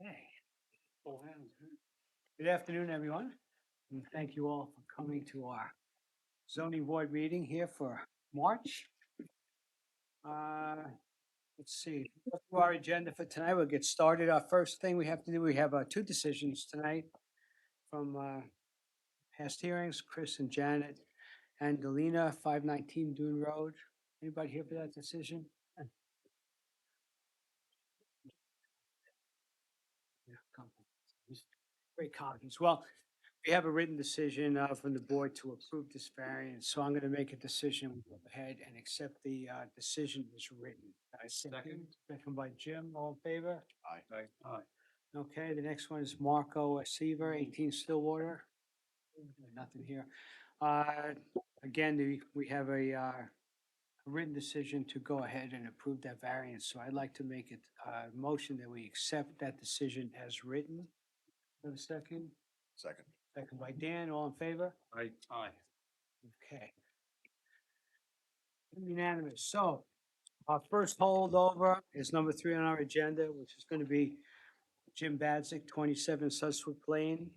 Okay. Good afternoon, everyone, and thank you all for coming to our zoning board meeting here for March. Uh, Let's see, go through our agenda for tonight. We'll get started. Our first thing we have to do, we have two decisions tonight from past hearings, Chris and Janet and Delina, 519 Dune Road. Anybody here for that decision? Yeah, great copies. Well, we have a written decision from the board to approve this variance, so I'm going to make a decision. We'll go ahead and accept the decision as written. I second. Second by Jim, all in favor? Aye. Aye. Okay, the next one is Marco Seaver, 18 Stillwater. Nothing here. Uh, Again, we have a written decision to go ahead and approve that variance, so I'd like to make it a motion that we accept that decision as written. Have a second? Second. Second by Dan, all in favor? Aye. Okay. Unanimous. So our first holdover is number 3 on our agenda, which is going to be Jim Badzik, 27 Suswood Lane.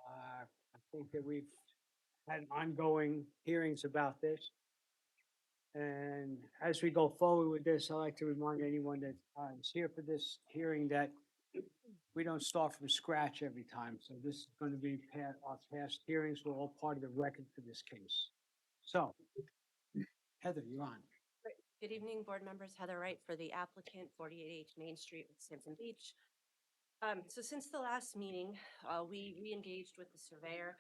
I think that we've had ongoing hearings about this. And as we go forward with this, I'd like to remind anyone that is here for this hearing that we don't start from scratch every time. So this is going to be our past hearings were all part of the record for this case. So Heather, you're on. Great. Good evening, board members. Heather Wright for the applicant, 48H Main Street, Wisconsin Beach. So since the last meeting, we re-engaged with the surveyor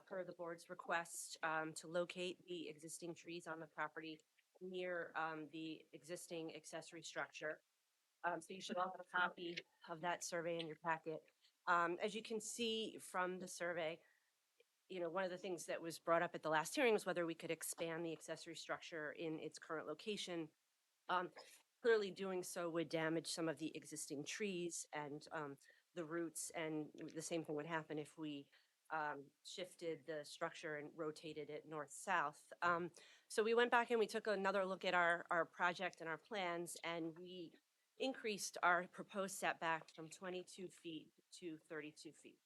per the board's request to locate the existing trees on the property near the existing accessory structure. So you should all have a copy of that survey in your packet. As you can see from the survey, one of the things that was brought up at the last hearing was whether we could expand the accessory structure in its current location. Clearly doing so would damage some of the existing trees and the roots, and the same thing would happen if we shifted the structure and rotated it north-south. So we went back and we took another look at our project and our plans, and we increased our proposed setback from 22 feet to 32 feet.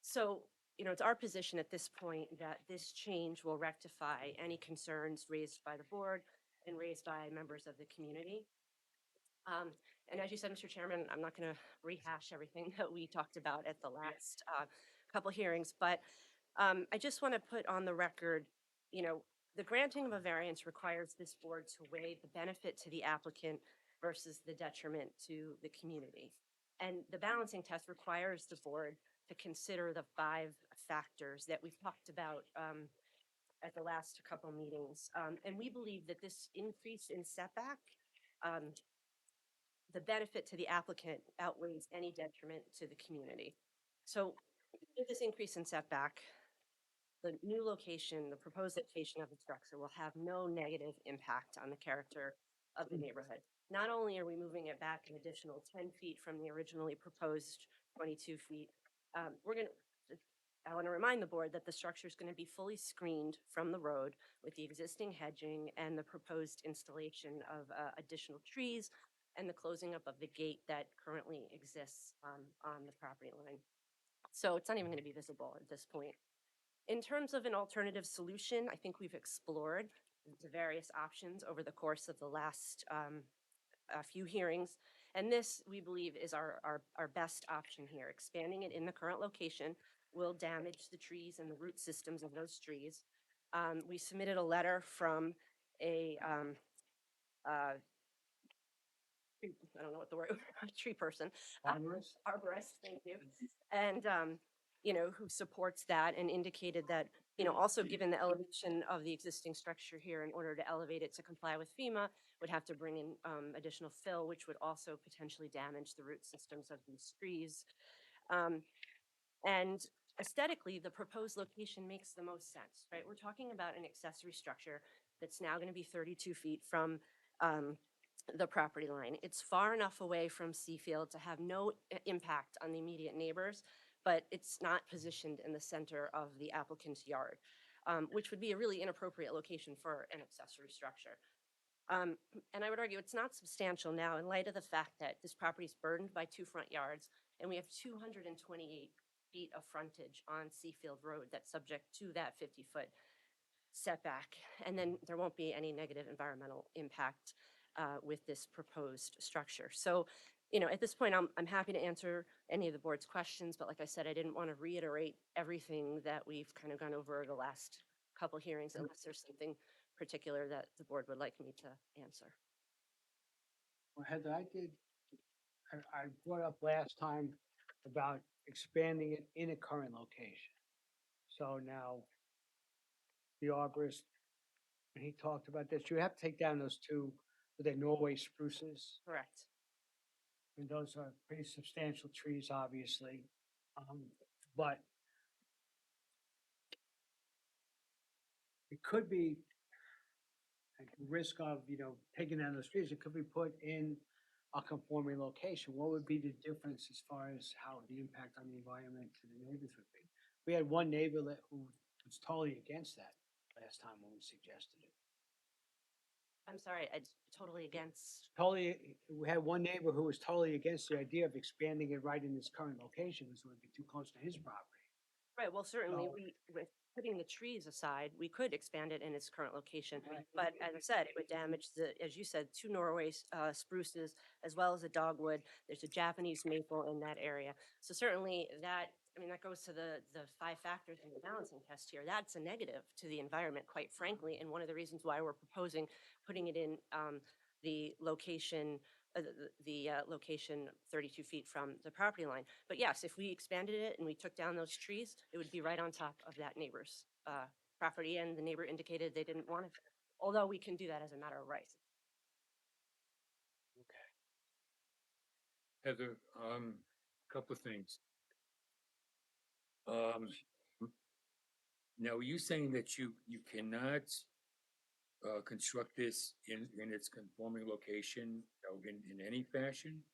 So, it's our position at this point that this change will rectify any concerns raised by the board and raised by members of the community. And as you said, Mr. Chairman, I'm not going to rehash everything that we talked about at the last couple hearings, but I just want to put on the record, the granting of a variance requires this board to weigh the benefit to the applicant versus the detriment to the community. And the balancing test requires the board to consider the 5 factors that we've talked about at the last couple meetings. And we believe that this increase in setback, the benefit to the applicant outweighs any detriment to the community. So with this increase in setback, the new location, the proposed location of the structure will have no negative impact on the character of the neighborhood. Not only are we moving it back an additional 10 feet from the originally proposed 22 feet, I want to remind the board that the structure is going to be fully screened from the road with the existing hedging and the proposed installation of additional trees and the closing up of the gate that currently exists on the property line. So it's not even going to be visible at this point. In terms of an alternative solution, I think we've explored the various options over the course of the last few hearings. And this, we believe, is our best option here. Expanding it in the current location will damage the trees and the root systems of those trees. We submitted a letter from a I don't know what the word, tree person. Arborist, thank you. And, who supports that and indicated that, also given the elevation of the existing structure here, in order to elevate it to comply with FEMA, would have to bring in additional fill, which would also potentially damage the root systems of these trees. And aesthetically, the proposed location makes the most sense, right? We're talking about an accessory structure that's now going to be 32 feet from the property line. It's far enough away from Seafield to have no impact on the immediate neighbors, but it's not positioned in the center of the applicant's yard, which would be a really inappropriate location for an accessory structure. And I would argue it's not substantial now in light of the fact that this property is burdened by two front yards, and we have 228 feet of frontage on Seafield Road that's subject to that 50-foot setback. And then there won't be any negative environmental impact with this proposed structure. So, at this point, I'm happy to answer any of the board's questions, but like I said, I didn't want to reiterate everything that we've kind of gone over the last couple hearings unless there's something particular that the board would like me to answer. Well, Heather, I brought up last time about expanding it in a current location. So now, the arborist, when he talked about this, you have to take down those two, the Norway spruces. Correct. And those are pretty substantial trees, obviously. But it could be at risk of, taking down those trees. It could be put in a conforming location. What would be the difference as far as how the impact on the environment to the neighbors would be? We had one neighbor who was totally against that last time when we suggested it. I'm sorry, I'm totally against. We had one neighbor who was totally against the idea of expanding it right in this current location, because it would be too close to his property. Right, well, certainly, So- with putting the trees aside, we could expand it in its current location. Right. But as I said, it would damage as you said, two Norway spruces, as well as a dogwood. There's a Japanese maple in that area. So certainly that goes to the five factors in the balancing test here. That's a negative to the environment, quite frankly. And one of the reasons why we're proposing putting it in the location location 32 feet from the property line. But yes, if we expanded it and we took down those trees, it would be right on top of that neighbor's property, and the neighbor indicated they didn't want it, although we can do that as a matter of right. Heather, couple of things. Um, Now, are you saying that you cannot construct this in its conforming location, in any fashion?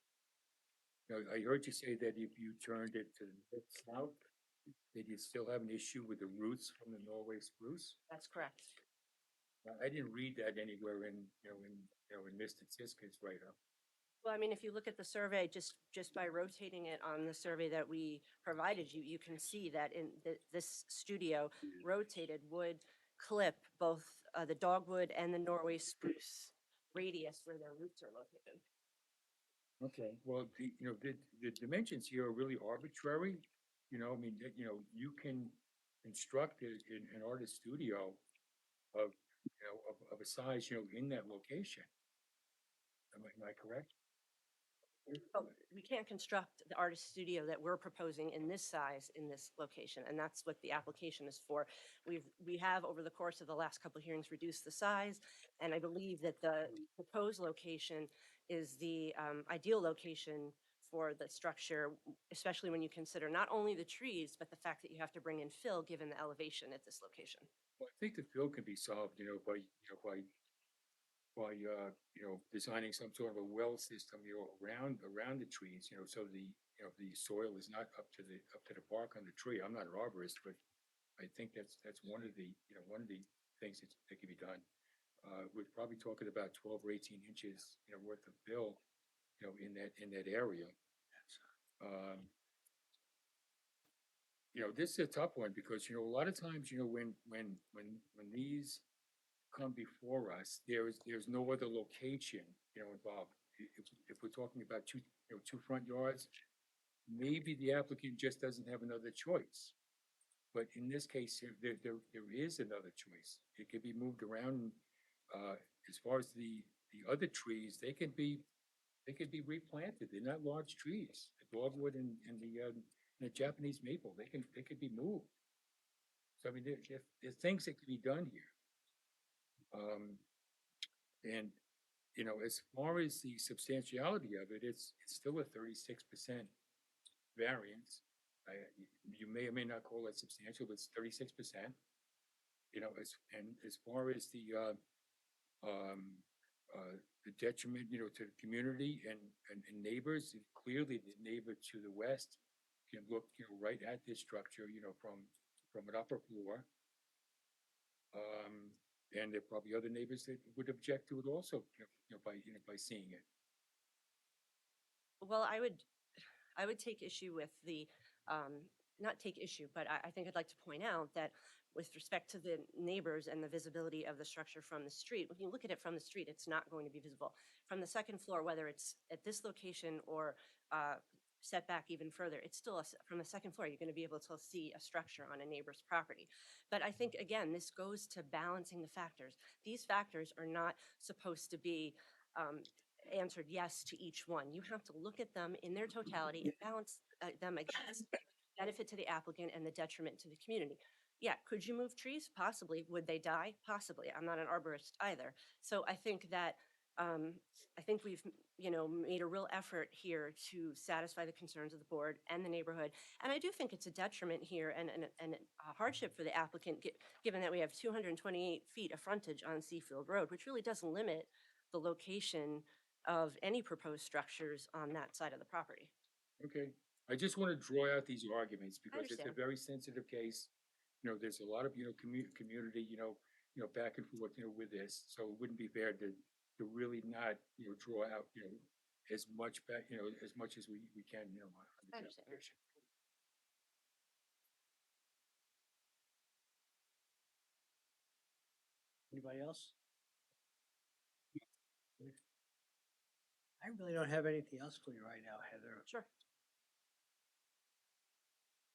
I heard you say that if you turned it to the south, that you still have an issue with the roots from the Norway spruce? That's correct. I didn't read that anywhere in Mr. Tiska's write-up. Well, if you look at the survey, just by rotating it on the survey that we provided you, you can see that in this studio rotated would clip both the dogwood and the Norway spruce radius where their roots are located. Okay, well, the dimensions here are really arbitrary, you can construct an artist studio of, of a size, in that location. Am I correct? But we can't construct the artist studio that we're proposing in this size in this location, and that's what the application is for. We have, over the course of the last couple of hearings, reduced the size, and I believe that the proposed location is the ideal location for the structure, especially when you consider not only the trees, but the fact that you have to bring in fill given the elevation at this location. Well, I think the fill can be solved, by designing some sort of a well system, around the trees, so the soil is not up to the bark on the tree. I'm not an arborist, but I think that's one of the, things that can be done. We're probably talking about 12 or 18 inches, worth of fill, in that area. This is a tough one because, a lot of times, when these come before us, there's no other location, involved. If we're talking about two front yards, maybe the applicant just doesn't have another choice. But in this case, there is another choice. It can be moved around. As far as the other trees, they can be replanted. They're not large trees. The dogwood and the Japanese maple, they could be moved. So there's things that can be done here. And as far as the substantiality of it, it's still a 36% variance. You may or may not call it substantial, but it's 36%. As far as the detriment, to the community and neighbors, clearly the neighbor to the west can look, right at this structure, from an upper floor. And there are probably other neighbors that would object to it also, by seeing it. Well, I would take issue with the, not take issue, but I think I'd like to point out that with respect to the neighbors and the visibility of the structure from the street, when you look at it from the street, it's not going to be visible. From the second floor, whether it's at this location or set back even further, it's still, from the second floor, you're going to be able to see a structure on a neighbor's property. But I think, again, this goes to balancing the factors. These factors are not supposed to be answered yes to each one. You have to look at them in their totality and balance them against benefit to the applicant and the detriment to the community. Yeah, could you move trees? Possibly. Would they die? Possibly. I'm not an arborist either. So I think that I think we've made a real effort here to satisfy the concerns of the board and the neighborhood. And I do think it's a detriment here and a hardship for the applicant, given that we have 228 feet of frontage on Seafield Road, which really does limit the location of any proposed structures on that side of the property. Okay, I just want to draw out these arguments because it's a understand. very sensitive case. There's a lot of, community, back and forth, with this. So it wouldn't be fair to really not, draw out, as much back, as much as we can, on I this understand. application. Anybody else? I really don't have anything else for you right now, Heather. Sure.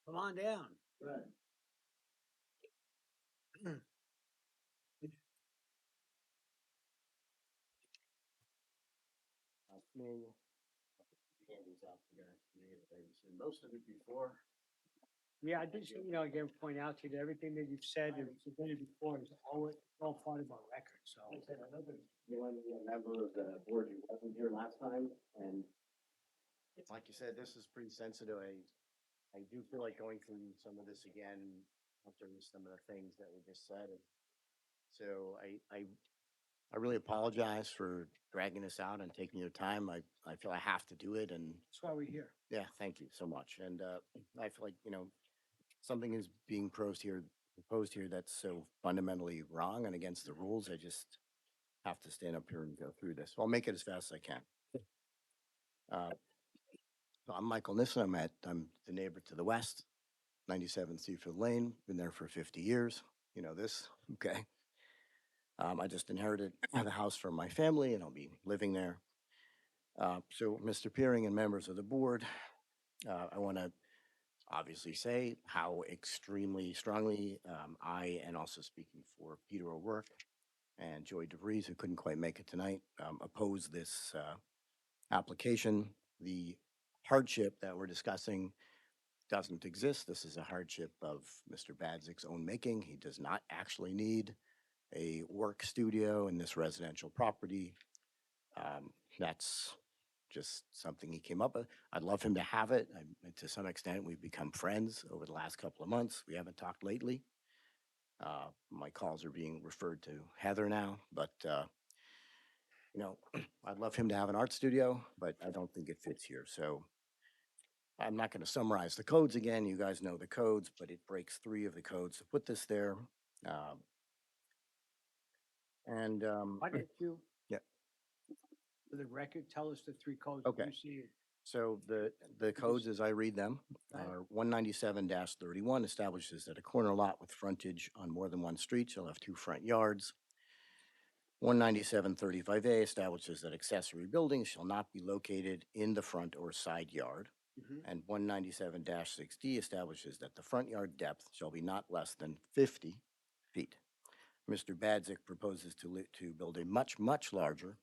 Come on down. Me. Most of it before. Yeah, I just, again, point out to you that everything that you've said and submitted before is all part of our record, so. You want to be a member of the board who wasn't here last time, and like you said, this is pretty sensitive. I do feel like going through some of this again after some of the things that we just said. And so I really apologize for dragging this out and taking your time. I feel I have to do it, and That's why we're here. yeah, thank you so much. And I feel like, something is being proposed here that's so fundamentally wrong and against the rules. I just have to stand up here and go through this. I'll make it as fast as I can. So I'm Michael Nissen. I'm the neighbor to the west, 97 Seafield Lane. Been there for 50 years. You know this, okay? I just inherited the house from my family, and I'll be living there. So, Mr. Peering and members of the board, I want to obviously say how extremely strongly I, and also speaking for Peter O'Rourke and Joy DeVries, who couldn't quite make it tonight, oppose this application. The hardship that we're discussing doesn't exist. This is a hardship of Mr. Badzik's own making. He does not actually need a work studio in this residential property. That's just something he came up with. I'd love him to have it. To some extent, we've become friends over the last couple of months. We haven't talked lately. My calls are being referred to Heather now, but I'd love him to have an art studio, but I don't think it fits here. So I'm not going to summarize the codes again. You guys know the codes, but it breaks 3 of the codes to put this there. Why don't you? Yeah. For the record, tell us the 3 codes. Okay. You see it. So the codes, as I read them, are 197-31 establishes that a corner lot with frontage on more than one street shall have 2 front yards. 197-35A establishes that accessory buildings shall not be located in the front or side yard. And 197-6D establishes that the front yard depth shall be not less than 50 feet. Mr. Badzik proposes to build a much, much larger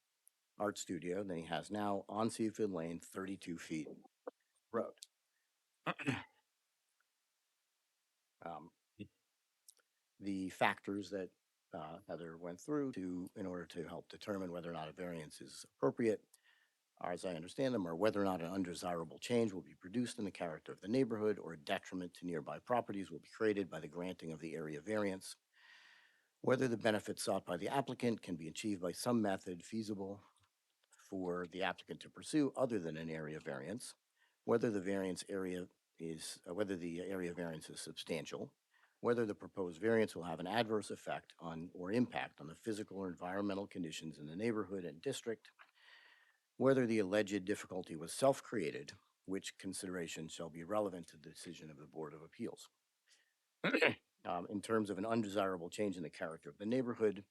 art studio than he has now on Seafield Lane, 32 feet road. The factors that Heather went through in order to help determine whether or not a variance is appropriate, as I understand them, are whether or not an undesirable change will be produced in the character of the neighborhood or a detriment to nearby properties will be created by the granting of the area variance, whether the benefit sought by the applicant can be achieved by some method feasible for the applicant to pursue other than an area variance, whether the area variance is substantial, whether the proposed variance will have an adverse effect on or impact on the physical or environmental conditions in the neighborhood and district, whether the alleged difficulty was self-created, which consideration shall be relevant to the decision of the Board of Appeals. In terms of an undesirable change in the character of the neighborhood,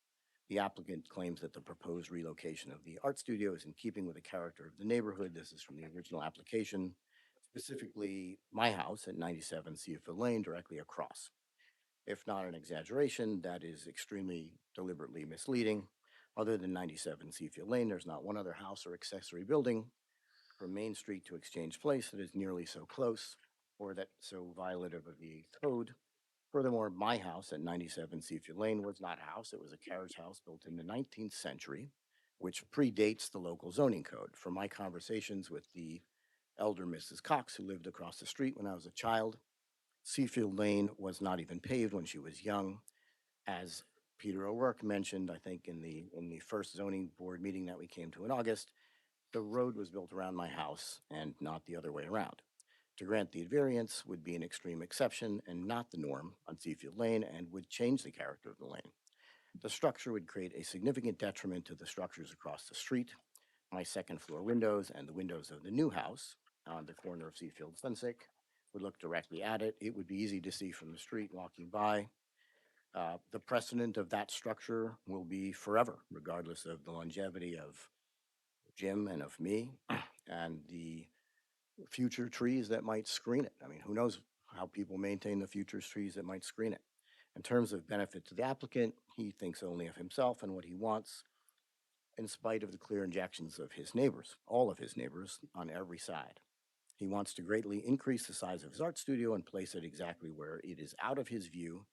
the applicant claims that the proposed relocation of the art studio is in keeping with the character of the neighborhood. This is from the original application, specifically my house at 97 Seafield Lane, directly across. If not an exaggeration, that is extremely deliberately misleading. Other than 97 Seafield Lane, there's not one other house or accessory building from Main Street to Exchange Place that is nearly so close or that so violative of the code. Furthermore, my house at 97 Seafield Lane was not a house. It was a carriage house built in the 19th century, which predates the local zoning code. From my conversations with the elder Mrs. Cox, who lived across the street when I was a child, Seafield Lane was not even paved when she was young. As Peter O'Rourke mentioned, I think in the first zoning board meeting that we came to in August, the road was built around my house and not the other way around. To grant the variance would be an extreme exception and not the norm on Seafield Lane and would change the character of the lane. The structure would create a significant detriment to the structures across the street. My second floor windows and the windows of the new house on the corner of Seafield and Sunsick would look directly at it. It would be easy to see from the street walking by. The precedent of that structure will be forever, regardless of the longevity of Jim and of me and the future trees that might screen it. I mean, who knows how people maintain the future trees that might screen it. In terms of benefit to the applicant, he thinks only of himself and what he wants, in spite of the clear injections of his neighbors, all of his neighbors on every side. He wants to greatly increase the size of his art studio and place it exactly where it is out of his view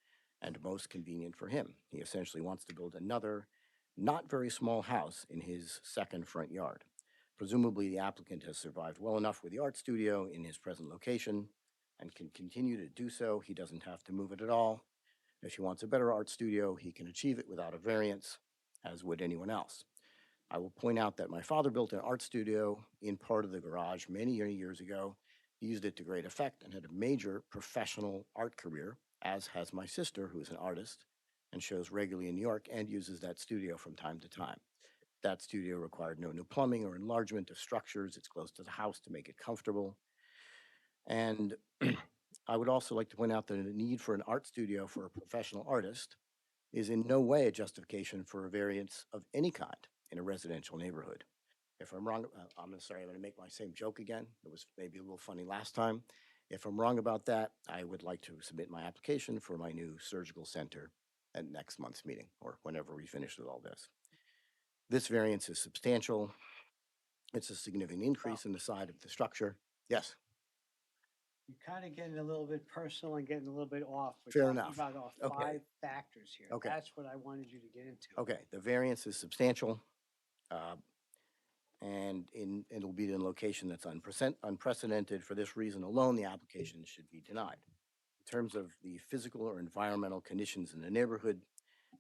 and most convenient for him. He essentially wants to build another, not very small house in his second front yard. Presumably, the applicant has survived well enough with the art studio in his present location and can continue to do so. He doesn't have to move it at all. If he wants a better art studio, he can achieve it without a variance, as would anyone else. I will point out that my father built an art studio in part of the garage many years ago. He used it to great effect and had a major professional art career, as has my sister, who is an artist and shows regularly in New York and uses that studio from time to time. That studio required no new plumbing or enlargement of structures. It's close to the house to make it comfortable. And I would also like to point out that the need for an art studio for a professional artist is in no way a justification for a variance of any kind in a residential neighborhood. If I'm wrong, I'm sorry, I'm going to make my same joke again. It was maybe a little funny last time. If I'm wrong about that, I would like to submit my application for my new surgical center at next month's meeting or whenever we finish with all this. This variance is substantial. It's a significant increase in the side of the structure. Yes, You're kind of getting a little bit personal and getting a little bit off. We're Fair talking enough. about our Okay. 5 factors here. Okay. That's what I wanted you to get into. okay, the variance is substantial. And it'll be in a location that's unprecedented. For this reason alone, the application should be denied. In terms of the physical or environmental conditions in the neighborhood,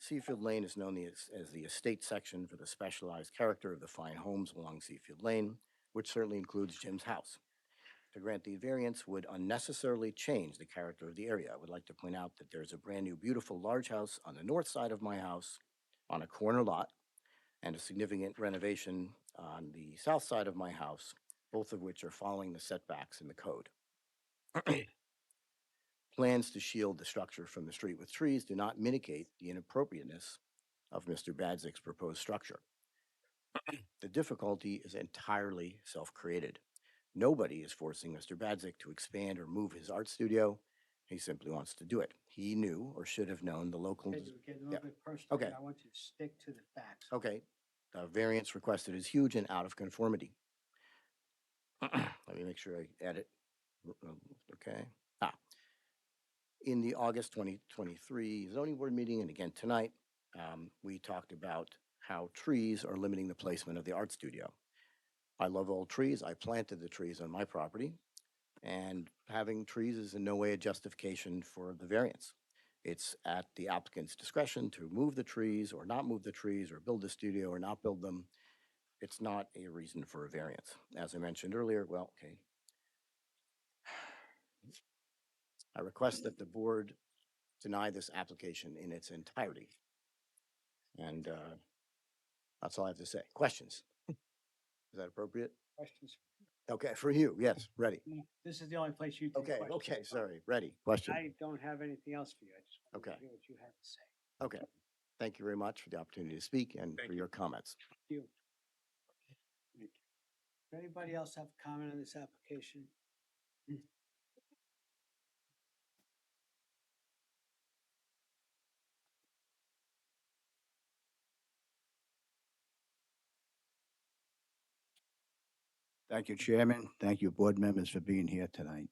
Seafield Lane is known as the estate section for the specialized character of the fine homes along Seafield Lane, which certainly includes Jim's house. To grant the variance would unnecessarily change the character of the area. I would like to point out that there's a brand new, beautiful, large house on the north side of my house on a corner lot and a significant renovation on the south side of my house, both of which are following the setbacks in the code. Plans to shield the structure from the street with trees do not mitigate the inappropriateness of Mr. Badzik proposed structure. The difficulty is entirely self-created. Nobody is forcing Mr. Badzik to expand or move his art studio. He simply wants to do it. He knew or should have known the local. Okay, we're getting a Yeah. little bit personal. Okay. here. I want you to stick to the facts. Okay, the variance requested is huge and out of conformity. Let me make sure I add it. Okay. In the August 2023 zoning board meeting, and again tonight, we talked about how trees are limiting the placement of the art studio. I love old trees. I planted the trees on my property, and having trees is in no way a justification for the variance. It's at the applicant's discretion to move the trees or not move the trees or build the studio or not build them. It's not a reason for a variance. As I mentioned earlier, well, okay. I request that the board deny this application in its entirety. And that's all I have to say. Questions? Is that appropriate? Questions? Okay, for you, yes, ready. No, this is the only place you take Okay, questions. okay, sorry, ready. Question. I don't have anything else for you. I just want to Okay. hear what you have to say. Okay. Thank you very much for the opportunity to speak and Thank for you. your comments. You. Thank you. Anybody else have a comment on this application? Thank you, Chairman. Thank you, board members, for being here tonight.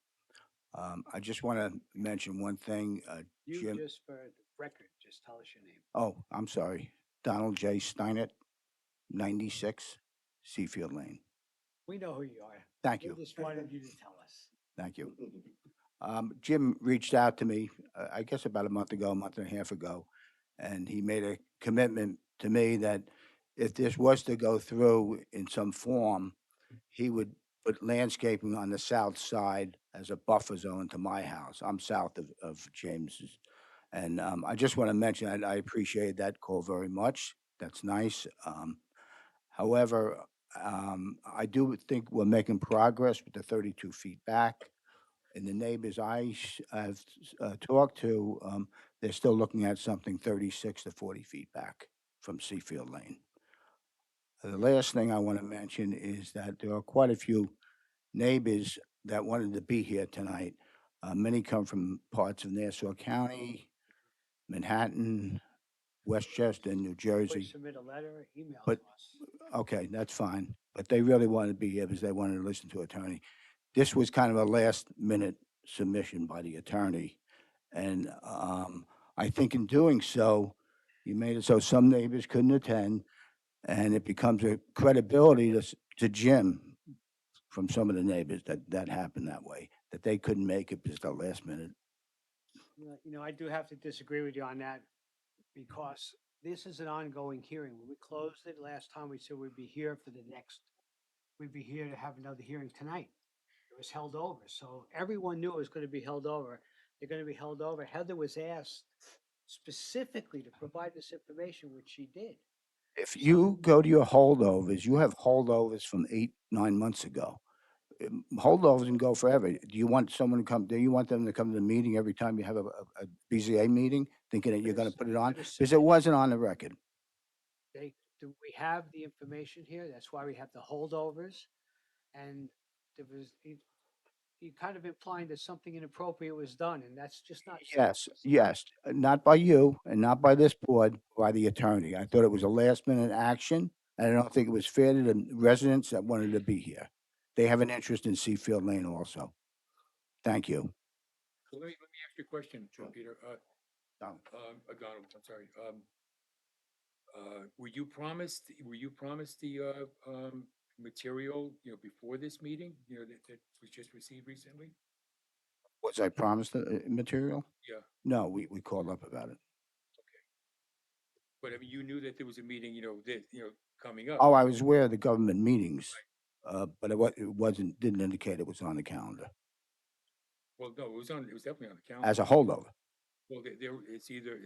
I just want to mention one thing, You Jim. just for the record, just tell us your name. Oh, I'm sorry. Donald J. Steinert, 96 Seafield Lane. We know who you are. Thank We you. just wanted you to tell us. Thank you. Jim reached out to me, I guess about a month ago, a month and a half ago, and he made a commitment to me that if this was to go through in some form, he would put landscaping on the south side as a buffer zone to my house. I'm south of James's. And I just want to mention that I appreciate that call very much. That's nice. However, I do think we're making progress with the 32 feet back. And the neighbors have talked to, they're still looking at something 36 to 40 feet back from Seafield Lane. The last thing I want to mention is that there are quite a few neighbors that wanted to be here tonight. Many come from parts of Nassau County, Manhattan, Westchester, New Please Jersey. submit a letter, email to But- us. Okay, that's fine. But they really wanted to be here because they wanted to listen to attorney. This was kind of a last minute submission by the attorney. And I think in doing so, you made it so some neighbors couldn't attend, and it becomes a credibility to Jim from some of the neighbors that happened that way, that they couldn't make it just the last minute. I do have to disagree with you on that because this is an ongoing hearing. When we closed it last time, we said we'd be here for we'd be here to have another hearing tonight. It was held over. So everyone knew it was going to be held over. They're going to be held over. Heather was asked specifically to provide this information, which she did. If you go to your holdovers, you have holdovers from 8, 9 months ago. Holdovers can go forever. Do you want someone to come, do you want them to come to the meeting every time you have a BZA meeting, thinking that you're going to put it on? Better Because it submit- wasn't on the record. We have the information here. That's why we have the holdovers. And there was, you kind of implying that something inappropriate was done, and that's just not. Yes, yes, not by you and not by this board, by the attorney. I thought it was a last minute action, and I don't think it was fair to the residents that wanted to be here. They have an interest in Seafield Lane also. Thank you. So let me ask you a question, Peter. Donald. Donald, I'm sorry. Were you promised the, material, before this meeting, that was just received recently? Was I promised the material? Yeah, No, we called up about it. but I mean, you knew that there was a meeting, coming up. Oh, I was aware of the government meetings, but didn't indicate it was on the calendar Well, no, it was definitely on the calendar. as a holdover. Well, it's either,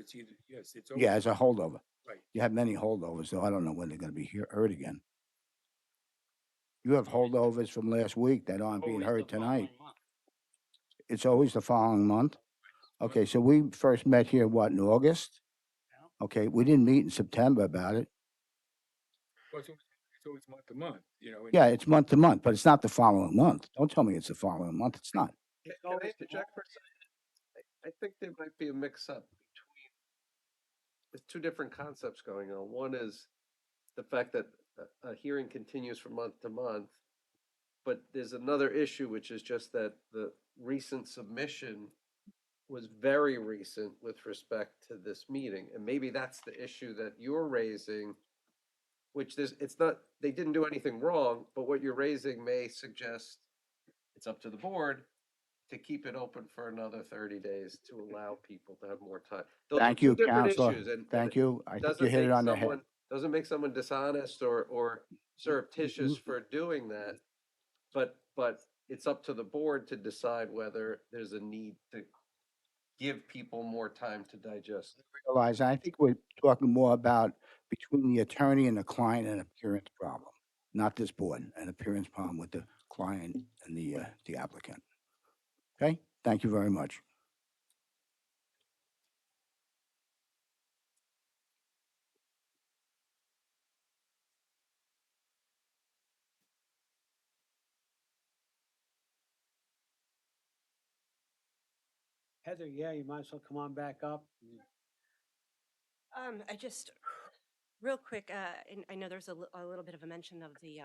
yes, it's. Yeah, always- as a holdover. Right. You have many holdovers, so I don't know when they're gonna be heard again. You have holdovers from last week that aren't being heard tonight. It's always the following month? Okay, so we first met here, what, in August? Okay, we didn't meet in September about it. Well, it's always month to month, and- Yeah, it's month to month, but it's not the following month. Don't tell me it's the following month. It's not. Can I interject for a second? I think there might be a mix-up between, there's two different concepts going on. One is the fact that a hearing continues from month to month. But there's another issue, which is just that the recent submission was very recent with respect to this meeting. And maybe that's the issue that you're raising, which it's not, they didn't do anything wrong, but what you're raising may suggest it's up to the board to keep it open for another 30 days to allow people to have more time. Those are Thank two you, different Counselor. issues, and Thank it you. I think you doesn't hit it make on the head. someone, doesn't make someone dishonest or surreptitious for doing that. But it's up to the board to decide whether there's a need to give people more time to digest. Realize, I think we're talking more about between the attorney and the client, an appearance problem, not this board, an appearance problem with the client and the applicant. Okay, thank you very much. Heather, yeah, you might as well come on back up. I just, real quick, and I know there's a little bit of a mention of the,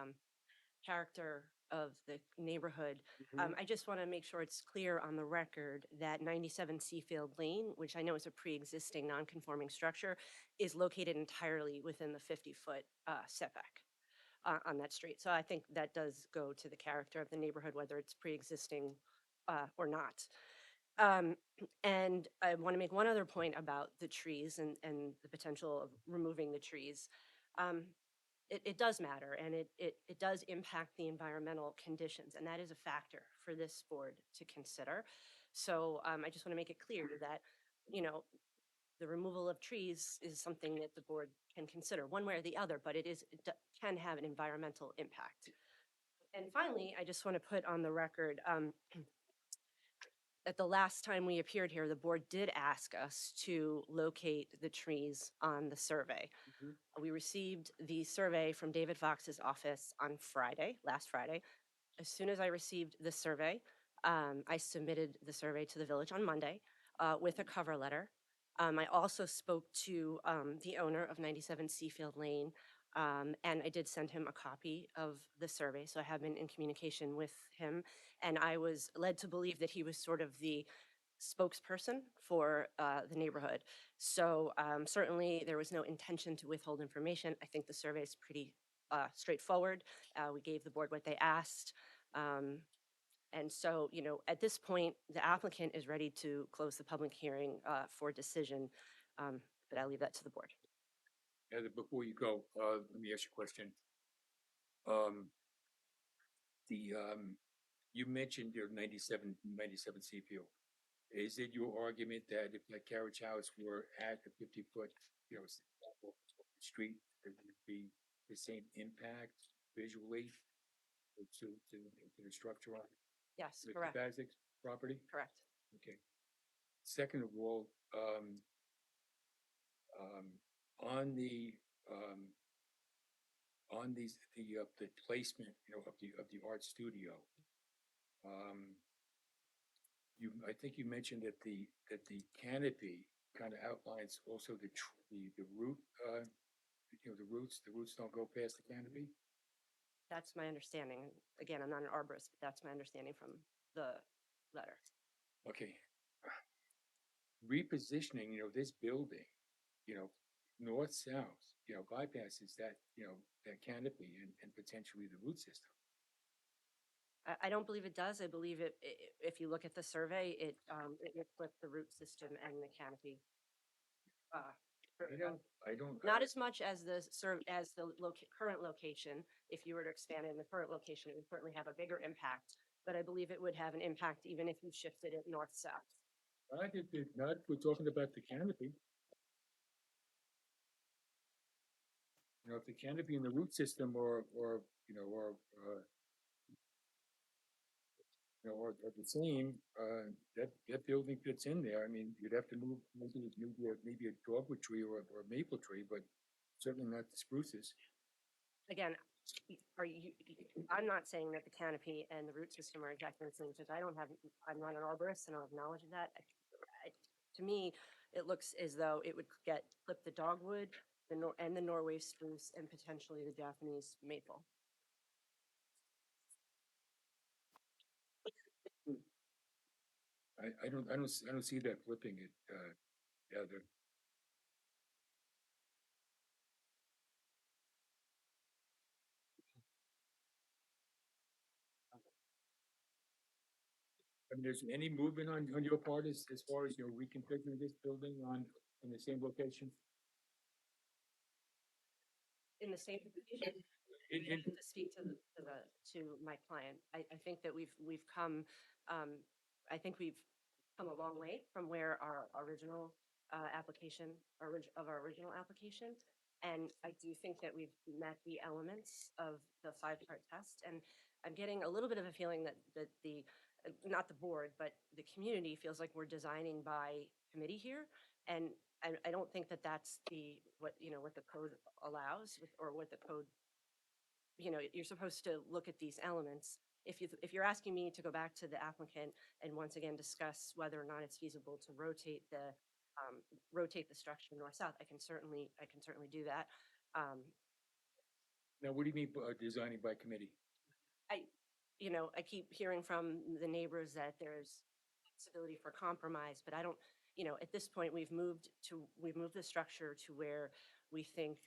character of the neighborhood. I just want to make sure it's clear on the record that 97 Seafield Lane, which I know is a pre-existing non-conforming structure, is located entirely within the 50-foot setback on that street. So I think that does go to the character of the neighborhood, whether it's pre-existing or not. And I want to make one other point about the trees and the potential of removing the trees. Um, it does matter, and it does impact the environmental conditions, and that is a factor for this board to consider. So I just want to make it clear that, you know, the removal of trees is something that the board can consider one way or the other, but can have an environmental impact. And finally, I just want to put on the record, at the last time we appeared here, the board did ask us to locate the trees on the survey. We received the survey from David Fox's office on Friday, last Friday. As soon as I received the survey, I submitted the survey to the village on Monday with a cover letter. I also spoke to the owner of 97 Seafield Lane, and I did send him a copy of the survey. So I have been in communication with him, and I was led to believe that he was sort of the spokesperson for the neighborhood. So certainly there was no intention to withhold information. I think the survey is pretty straightforward. We gave the board what they asked. And so, you know, at this point, the applicant is ready to close the public hearing for decision, but I'll leave that to the board. Heather, before you go, let me ask you a question. Um, you mentioned your 97 Seafield. Is it your argument that if that carriage house were at a 50-foot, you know, street, there would be the same impact visually to the structure on Yes, the correct, Bazik property? correct. Okay. Second of all, on the placement, you know, of the art studio, I think you mentioned that the canopy kind of outlines also the root, you know, the roots don't go past the canopy? That's my understanding. Again, I'm not an arborist, but that's my understanding from the letter. Okay. Repositioning, you know, this building, you know, north-south, you know, bypasses that, you know, that canopy and potentially the root system. I don't believe it does. I believe if you look at the survey, it would flip the root system and the canopy. I don't. Not as much as the current location. If you were to expand it in the current location, it would certainly have a bigger impact, but I believe it would have an impact even if you shifted it north-south. I think that not if we're talking about the canopy. You know, if the canopy and the root system you know, are the same, that building fits in there. I mean, you'd have to move maybe a dogwood tree or a maple tree, but certainly not the spruces. Again, I'm not saying that the canopy and the root system are exactly the same, because I'm not an arborist and I don't have knowledge of that. To me, it looks as though it would flip the dogwood, and the Norway spruce, and potentially the Japanese maple. I don't see that flipping it, Heather. I mean, there's any movement on your part as far as, you know, reconfiguring this building in the same location? In the same position, I have to speak to my client. I think that we've come, I think we've come a long way from where our original application, of our original application. And I do think that we've met the elements of the five-part test. And I'm getting a little bit of a feeling that the, not the board, but the community feels like we're designing by committee here. And I don't think that that's what the code allows or what the code, you're supposed to look at these elements. If you're asking me to go back to the applicant and once again discuss whether or not it's feasible to rotate the structure north-south, I can certainly do that. Now, what do you mean by designing by committee? I keep hearing from the neighbors that there's possibility for compromise, but I don't, at this point, we've moved the structure to where we think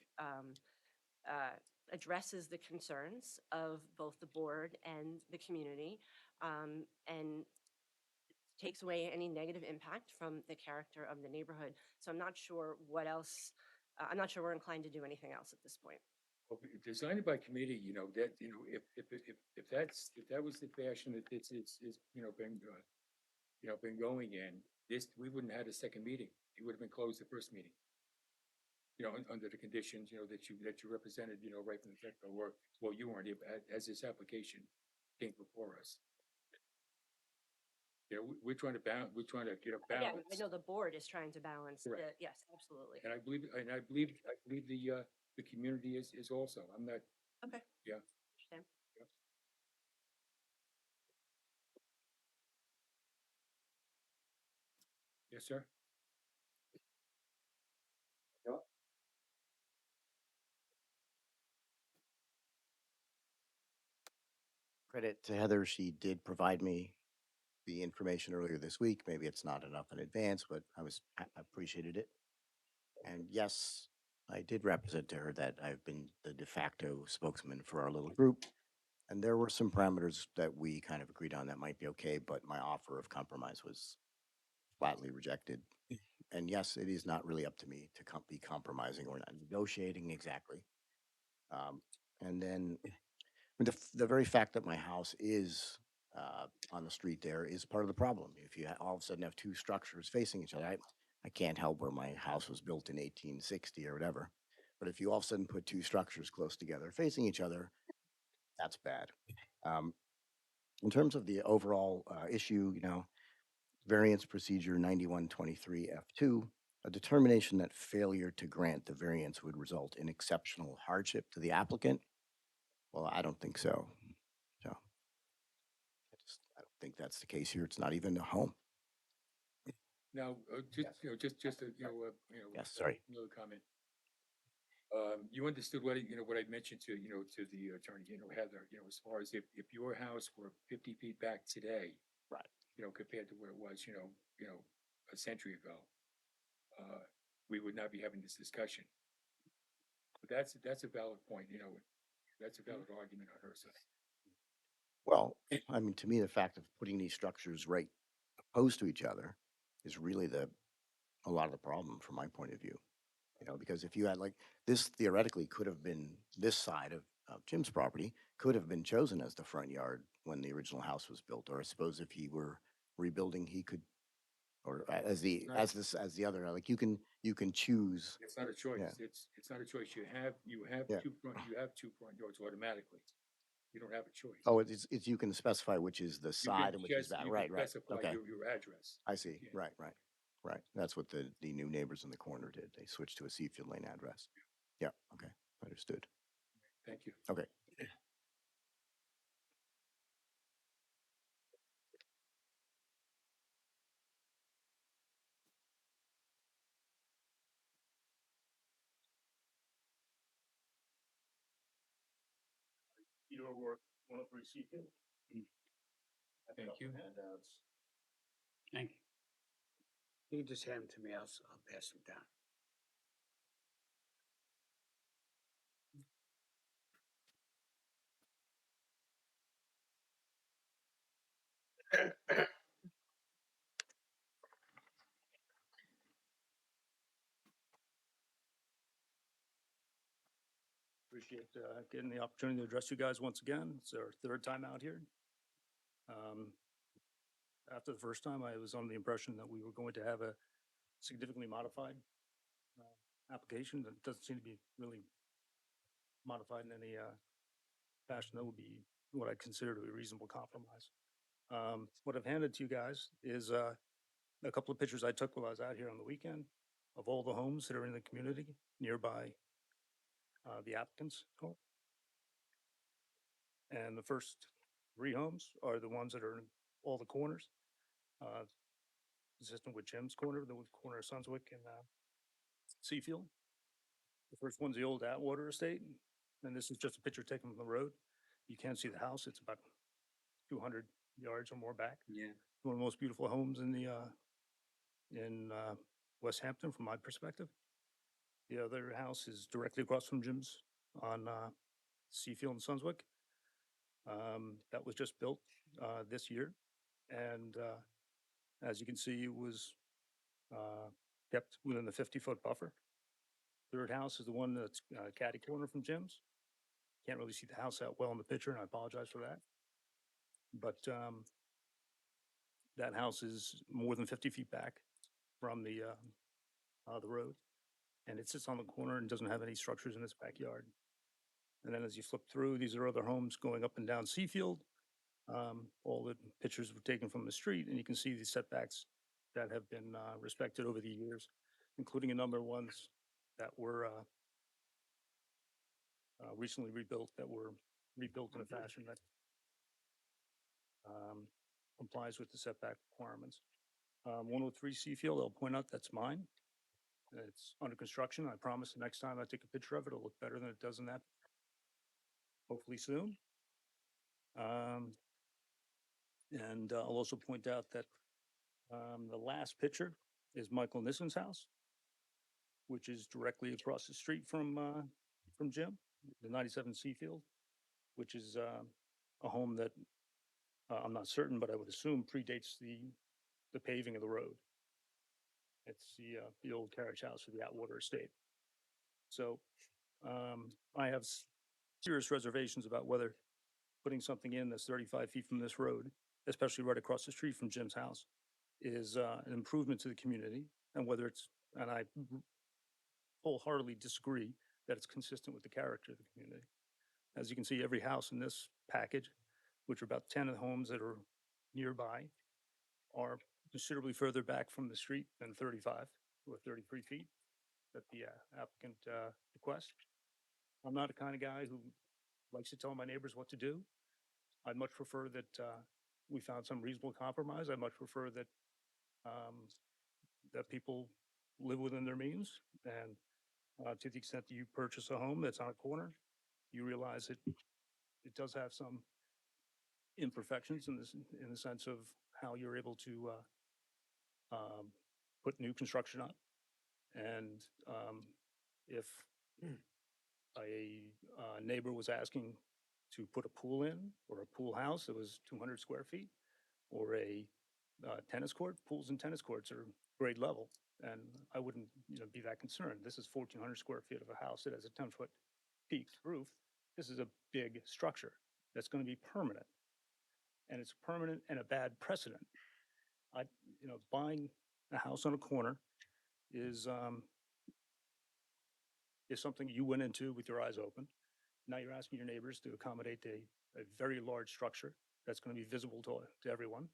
addresses the concerns of both the board and the community, and takes away any negative impact from the character of the neighborhood. So I'm not sure what else, I'm not sure we're inclined to do anything else at this point. Well, design it by committee, that, if that was the fashion that been going in, we wouldn't have had a second meeting. It would have been closed the first meeting. Under the conditions, that you represented, right from the get-go, well, you weren't, as this application came before us. We're trying to balance, Yeah, I know the board is trying to balance the, Correct. yes, absolutely. And I believe the community is also, I'm not, Okay. Yeah. Understand. yes, sir? Credit to Heather, she did provide me the information earlier this week. Maybe it's not enough in advance, but I appreciated it. And yes, I did represent to her that I've been the de facto spokesman for our little group. And there were some parameters that we kind of agreed on that might be okay, but my offer of compromise was flatly rejected. And yes, it is not really up to me to be compromising or not negotiating exactly. And then the very fact that my house is on the street there is part of the problem. If you all of a sudden have two structures facing each other, I can't help where my house was built in 1860 or whatever. But if you all of a sudden put two structures close together facing each other, that's bad. Um, in terms of the overall issue, variance procedure 9123 F2, a determination that failure to grant the variance would result in exceptional hardship to the applicant. Well, I don't think so. So I don't think that's the case here. It's not even a home. Now, just a, Yes, sorry. another comment. You understood what I mentioned to, to the attorney, Heather, as far as if your house were 50 feet back today. Right. Compared to where it was, a century ago, we would not be having this discussion. But that's a valid point, that's a valid argument on her side. Well, I mean, to me, the fact of putting these structures right opposed to each other is really a lot of the problem from my point of view. Because if you had like this theoretically could have been this side of Jim's property could have been chosen as the front yard when the original house was built. Or I suppose if he were rebuilding, he could, or as Right. as the other, like you can choose. It's not a choice. Yeah. It's not a choice. You have Yeah. two front yards automatically. You don't have a choice. Oh, it's you can specify which is the You side can and which is just- back. you can Right, right. specify Okay. your address. I see. Yeah. Right. That's what the new neighbors in the corner did. They switched to a Seafield Lane address. Yeah. Okay. Understood. Thank you. Okay. Your work, 103 Seafield. Thank you. Thank you. You can just hand them to me, I'll pass them down. Appreciate getting the opportunity to address you guys once again. It's our third time out here. after the first time, I was under the impression that we were going to have a significantly modified application that doesn't seem to be really modified in any fashion. That would be what I consider to be a reasonable compromise. What I've handed to you guys is a couple of pictures I took while I was out here on the weekend of all the homes that are in the community nearby the applicant's home. And the first 3 homes are the ones that are in all the corners, consistent with Jim's corner, the corner of Sunswick and Seafield. The first one's the old Atwater Estate, and this is just a picture taken from the road. You can't see the house. It's about 200 yards or more back. Yeah. One of the most beautiful homes in the West Hampton, from my perspective. The other house is directly across from Jim's on Seafield and Sunswick. That was just built this year, and as you can see, it was kept within the 50-foot buffer. Third house is the one that's catty corner from Jim's. Can't really see the house that well in the picture, and I apologize for that. But that house is more than 50 feet back from the road, and it sits on the corner and doesn't have any structures in its backyard. And then as you flip through, these are other homes going up and down Seafield. All the pictures were taken from the street, and you can see the setbacks that have been respected over the years, including a number of ones that were recently rebuilt, that were rebuilt in a fashion that complies with the setback requirements. 103 Seafield, I'll point out, that's mine. It's under construction. I promise the next time I take a picture of it, it'll look better than it does in that. Hopefully soon. And I'll also point out that the last picture is Michael Nissen's house, which is directly across the street from Jim, the 97 Seafield, which is a home that I'm not certain, but I would assume predates the paving of the road. It's the old carriage house for the Atwater Estate. So I have serious reservations about whether putting something in that's 35 feet from this road, especially right across the street from Jim's house, is an improvement to the community, and whether it's, and I wholeheartedly disagree that it's consistent with the character of the community. As you can see, every house in this package, which are about 10 of the homes that are nearby, are considerably further back from the street than 35 or 33 feet that the applicant requests. I'm not the kind of guy who likes to tell my neighbors what to do. I'd much prefer that we found some reasonable compromise. I'd much prefer that that people live within their means, and to the extent that you purchase a home that's on a corner, you realize it does have some imperfections in the sense of how you're able to put new construction up. And if a neighbor was asking to put a pool in, or a pool house that was 200 square feet, or a tennis court, pools and tennis courts are grade level, and I wouldn't, be that concerned. This is 1,400 square feet of a house that has a 10-foot peaked roof. This is a big structure that's going to be permanent, and it's permanent and a bad precedent. Buying a house on a corner is something you went into with your eyes open. Now you're asking your neighbors to accommodate a very large structure that's going to be visible to everyone.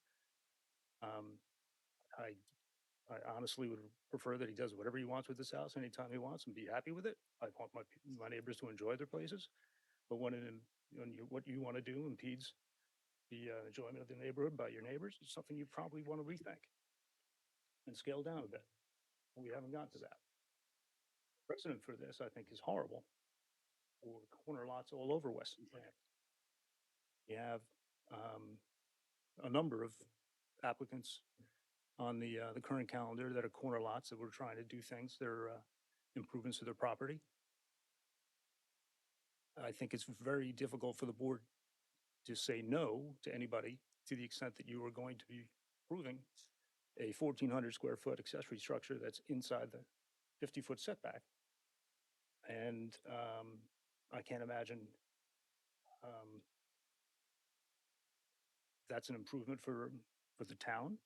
I honestly would prefer that he does whatever he wants with this house anytime he wants and be happy with it. I want my neighbors to enjoy their places, but when what you want to do impedes the enjoyment of the neighborhood by your neighbors, it's something you probably want to rethink and scale down a bit. We haven't gotten to that. Precedent for this, I think, is horrible for corner lots all over Western France. You have a number of applicants on the current calendar that are corner lots that were trying to do things. They're improvements to their property. I think it's very difficult for the board to say no to anybody to the extent that you are going to be approving a 1,400 square foot accessory structure that's inside the 50-foot setback. And I can't imagine that's an improvement for for the town.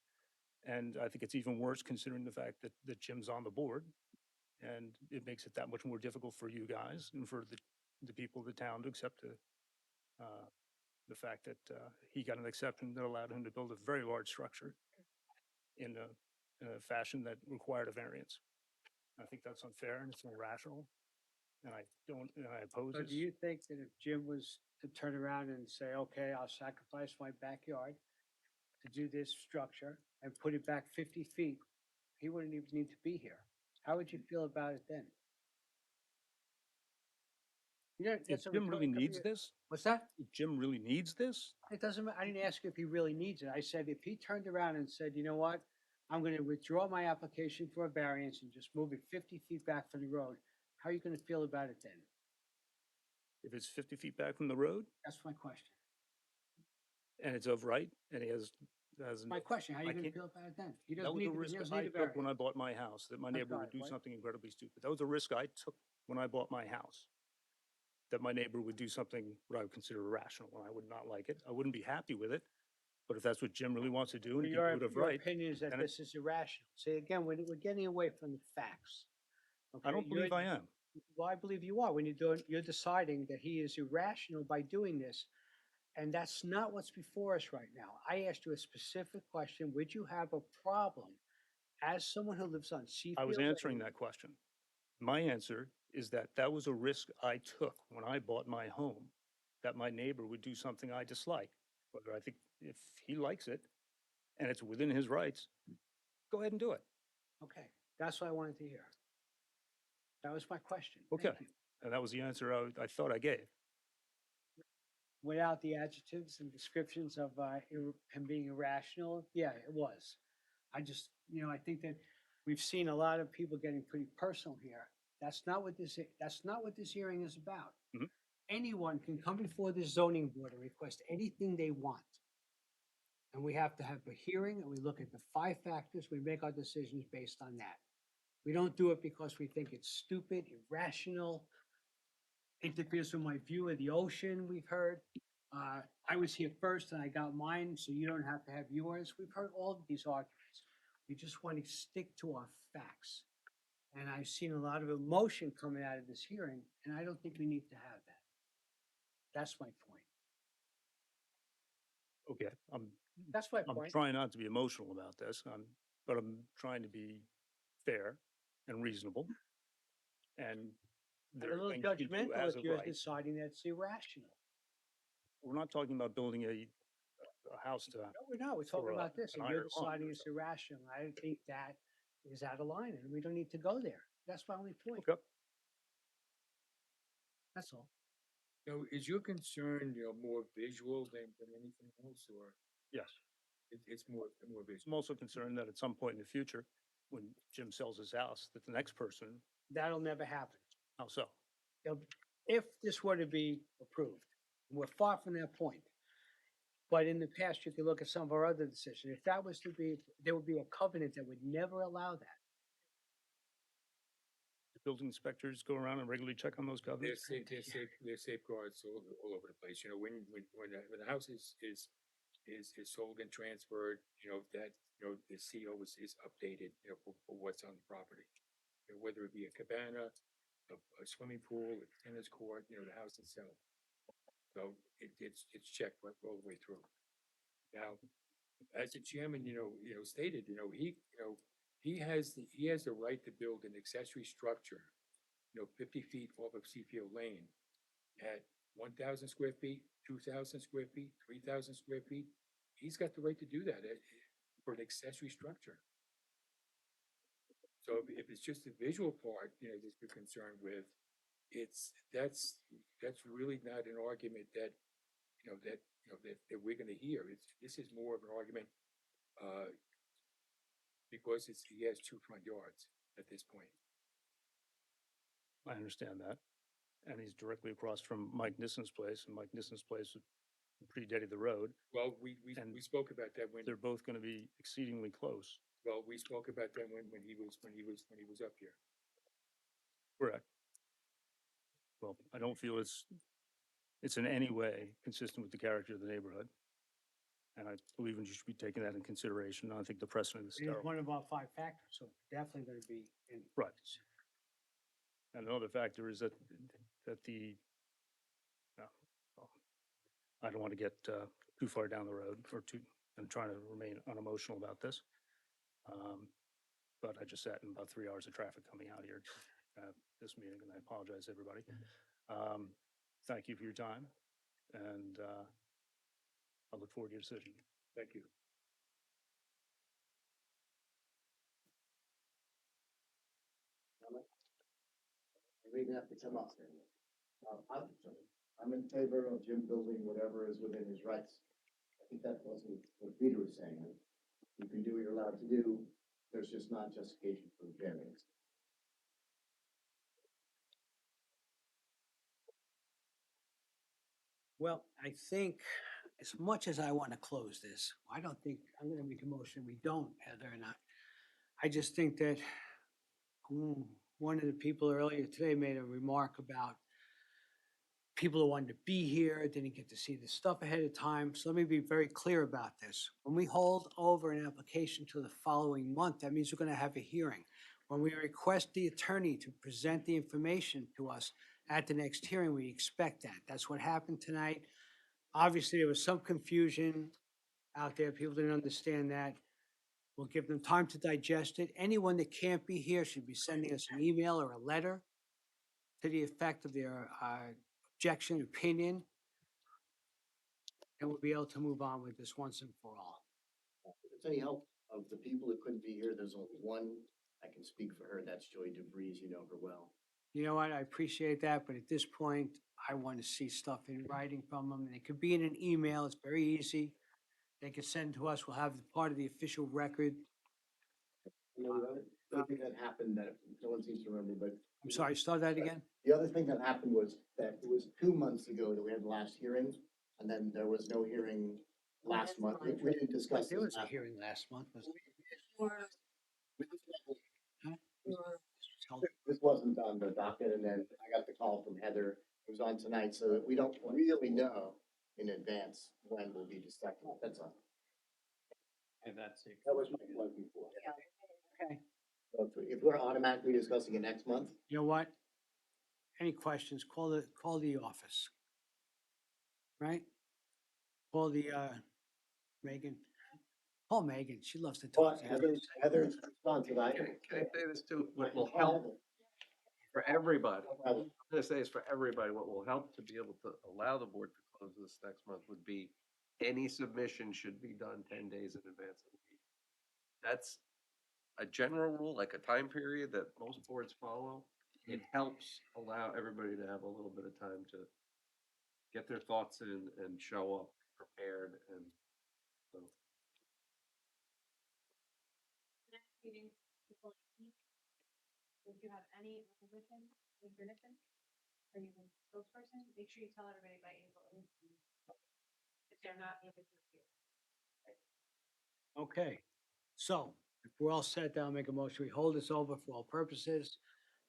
And I think it's even worse considering the fact that Jim's on the board. And it makes it that much more difficult for you guys and for the people of the town to accept the fact that he got an exception that allowed him to build a very large structure in a fashion that required a variance. I think that's unfair and it's irrational. And I oppose So this. do you think that if Jim was to turn around and say, okay, I'll sacrifice my backyard to do this structure and put it back 50 feet, he wouldn't even need to be here? How would you feel about it then? You know, If that's a Jim really rhetorical- needs this, What's that? if Jim really needs this, It doesn't, I didn't ask you if he really needs it. I said, if he turned around and said, you know what? I'm going to withdraw my application for a variance and just move it 50 feet back from the road. How are you going to feel about it then? if it's 50 feet back from the road That's my question. and it's of right and he has My question, how are you I going to can't- feel about it then? He that doesn't was a need, risk he doesn't I need a took when I variance. bought my house, that my I'm neighbor sorry, would do what? something incredibly stupid. That was a risk I took when I bought my house. That my neighbor would do something what I would consider irrational and I would not like it. I wouldn't be happy with it. But if that's what Jim really wants to do and he can do it of Your right, opinion is that then it- this is irrational. See, again, we're getting away from the facts. I Okay, don't believe I am. Well, I believe you are when you're deciding that he is irrational by doing this. And that's not what's before us right now. I asked you a specific question. Would you have a problem as someone who lives on Seafield I was answering Lane? that question. My answer is that that was a risk I took when I bought my home, that my neighbor would do something I dislike. Whether I think if he likes it and it's within his rights, go ahead and do it. Okay, that's what I wanted to hear. That was my question. Okay. Thank you. And that was the answer I thought I gave. Without the adjectives and descriptions of him being irrational, yeah, it was. I just, I think that we've seen a lot of people getting pretty personal here. That's not what this hearing is about. Mhm. Anyone can come before the zoning board and request anything they want. And we have to have a hearing and we look at the 5 factors, we make our decisions based on that. We don't do it because we think it's stupid, irrational, interferes with my view of the ocean, we've heard. I was here first and I got mine, so you don't have to have yours. We've heard all of these arguments. We just want to stick to our facts. And I've seen a lot of emotion coming out of this hearing, and I don't think we need to have that. That's my point. Okay. That's my I'm point. trying not to be emotional about this, but I'm trying to be fair and reasonable. And A there are little things you do judgmental as if of you're right. deciding that it's irrational. We're not talking about building a house to, No, we're not. We're talking for, about this, an and you're iron lung or deciding it's irrational. I think that is out of line, and we don't need to go there. That's my only point. okay. That's all. So is your concern, more visual than anything else, or Yes. it's more I'm visual? also concerned that at some point in the future, when Jim sells his house, that the next person, That'll never happen. how so? If this were to be approved, and we're far from that point. But in the past, you could look at some of our other decisions. If that was to be, there would be a covenant that would never allow that. The building inspectors go around and regularly check on those covenants? There's safeguards all over the place, when the house is sold and transferred, that, the CO is updated, for what's on the property. Whether it be a cabana, a swimming pool, a tennis court, the house itself. So it's checked all the way through. Now, as the chairman, stated, he has the right to build an accessory structure, 50 feet off of Seafield Lane at 1,000 square feet, 2,000 square feet, 3,000 square feet. He's got the right to do that for an accessory structure. So if it's just the visual part, that you're concerned with, that's really not an argument that we're gonna hear. This is more of an argument, because he has 2 front yards at this point. I understand that. And he's directly across from Mike Nissen's place, and Mike Nissen's place predated the road. Well, we And spoke about that when, They're both going to be exceedingly close. well, we spoke about that when he was up here. Correct. Well, I don't feel it's in any way consistent with the character of the neighborhood. And I believe you should be taking that in consideration. I think the precedent is It is terrible. one of our 5 factors, so definitely gonna be in. Right. And another factor is that the, no, well, I don't want to get too far down the road and trying to remain unemotional about this. But I just sat in about 3 hours of traffic coming out here this meeting, and I apologize, everybody. Thank you for your time, and I look forward to your decision. Thank you. We didn't have to come up. I'm in favor of Jim building whatever is within his rights. I think that wasn't what Peter was saying. You can do what you're allowed to do. There's just not justification for the variance. Well, I think as much as I want to close this, I don't think, I'm going to make a motion, we don't, Heather, and I just think that one of the people earlier today made a remark about people who wanted to be here, didn't get to see the stuff ahead of time. So let me be very clear about this. When we hold over an application to the following month, that means we're going to have a hearing. When we request the attorney to present the information to us at the next hearing, we expect that. That's what happened tonight. Obviously, there was some confusion out there. People didn't understand that. We'll give them time to digest it. Anyone that can't be here should be sending us an email or a letter to the effect of their objection, opinion, and we'll be able to move on with this once and for all. If it's any help of the people that couldn't be here, there's only one. I can speak for her. That's Joy DeVries. You know her well. You know what? I appreciate that, but at this point, I want to see stuff in writing from them. And it could be in an email. It's very easy. They can send to us. We'll have part of the official record. You know, the other thing that happened that no one seems to remember, but. I'm sorry, start that again? The other thing that happened was that it was 2 months ago that we had the last hearing, and then there was no hearing last month. We didn't discuss There this was a last. hearing last month. This wasn't on the docket, and then I got the call from Heather. It was on tonight, so that we don't really know in advance when we'll be discussing it. That's all. And that's it. That was my point before. Okay. So if we're automatically discussing it next month, You know what? Any questions, call the office. Right? Call the, Megan. Call Megan. She loves to talk. but Heather's response to that. Can I say this too? What will help for everybody, I'm gonna say is for everybody, what will help to be able to allow the board to close this next month would be any submission should be done 10 days in advance of the meeting. That's a general rule, like a time period that most boards follow. It helps allow everybody to have a little bit of time to get their thoughts in and show up prepared and so. Next meeting, April 18th. If you have any opposition, information, or you can spokesperson, make sure you tell everybody by April 18th. If they're not able to appear. Okay, so if we're all set, then I'll make a motion. We hold this over for all purposes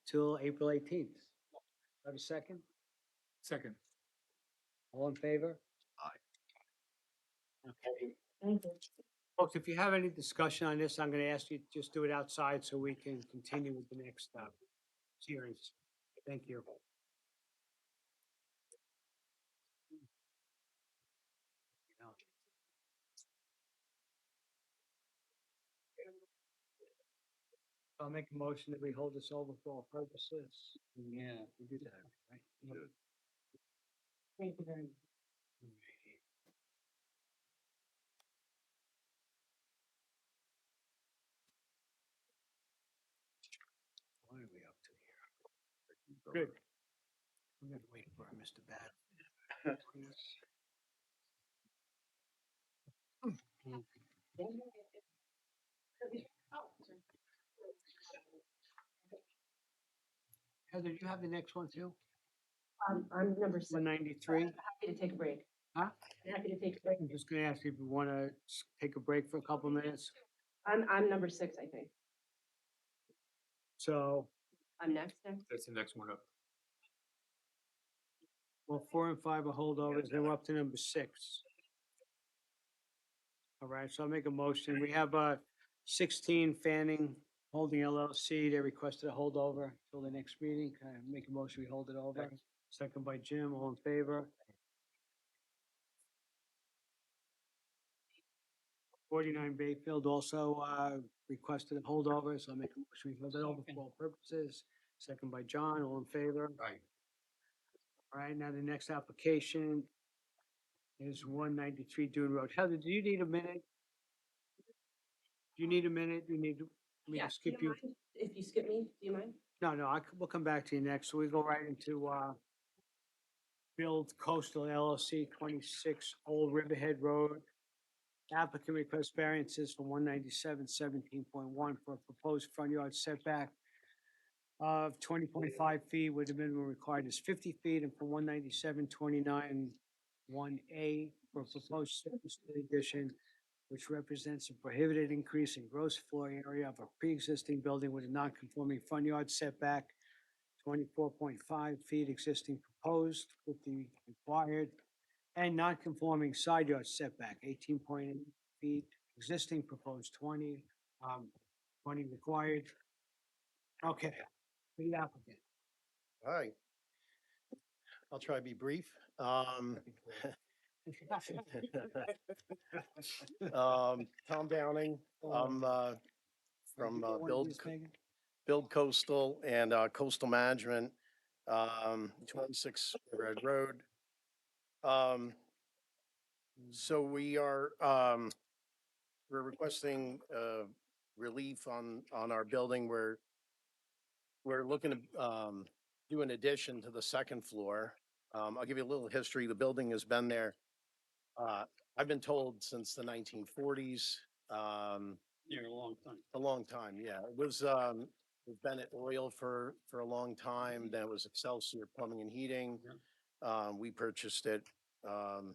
till April 18th. Have a second? Second. All in favor? Aye. Okay. Thank you. Folks, if you have any discussion on this, I'm going to ask you to just do it outside so we can continue with the next series. Thank you. I'll make a motion that we hold this over for all purposes. Yeah. We did that, right? Yep. Good. Thank you very much. What are we up to here? Good. I'm gonna wait for Mr. Bad. Heather, do you have the next one too? I'm number 6. 193? Happy to take a break. Huh? Happy to take a break. I'm just gonna ask you if you wanna take a break for a couple minutes. I'm number 6, I think. So, I'm next. That's the next one up. well, 4 and 5 are holdovers, then we're up to number 6. All right, so I'll make a motion. We have 16 Fanning Holding LLC. They requested a holdover till the next meeting. Can I make a motion, we hold it over? Second by Jim, all in favor? 49 Bayfield also requested a holdover, so I'll make a motion, we hold it over for all purposes. Second by John, all in favor? Right. All right, now the next application is 193 Dune Road. Heather, do you need a minute? Do you need a minute? Do you need me Yeah, to do skip you? mind If you skip me, do you mind? No, no, we'll come back to you next. So we go right into Build Coastal LLC, 26 Old Riverhead Road. Applicant requests variances from 197-17.1 for a proposed front yard setback of 20.5 feet, where the minimum required is 50 feet, and from 197-29-1A for a proposed second-story addition, which represents a prohibited increase in gross floor area of a pre-existing building with a non-conforming front yard setback, 24.5 feet existing proposed with the required, and non-conforming side yard setback, 18.8 feet existing proposed 20, 20 required. Okay, for the applicant. All right. I'll try to be brief. Tom Downing, I'm from Build Coastal and Coastal Management, 26 Red Road. So we're requesting relief on our building. We're looking to do an addition to the second floor. I'll give you a little history. The building has been there. I've been told since the 1940s. Here a long time. A long time, yeah. It was Bennett Oil for a long time. Then it was Excelsior Plumbing and Heating. We purchased it, man,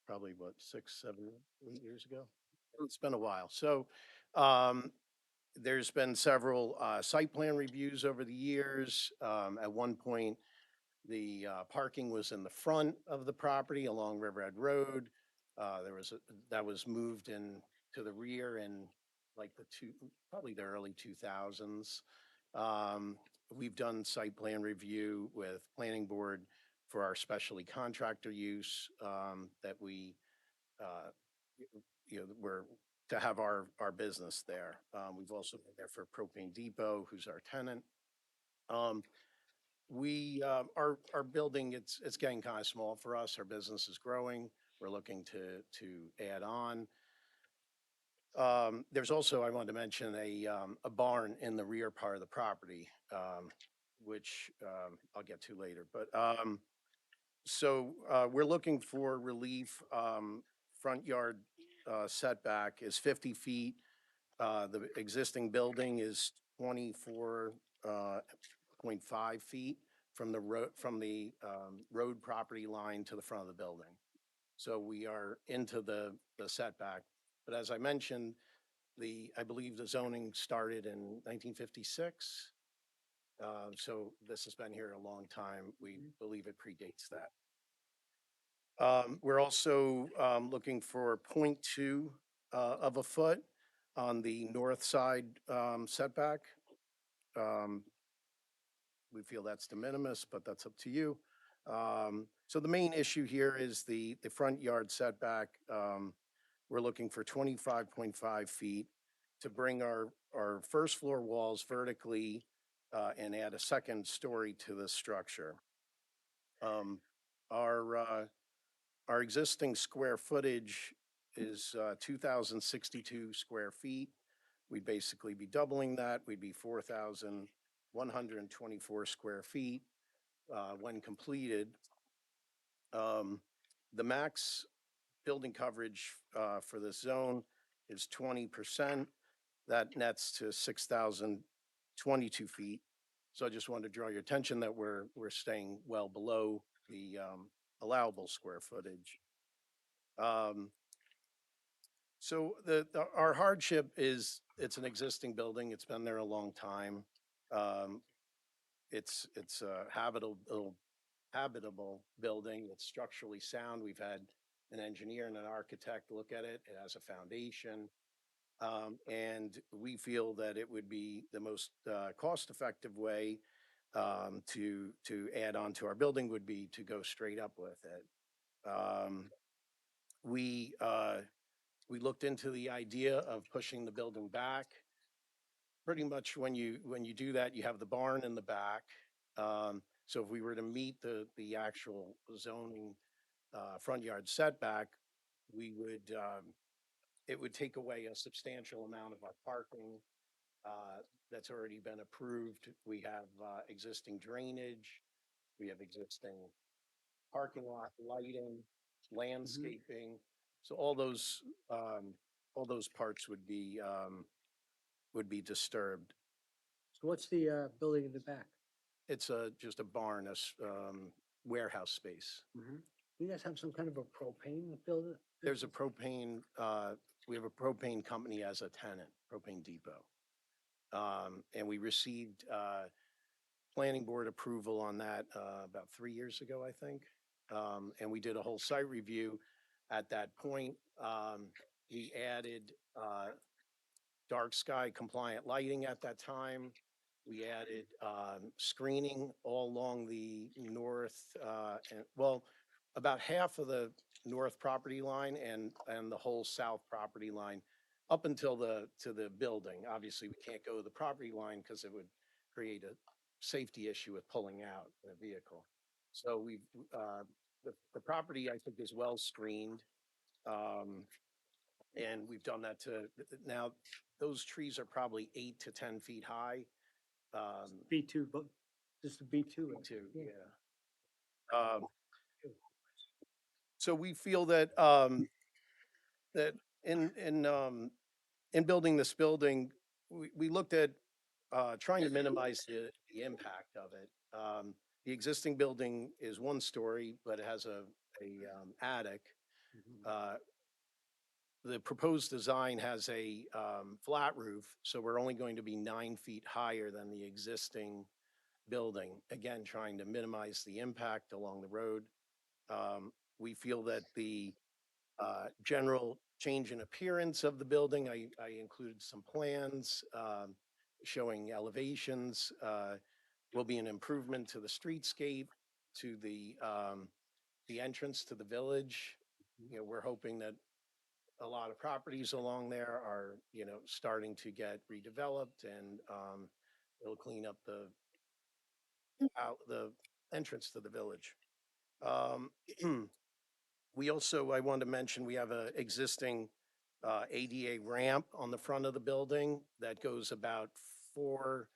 probably what, 6, 7, 8 years ago. It's been a while. So, there's been several site plan reviews over the years. At one point, the parking was in the front of the property along Riverhead Road. That was moved in to the rear in like probably the early 2000s. We've done site plan review with planning board for our specialty contractor use, that we, we're to have our business there. We've also been there for Propane Depot, who's our tenant. Our building, it's getting kind of small for us. Our business is growing. We're looking to add on. There's also, I wanted to mention a barn in the rear part of the property, which I'll get to later. But we're looking for relief. Front yard setback is 50 feet. The existing building is 24.5 feet from the road property line to the front of the building. So we are into the setback. But as I mentioned, I believe the zoning started in 1956. So this has been here a long time. We believe it predates that. We're also looking for 0.2 of a foot on the north side setback. We feel that's de minimis, but that's up to you. So the main issue here is the front yard setback. We're looking for 25.5 feet to bring our first floor walls vertically and add a second story to the structure. Our existing square footage is 2,062 square feet. We'd basically be doubling that. We'd be 4,124 square feet when completed. The max building coverage for this zone is 20%. That nets to 6,022 feet. So I just wanted to draw your attention that we're staying well below the allowable square footage. So our hardship is it's an existing building. It's been there a long time. It's a habitable building. It's structurally sound. We've had an engineer and an architect look at it. It has a foundation. And we feel that it would be the most cost-effective way to add on to our building would be to go straight up with it. We we looked into the idea of pushing the building back. Pretty much when you do that, you have the barn in the back. So if we were to meet the actual zoning front yard setback, we would it would take away a substantial amount of our parking that's already been approved. We have existing drainage, we have existing parking lot lighting, landscaping. So all those parts would be disturbed. So what's the building in the back? It's just a barn, warehouse space. You guys have some kind of a propane building? There's a propane, we have a propane company as a tenant, Propane Depot. And we received, planning board approval on that, about 3 years ago, I think. And we did a whole site review at that point. We added, dark sky compliant lighting at that time. We added screening all along the north, and well, about half of the north property line and the whole south property line up until to the building. Obviously, we can't go to the property line because it would create a safety issue with pulling out a vehicle. So the property, I think, is well screened. Um, and we've done that now those trees are probably 8 to 10 feet high. B2, but just the B2. right? Too, Yeah. yeah. So we feel that, that in building this building, we looked at, trying to minimize the impact of it. The existing building is 1 story, but it has a attic. Uh, The proposed design has a flat roof, so we're only going to be 9 feet higher than the existing building. Again, trying to minimize the impact along the road. We feel that the general change in appearance of the building, I included some plans showing elevations, will be an improvement to the streetscape, to the entrance to the village. You know, we're hoping that a lot of properties along there are, starting to get redeveloped and it'll clean up the entrance to the village. Um, we also, I wanted to mention, we have a existing ADA ramp on the front of the building that goes about 4.5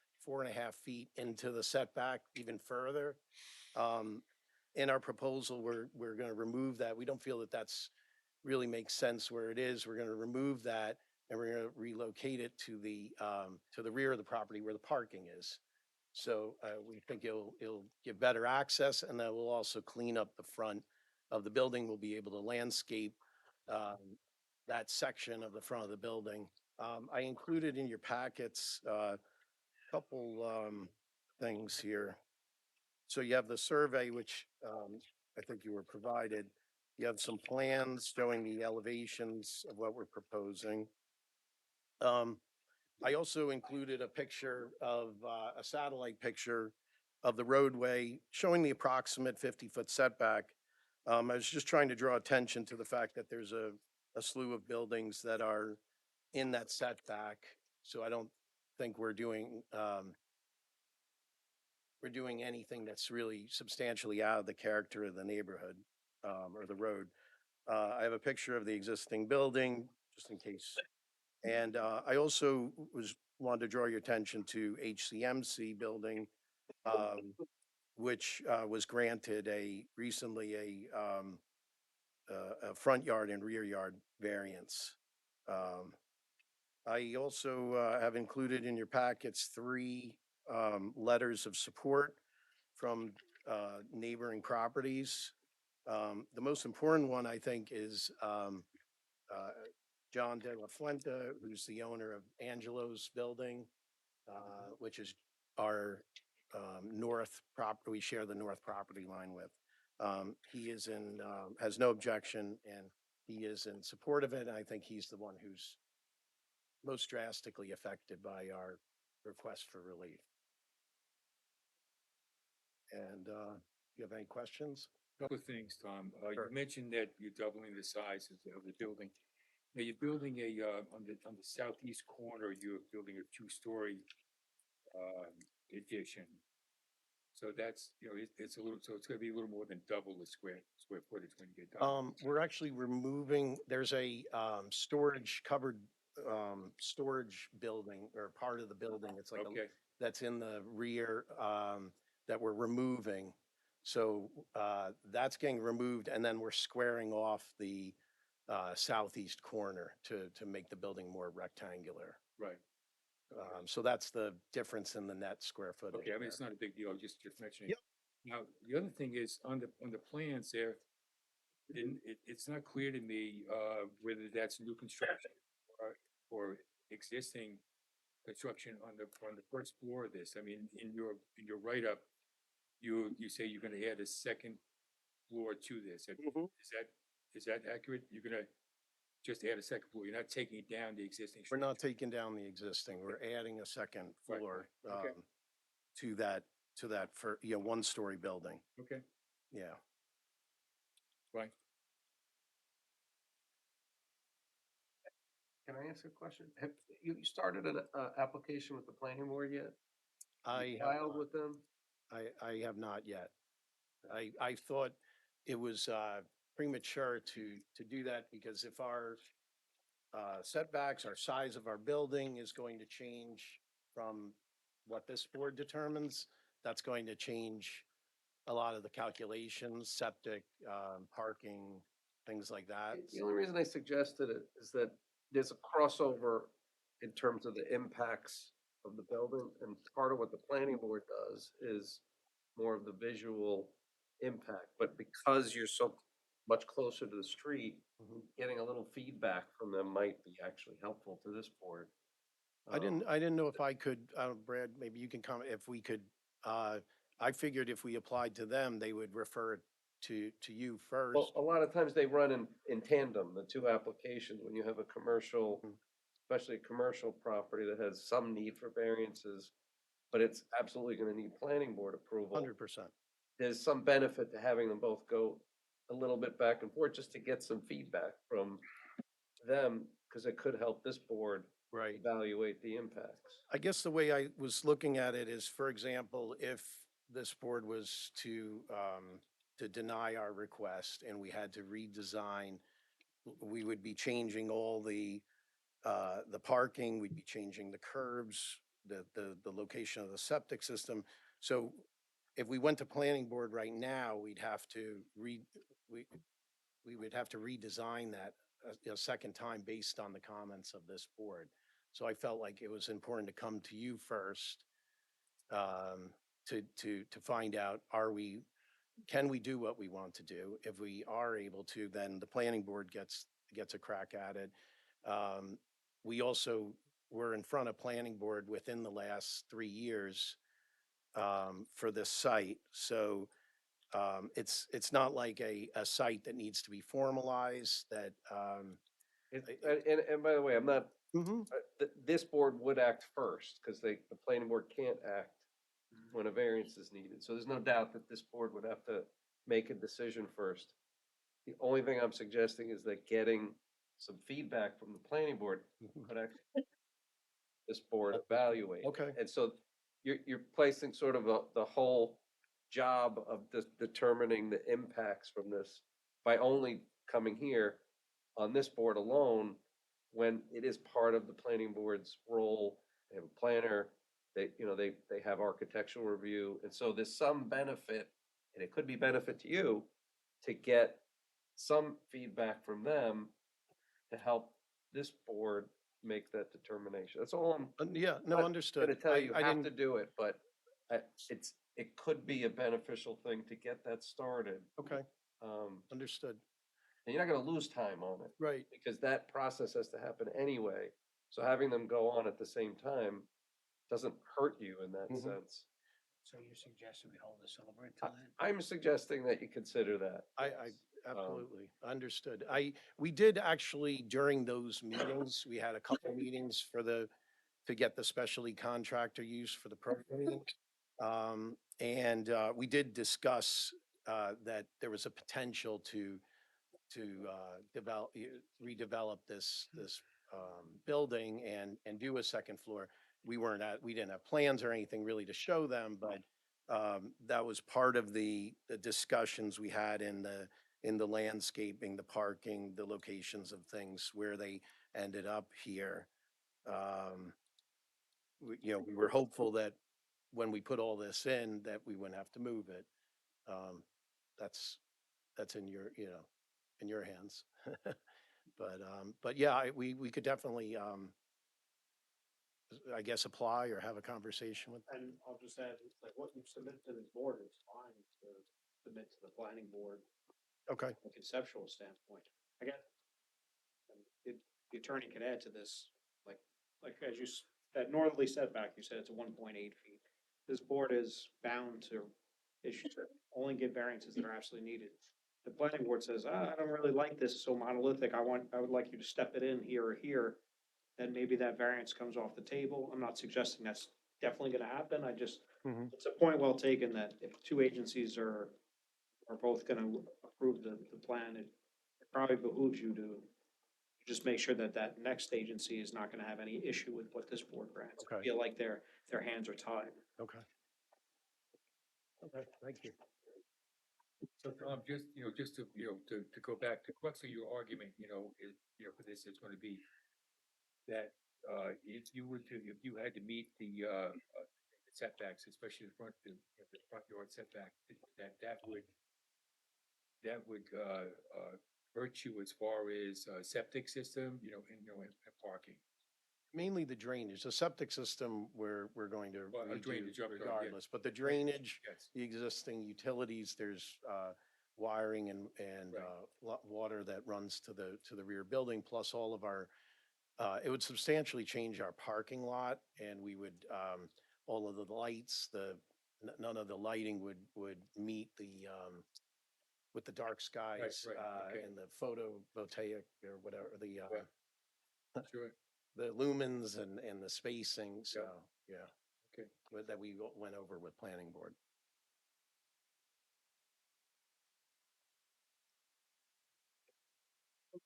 feet into the setback even further. In our proposal, we're going to remove that. We don't feel that that's really makes sense where it is. We're going to remove that and we're going to relocate it to the rear of the property where the parking is. So we think it'll give better access, and that will also clean up the front of the building. We'll be able to landscape that section of the front of the building. I included in your packets a couple things here. So you have the survey, which I think you were provided. You have some plans showing the elevations of what we're proposing. I also included a picture of a satellite picture of the roadway showing the approximate 50-foot setback. I was just trying to draw attention to the fact that there's a slew of buildings that are in that setback. So I don't think we're doing anything that's really substantially out of the character of the neighborhood or the road. I have a picture of the existing building, just in case. And I also wanted to draw your attention to HCMC building, which was granted recently a front yard and rear yard variance. I also have included in your packets 3 letters of support from neighboring properties. The most important one, I think, is John De La Fuente, who's the owner of Angelo's building, which is our north property, we share the north property line with. He is has no objection, and he is in support of it. And I think he's the one who's most drastically affected by our request for relief. And you have any questions? Couple of things, Tom. You Sure. mentioned that you're doubling the size of the building. Now, you're building on the southeast corner, you're building a two-story, addition. So that's, it's a little, so it's gonna be a little more than double the square footage when you get done. We're actually removing, there's a storage cupboard, storage building or part of the building. It's like, Okay, that's in the rear, that we're removing. So that's getting removed, and then we're squaring off the southeast corner to make the building more rectangular. right. So that's the difference in the net square footage. Okay, I mean, there. it's not a big deal, just mentioning. Yep. Now, the other thing is, on the plans there, it's not clear to me, whether that's new construction or existing construction on the first floor of this. I mean, in your write-up, you say you're gonna add a second floor to this. Mhm. Is that accurate? You're gonna just add a second floor? You're not taking down the existing We're not structure? taking down the existing, we're adding a second Right, floor okay. to that for, one-story building. Okay, Yeah. fine. Can I ask a question? Have you started an application with the planning board yet? You I have filed not. with them? I have not yet. I thought it was premature to do that because if our setbacks, our size of our building is going to change from what this board determines, that's going to change a lot of the calculations, septic, parking, things like that. The only reason I suggested it is that there's a crossover in terms of the impacts of the building, and part of what the planning board does is more of the visual impact, but because you're so much closer to the street, Mhm. getting a little feedback from them might be actually helpful to this board. I didn't know if I could, Brad, maybe you can comment, if we could, I figured if we applied to them, they would refer it to you first. Well, a lot of times they run in tandem, the two applications, when you have a commercial, Mhm. especially a commercial property that has some need for variances, but it's absolutely gonna need planning board approval. 100%. There's some benefit to having them both go a little bit back and forth just to get some feedback from them, because it could help this board Right. evaluate the impacts. I guess the way I was looking at it is, for example, if this board was to deny our request and we had to redesign, we would be changing all the parking, we'd be changing the curbs, the location of the septic system. So if we went to planning board right now, we'd have to we would have to redesign that a second time based on the comments of this board. So I felt like it was important to come to you first, to find out, can we do what we want to do? If we are able to, then the planning board gets a crack at it. We also were in front of planning board within the last 3 years, for this site. So it's not like a site that needs to be formalized, that, And by the way, I'm not, Mhm. this board would act first, because the planning board can't act when a variance is needed. So there's no doubt that this board would have to make a decision first. The only thing I'm suggesting is that getting some feedback from the planning board Mhm. could actually this board evaluate. Okay. And so you're placing sort of the whole job of determining the impacts from this by only coming here on this board alone, when it is part of the planning board's role. They have a planner, they have architectural review, and so there's some benefit, and it could be benefit to you to get some feedback from them to help this board make that determination. That's all I'm Yeah, no, not understood. gonna tell you I have to didn't, do it, but it could be a beneficial thing to get that started. okay, Um, understood. and you're not gonna lose time on it, Right. because that process has to happen anyway. So having them go on at the same time doesn't hurt you in that Mhm. sense. So you're suggesting we hold this over until then? I'm suggesting that you consider that. I yes. absolutely understood. We did actually during those meetings, we had a couple meetings to get the specialty contractor use for the program. We did discuss, that there was a potential to redevelop this building and do a second floor. We didn't have plans or anything really to show them, but that was part of the discussions we had in the landscaping, the parking, the locations of things where they ended up here. We were hopeful that when we put all this in, that we wouldn't have to move it. Um, that's, that's in in your hands. But yeah, we could definitely, I guess, apply or have a conversation with. And I'll just add, like, what you submit to this board is fine to submit to the planning board Okay, from a conceptual standpoint. I guess the attorney could add to this, like as that northerly setback, you said it's a 1.8 feet. This board is bound to only give variances that are absolutely needed. The planning board says, I don't really like this so monolithic. I would like you to step it in here or here. Then maybe that variance comes off the table. I'm not suggesting that's definitely gonna happen. It's a point well taken that if two agencies are both gonna approve the plan, it probably behooves you to just make sure that that next agency is not gonna have any issue with what this board grants. Okay. Feel like their hands are tied. okay. Okay, thank you. So Tom, just to go back to crux of your argument, for this, it's gonna be that, if you had to meet the setbacks, especially the front yard setback, that would hurt you as far as septic system, and parking. Mainly the drainage, the septic system, we're going to Well, redo drainage, I'm sorry, yeah. regardless, but the drainage, Yes. the existing utilities, there's wiring and Right. water that runs to the rear building, plus all of our, it would substantially change our parking lot, and we would, all of the lights, none of the lighting would meet with the dark skies, right, okay. and the photovoltaic or whatever, Sure. the lumens and the spacing, so, yeah. Okay. That we went over with planning board.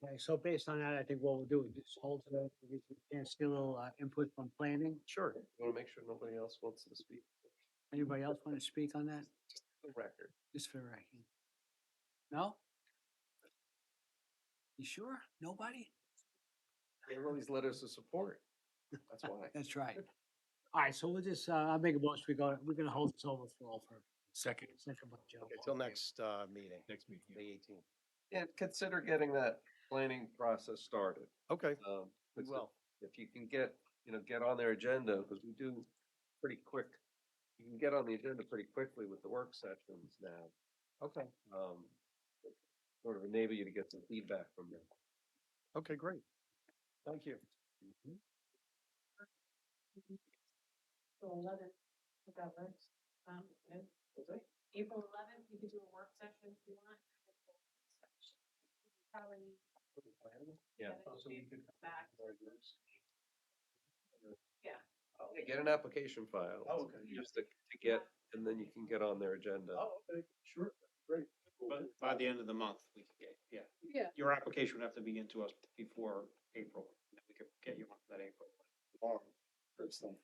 Okay, so based on that, I think what we'll do is just hold it up. We can still a little input from planning. Sure. You want to make sure nobody else wants to speak. Anybody else want to speak on that? The record. Just for the record. No? You sure? Nobody? They have all these letters of support. That's why. That's right. All right, so we'll just, I'll make a motion. We're gonna hold this over for Second. second by Joe. Till next meeting, Next meeting. May 18th. And consider getting that planning process started. Okay, we Because will. If you can get on their agenda, because we do pretty quick. You can get on the agenda pretty quickly with the work sessions now. Okay, Sort of enable you to get some feedback from them. okay, great. Thank you. So 11, if that works. April 11th, you could do a work session if you want. Probably. Yeah. Back. Yeah. Yeah, get an application file. Oh, okay. Just to get, and then you can get on their agenda. Oh, okay, sure, great. But by the end of the month, we could get, Yeah. your application would have to be into us before April, and then we could get you on that April. First thing.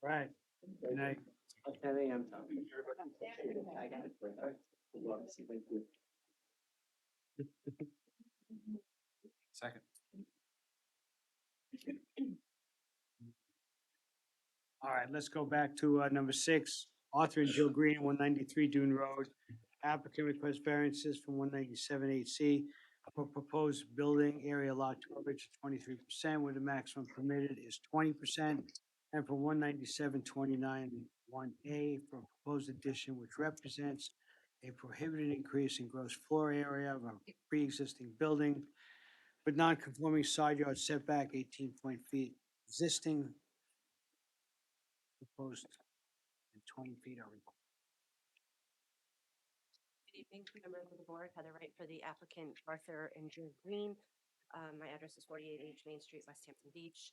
Right. Good night. Second. All right, let's go back to number 6. Arthur and Jill Green, 193 Dune Road. Applicant requests variances from 197 8C for proposed building area lot coverage of 23%, where the maximum permitted is 20%. And for 197-29 1A for proposed addition, which represents a prohibited increase in gross floor area of a pre-existing building, but non-conforming side yard setback 18 feet existing. Proposed 20 feet are required. Good evening, members of the board. Heather Wright for the applicant Arthur and June Green. My address is 48H Main Street, West Hampton Beach.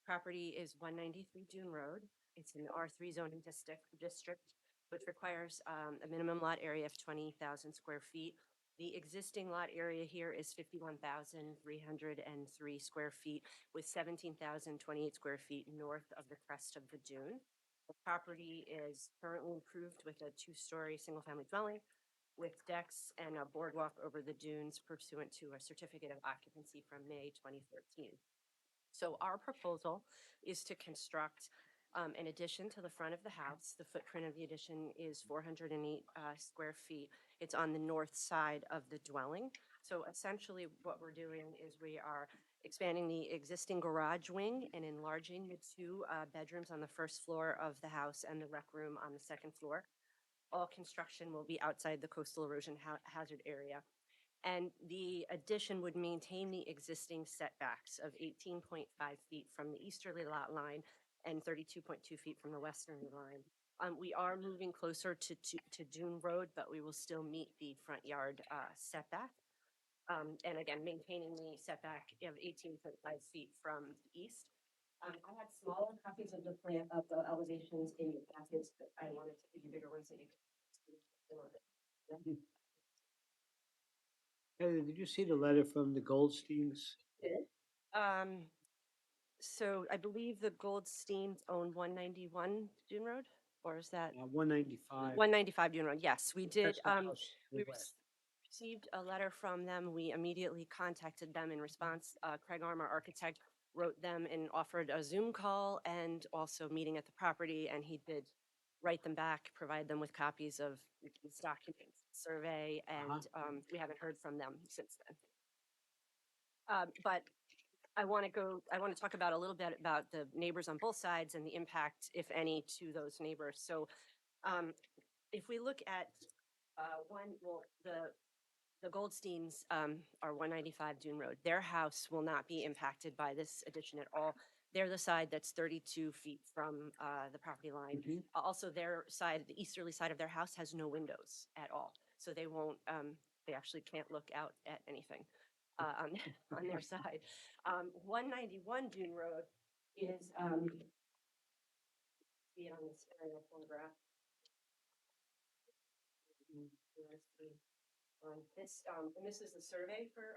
Property is 193 Dune Road. It's in the R3 zoning district, which requires a minimum lot area of 20,000 square feet. The existing lot area here is 51,303 square feet with 17,028 square feet north of the crest of the dune. The property is currently improved with a two-story single-family dwelling with decks and a boardwalk over the dunes pursuant to a certificate of occupancy from May 2013. So our proposal is to construct an addition to the front of the house. The footprint of the addition is 408 square feet. It's on the north side of the dwelling. So essentially what we're doing is we are expanding the existing garage wing and enlarging the two bedrooms on the first floor of the house and the rec room on the second floor. All construction will be outside the coastal erosion hazard area. And the addition would maintain the existing setbacks of 18.5 feet from the easterly lot line and 32.2 feet from the westerly line. We are moving closer to Dune Road, but we will still meet the front yard setback. And again, maintaining the setback of 18.5 feet from the east. I had smaller copies of the plan of the elevations in your packets, but I wanted to give you bigger ones that you could. Heather, did you see the letter from the Goldsteins? Um, so I believe the Goldsteins own 191 Dune Road, or is that 195. 195 Dune Road? Yes, we did. That's the house to the We west. received a letter from them. We immediately contacted them in response. Craig Armour, architect, wrote them and offered a Zoom call and also meeting at the property, and he did write them back, provide them with copies of these documents, survey, and we haven't heard from them since then. But I want to talk about a little bit about the neighbors on both sides and the impact, if any, to those neighbors. So if we look at the Goldsteins are 195 Dune Road. Their house will not be impacted by this addition at all. They're the side that's 32 feet from the property line. Also, their side, the easterly side of their house has no windows at all. So they won't, they actually can't look out at anything on their side. 191 Dune Road is, see on this aerial photograph. And this is the survey for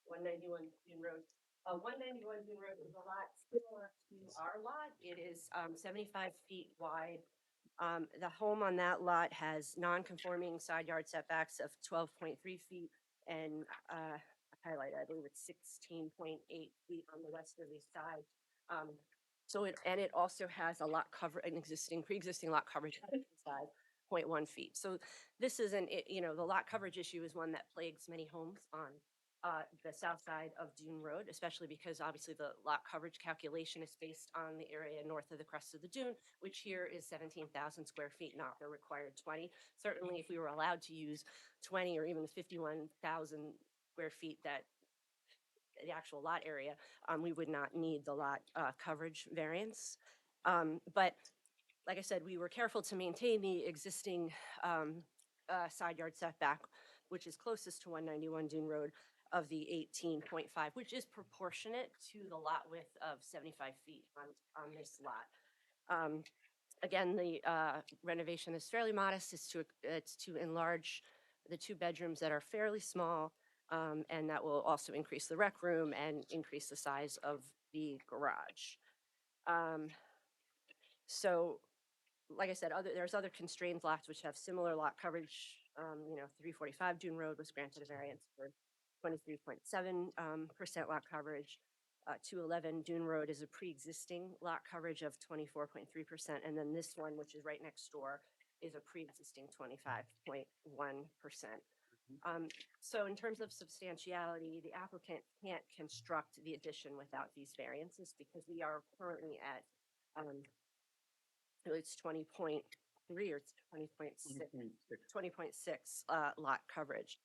191 Dune Road. 191 Dune Road is a lot similar to our lot. It is 75 feet wide. The home on that lot has non-conforming side yard setbacks of 12.3 feet and highlight, I believe it's 16.8 feet on the westerly side. So it also has a lot cover, an pre-existing lot coverage on the side, 0.1 feet. So this is the lot coverage issue is one that plagues many homes on the south side of Dune Road, especially because obviously the lot coverage calculation is based on the area north of the crest of the dune, which here is 17,000 square feet, not the required 20. Certainly, if we were allowed to use 20 or even the 51,000 square feet that the actual lot area, we would not need the lot coverage variance. But like I said, we were careful to maintain the existing side yard setback, which is closest to 191 Dune Road of the 18.5, which is proportionate to the lot width of 75 feet on this lot. Again, the renovation is fairly modest. It's to enlarge the two bedrooms that are fairly small, and that will also increase the rec room and increase the size of the garage. So like I said, there's other constrained lots which have similar lot coverage. 345 Dune Road was granted a variance for 23.7% lot coverage. 211 Dune Road is a pre-existing lot coverage of 24.3%. And then this one, which is right next door, is a pre-existing 25.1%. So in terms of substantiality, the applicant can't construct the addition without these variances because we are currently at it's 20.3 or it's 20.6 lot coverage.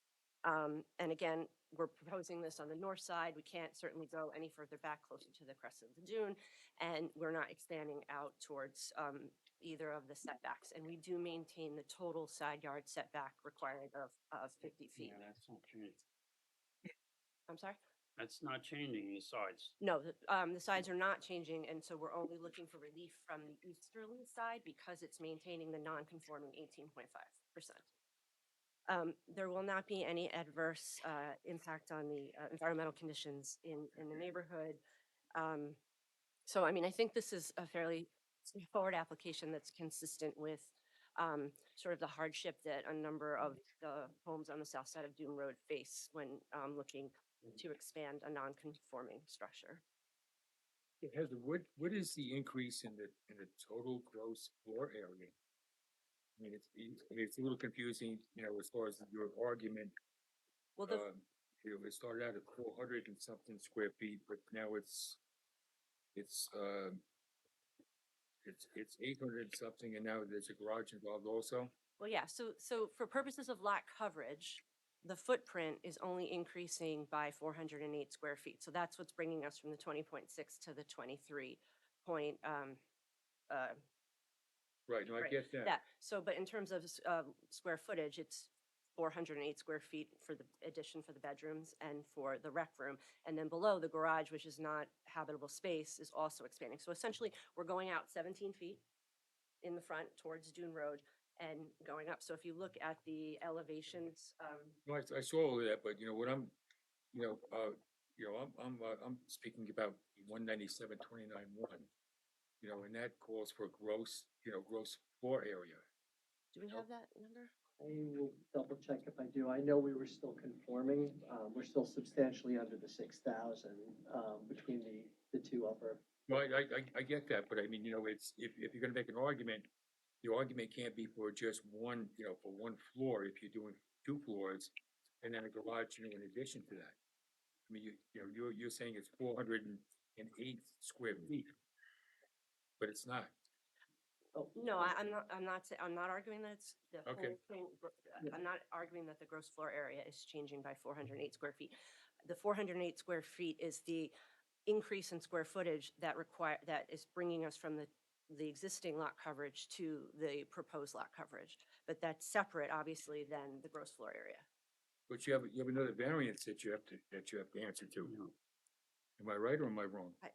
And again, we're proposing this on the north side. We can't certainly go any further back closer to the crest of the dune, and we're not expanding out towards either of the setbacks, and we do maintain the total side yard setback required of 50 feet. Yeah, that's not changing. I'm sorry? That's not changing the sides. No, the sides are not changing, and so we're only looking for relief from the easterly side because it's maintaining the non-conforming 18.5%. There will not be any adverse impact on the environmental conditions in the neighborhood. So, I mean, I think this is a fairly straightforward application that's consistent with sort of the hardship that a number of the homes on the south side of Dune Road face when looking to expand a non-conforming structure. Heather, what is the increase in the total gross floor area? I mean, it's a little confusing, as far as your argument. Well, the, It started out at 400 and something square feet, but now it's 800 something, and now there's a garage involved also. well, yeah, so for purposes of lot coverage, the footprint is only increasing by 408 square feet. So that's what's bringing us from the 20.6 to the 23 point, Right, no, I Right, get that. that. So, but in terms of square footage, it's 408 square feet for the addition for the bedrooms and for the rec room. And then below, the garage, which is not habitable space, is also expanding. So essentially, we're going out 17 feet in the front towards Dune Road and going up. So if you look at the elevations, No, I saw all of that, but what I'm, I'm speaking about 197.29.1. And that calls for gross floor area. do we have that number? I will double check if I do. I know we were still conforming. We're still substantially under the 6,000 between the two upper. No, I get that, but I mean, it's, if you're gonna make an argument, the argument can't be for just one, for one floor, if you're doing 2 floors, and then a garage, in addition to that. I mean, you're saying it's 408 square feet, but it's not. Oh, No, I'm not arguing that it's the Okay. whole thing. I'm not arguing that the gross floor area is changing by 408 square feet. The 408 square feet is the increase in square footage that is bringing us from the existing lot coverage to the proposed lot coverage. But that's separate, obviously, than the gross floor area. But you have another variance that you have to answer to. Am I right or am I wrong? I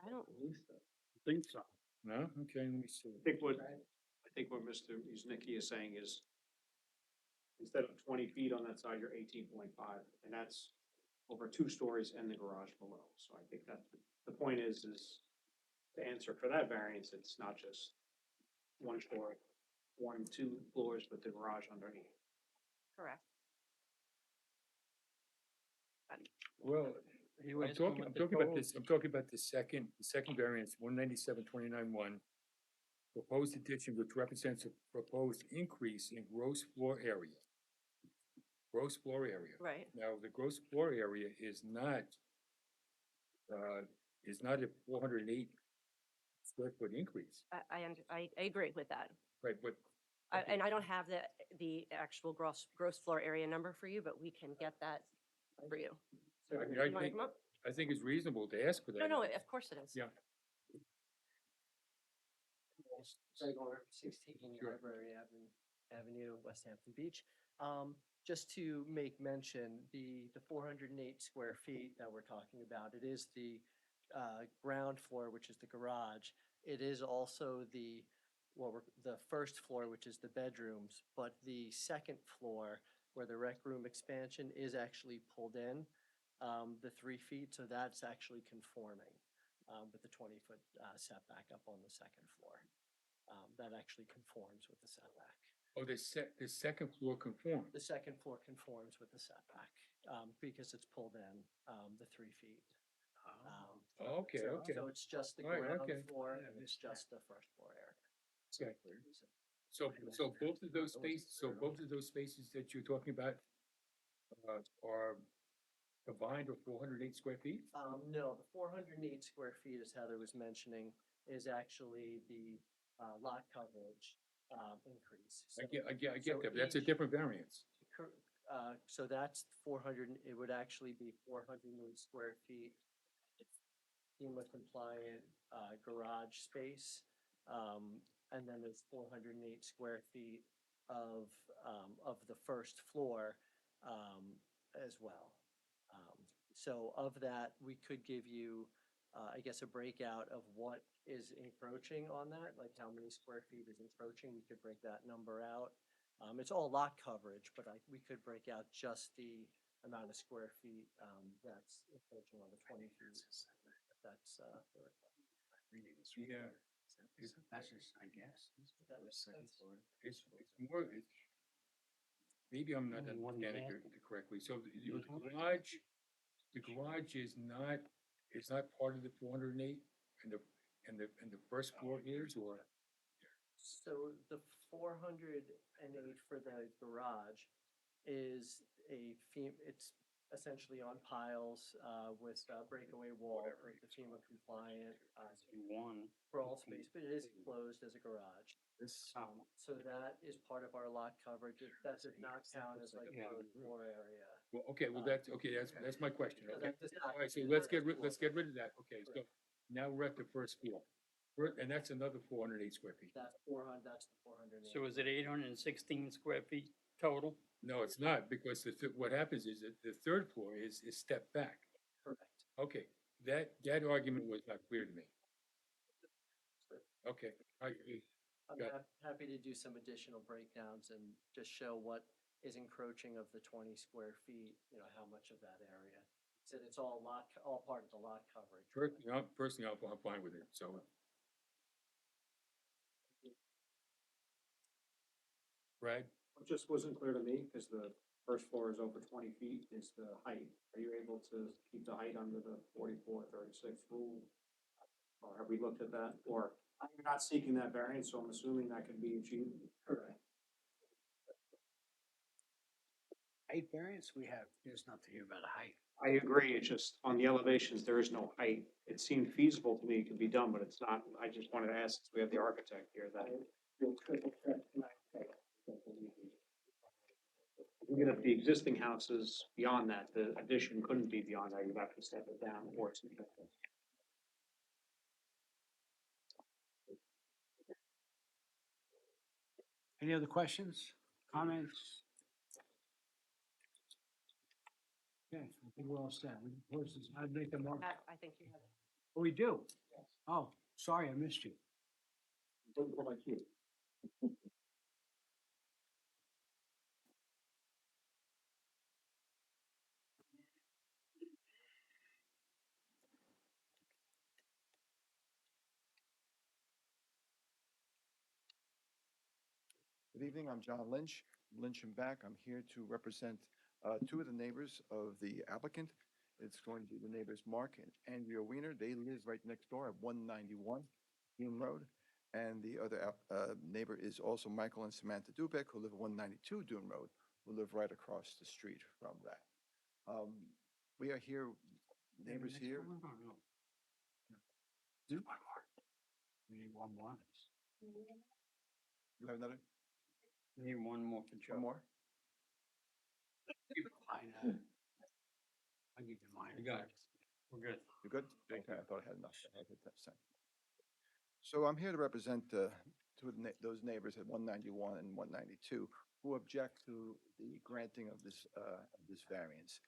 don't, I think so. No? Okay, let me see. I think what Mr. Uznicki is saying is instead of 20 feet on that side, you're 18.5, and that's over 2 stories and the garage below. So I think that the point is to answer for that variance, it's not just 1 floor, 1, 2 floors, but the garage underneath. correct. Well, I'm talking about the second variance, 197.29.1. Proposed addition which represents a proposed increase in gross floor area. Gross floor area. Right. Now, the gross floor area is not a 408 square foot increase. I agree with that. Right, but. And I don't have the actual gross floor area number for you, but we can get that for you. I mean, You wanna come up? I think it's reasonable to ask for that. No, of course it is. Yeah. Greg Orr, 16 Sure. Library Avenue, West Hampton Beach. Just to make mention, the 408 square feet that we're talking about, it is the ground floor, which is the garage. It is also the first floor, which is the bedrooms, but the second floor where the rec room expansion is actually pulled in, the 3 feet, so that's actually conforming with the 20-foot setback up on the second floor. That actually conforms with the setback. Oh, the second floor conforms. The second floor conforms with the setback because it's pulled in the 3 feet. Okay, okay. So it's just the All right, ground okay. floor and it's just the first floor area. Exactly. So both of those spaces that you're talking about are combined with 408 square feet? No, the 408 square feet, as Heather was mentioning, is actually the lot coverage increase. I get so that, but that's a each- different variance. So that's 400, it would actually be 408 square feet FEMA compliant garage space. And then there's 408 square feet of the first floor, as well. So of that, we could give you, I guess, a breakout of what is encroaching on that, like how many square feet is encroaching. We could break that number out. It's all lot coverage, but we could break out just the amount of square feet, that's encroaching on the 20 feet. If that's, Yeah. That's just, I guess. It's more, maybe I'm not Only one understanding bath. it correctly. So the garage is not part of the 408 and the first floor is, or? So the 408 for the garage is it's essentially on piles, with breakaway wall, with the FEMA compliant, One. crawl space, but it is enclosed as a garage. This. So that is part of our lot coverage. That does not count as like Yeah. road floor area. Well, okay, that's my question, So okay? that does not- All right, so does let's not get rid of that, okay, so now we're at the first floor. And that's another 408 square feet. That's 400, that's the 408. So is it 816 square feet total? No, it's not, because what happens is that the third floor is stepped back. Correct. Okay, that argument was not clear to me. Okay, I'm Got happy to do some additional breakdowns and just show what is encroaching of the 20 square feet, how much of that area. So it's all part of the lot coverage. personally, I'm fine with it, so. Brad? It just wasn't clear to me, because the first floor is over 20 feet, is the height. Are you able to keep the height under the 44-36 rule? Or have we looked at that? Or you're not seeking that variance, so I'm assuming that can be achieved? Correct. Height variance, there's nothing here about a height. I agree, it's just on the elevations, there is no height. It seemed feasible to me, it could be done, but it's not. I just wanted to ask, since we have the architect here, that. Even if the existing house is beyond that, the addition couldn't be beyond that, you'd have to step it down or something. Any other questions, comments? Okay, I think we're all set. I'd make a motion. I think you have. Oh, we do? Oh, sorry, I missed you. Good evening, I'm John Lynch, Lynch and Back. I'm here to represent two of the neighbors of the applicant. It's going to be the neighbors Mark and Andrea Weiner. They live right next door at 191 Hume Road. And the other neighbor is also Michael and Samantha Dubek, who live at 192 Dune Road, who live right across the street from that. We are here, neighbors here. Do one more. We need one more. You have another? We need one more for Joe. One more? Mine, I'll give you mine. You got it. We're good. You good? Thank Okay, I thought I had enough. Okay, that's fine. So I'm here to represent two of those neighbors at 191 and 192 who object to the granting of this variance.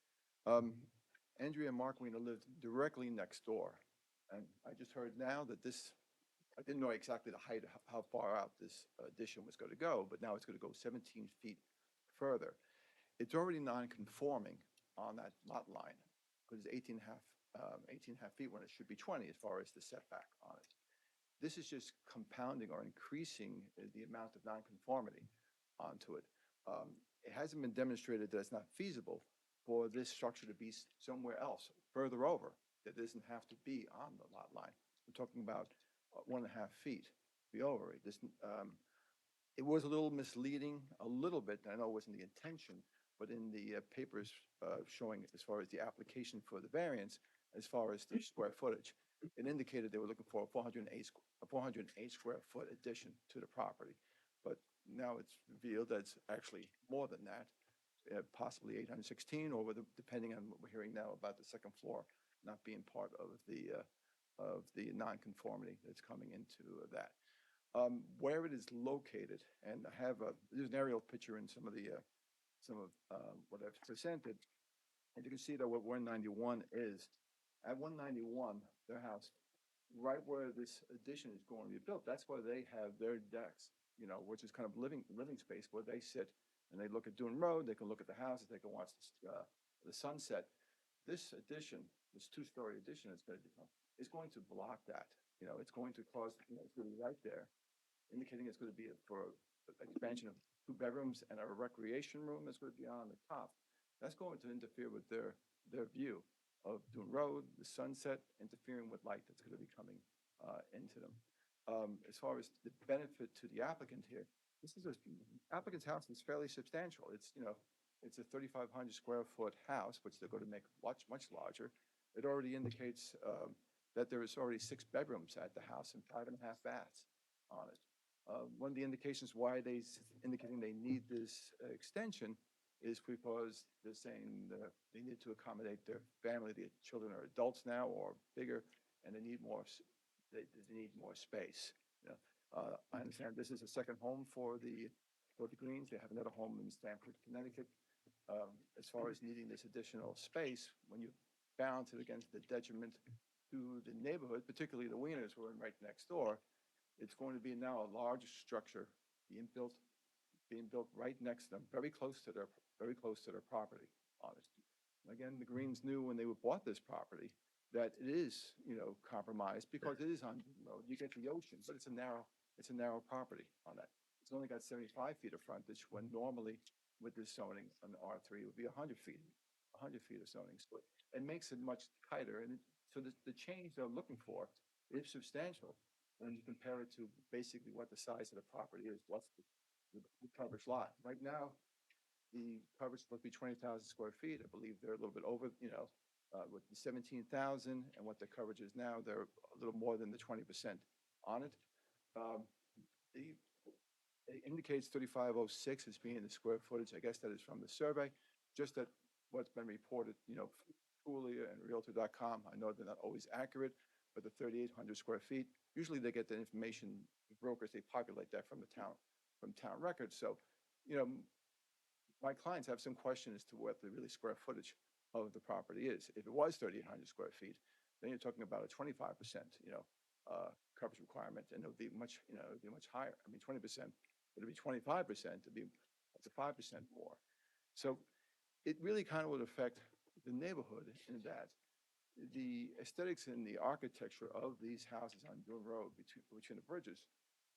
Andrea and Mark Weiner lived directly next door. And I just heard now that I didn't know exactly the height, how far out this addition was going to go, but now it's going to go 17 feet further. It's already non-conforming on that lot line because it's 18 and a half feet when it should be 20 as far as the setback on it. This is just compounding or increasing the amount of nonconformity onto it. It hasn't been demonstrated that it's not feasible for this structure to be somewhere else, further over, that doesn't have to be on the lot line. We're talking about 1.5 feet be over it. It was a little misleading, a little bit. I know it wasn't the intention, but in the papers showing as far as the application for the variance, as far as the square footage, it indicated they were looking for a 408 square foot addition to the property. But now it's revealed that it's actually more than that, possibly 816, or depending on what we're hearing now about the second floor not being part of the nonconformity that's coming into that. Where it is located, and I have there's an aerial picture in some of what I've presented. And you can see that what 191 is. At 191, their house, right where this addition is going to be built, that's where they have their decks, which is kind of living space where they sit and they look at Dune Road, they can look at the houses, they can watch the sunset. This addition, this two-story addition is going to block that. It's going to cause, it's going to be right there, indicating it's going to be for expansion of 2 bedrooms and a recreation room that's going to be on the top. That's going to interfere with their view of Dune Road, the sunset, interfering with light that's going to be coming into them. As far as the benefit to the applicant here, applicant's house is fairly substantial. It's a 3,500 square foot house, which they're going to make much, much larger. It already indicates that there is already 6 bedrooms at the house and 5.5 baths on it. One of the indications why indicating they need this extension is because they're saying that they need to accommodate their family. The children are adults now or bigger, and they need more. They need more space. I understand this is a second home for the Greens. They have another home in Stamford, Connecticut. As far as needing this additional space, when you balance it against the detriment to the neighborhood, particularly the Wieners who are right next door, it's going to be now a large structure being built right next to them, very close to their property on it. Again, the Greens knew when they bought this property that it is, compromised because it is on the road. You get the ocean, but it's a narrow property on that. It's only got 75 feet of frontage when normally with this zoning on R3 it would be 100 feet of zoning split. It makes it much tighter, and so the change they're looking for is substantial when you compare it to basically what the size of the property is. What's the coverage lot? Right now, the coverage is supposed to be 20,000 square feet. I believe they're a little bit over, with the 17,000 and what the coverage is now, they're a little more than the 20% on it. It indicates 3,506 as being the square footage. I guess that is from the survey, just that what's been reported, Trulia and Realtor.com. I know they're not always accurate, but the 3,800 square feet, usually they get the information, the brokers, they populate that from town records. So, my clients have some questions as to what the really square footage of the property is. If it was 3,800 square feet, then you're talking about a 25%, coverage requirement, and it would be much, it would be much higher. I mean, 20%, it'd be 25%, it'd be up to 5% more. So it really kind of would affect the neighborhood in that the aesthetics and the architecture of these houses on Dune Road between the bridges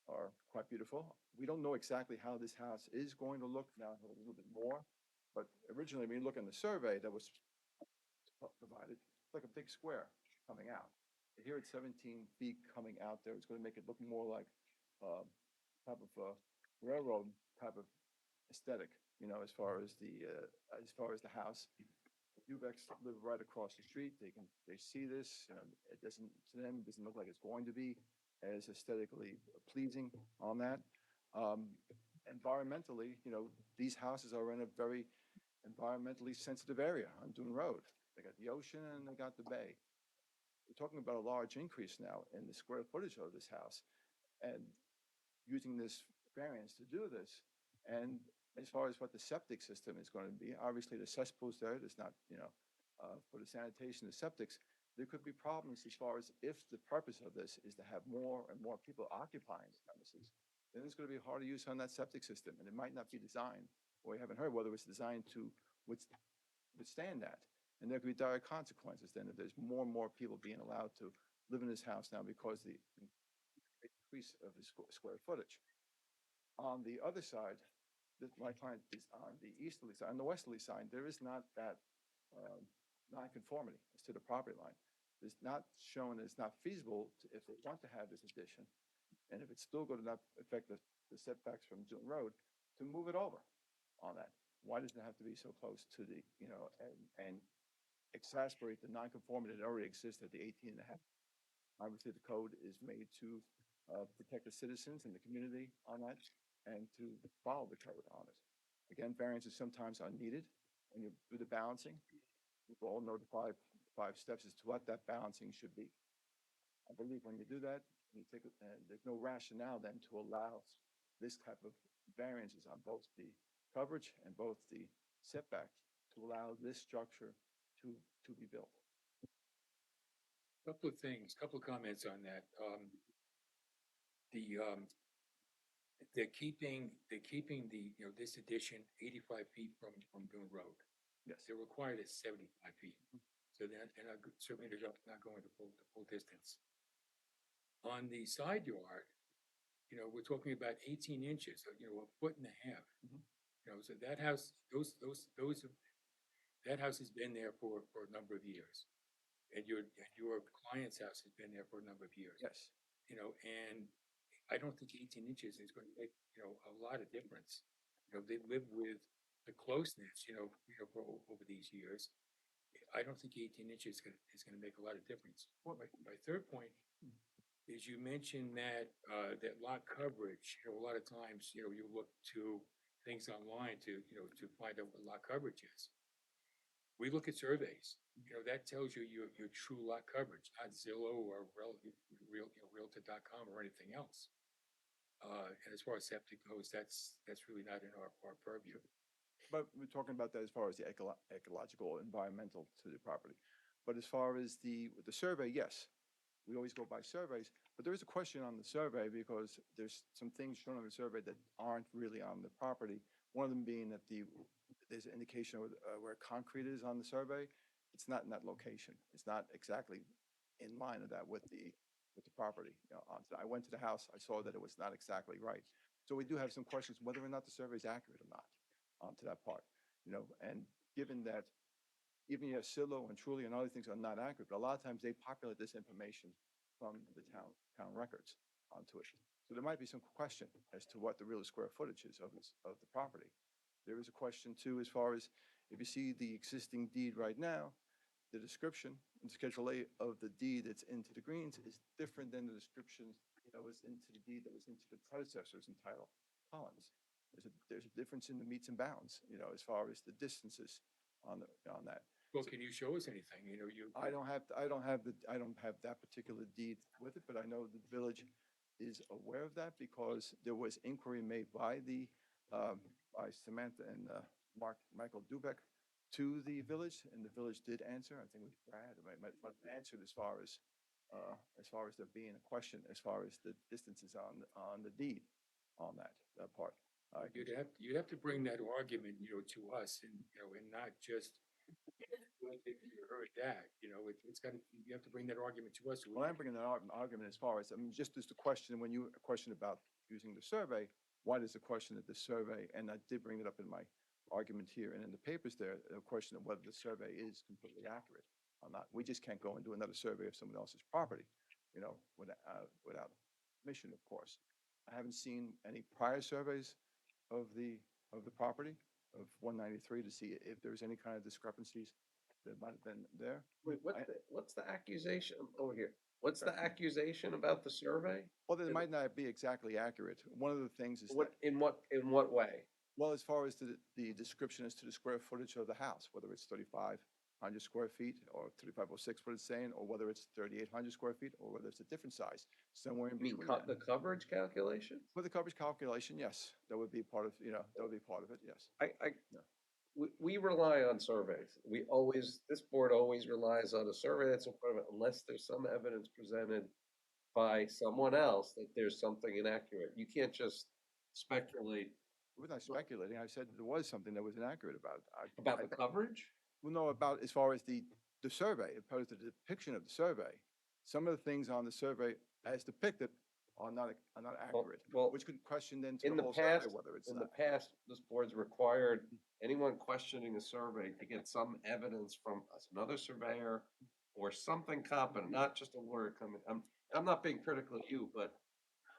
are quite beautiful. We don't know exactly how this house is going to look now, a little bit more, but originally when you look in the survey that was provided, it's like a big square coming out. Here it's 17 feet coming out there. It's going to make it look more like type of railroad type of aesthetic, as far as the house. Ubex live right across the street. They see this. It doesn't, to them, it doesn't look like it's going to be as aesthetically pleasing on that. Environmentally, these houses are in a very environmentally sensitive area on Dune Road. They got the ocean and they got the bay. We're talking about a large increase now in the square footage of this house, and using this variance to do this. And as far as what the septic system is going to be, obviously the cesspools there, there's not, for the sanitation, the septics, there could be problems as far as if the purpose of this is to have more and more people occupying the premises, then it's going to be harder use on that septic system, and it might not be designed, or we haven't heard whether it's designed to withstand that. And there could be dire consequences then if there's more and more people being allowed to live in this house now because the increase of the square footage. On the other side, my client is on the easterly side. On the westerly side, there is not that nonconformity as to the property line. It's not shown, it's not feasible if they want to have this addition, and if it's still going to not affect the setbacks from Dune Road, to move it over on that. Why does it have to be so close to the, and exacerbate the nonconformity that already exists at the 18.5? Obviously, the code is made to protect the citizens and the community on that, and to follow the code on it. Again, variances sometimes are needed when you do the balancing. We all know the five steps as to what that balancing should be. I believe when you do that, there's no rationale then to allow this type of variances on both the coverage and both the setback to allow this structure to be built. Couple of things, couple of comments on that. The, they're keeping the, this addition 85 feet from Boone Road. Yes. They're required at 75 feet. So they're not, certainly they're not going the full distance. On the side yard, we're talking about 18 inches, a foot and a half. So that house, that house has been there for a number of years. And your client's house has been there for a number of years. Yes. And I don't think 18 inches is going to make, a lot of difference. They live with the closeness, for over these years. I don't think 18 inches is gonna make a lot of difference. My third point is you mentioned that, that lot coverage, a lot of times, you look to things online to find out what lot coverage is. We look at surveys, that tells you your true lot coverage, not Zillow or Realtor.com or anything else. And as far as septic goes, that's really not in our purview. But we're talking about that as far as the ecological, environmental to the property. But as far as the survey, yes, we always go by surveys, but there is a question on the survey because there's some things shown on the survey that aren't really on the property. One of them being that there's an indication of where concrete is on the survey. It's not in that location. It's not exactly in line of that with the property. I went to the house, I saw that it was not exactly right. So we do have some questions whether or not the survey is accurate or not to that part, and given that even yes, Silo and Truly and other things are not accurate, but a lot of times they populate this information from the town records onto it. So there might be some question as to what the real square footage is of the property. There is a question too, as far as if you see the existing deed right now, the description in Schedule A of the deed that's into the greens is different than the description that was into the deed that was into the predecessors entitled Collins. There's a difference in the meets and bounds, as far as the distances on that. Well, can you show us anything? I don't have that particular deed with it, but I know the village is aware of that because there was inquiry made by by Samantha and Michael Dubek to the village, and the village did answer. I think it was Brad, might answered as far as there being a question as far as the distances on the deed on that part. You'd have to bring that argument, to us and, and not just, if you heard that, it's got to, you have to bring that argument to us. Well, I'm bringing that argument as far as, just as the question, when you question about using the survey, why does the question of the survey, and I did bring it up in my argument here and in the papers there, a question of whether the survey is completely accurate or not. We just can't go and do another survey of someone else's property, without permission, of course. I haven't seen any prior surveys of the property of 193 to see if there's any kind of discrepancies that might have been there. Wait, what's the accusation over here? What's the accusation about the survey? Well, it might not be exactly accurate. One of the things is that, In what way? well, as far as the description as to the square footage of the house, whether it's 3,500 square feet or 3,506, what it's saying, or whether it's 3,800 square feet, or whether it's a different size, somewhere in You mean between. the coverage calculation? For the coverage calculation, yes, that would be part of, that would be part of it, yes. We rely on surveys. This board always relies on a survey that's in front of it unless there's some evidence presented by someone else that there's something inaccurate. You can't just speculate We're not speculating. I said there was something that was inaccurate about it. about the coverage. Well, no, about as far as the survey, opposed to the depiction of the survey. Some of the things on the survey as depicted are not accurate, well, which could question then to In the the whole survey past, whether it's in not. the past, this board's required anyone questioning a survey to get some evidence from another surveyor or something competent, not just a lawyer coming. I'm not being critical of you, but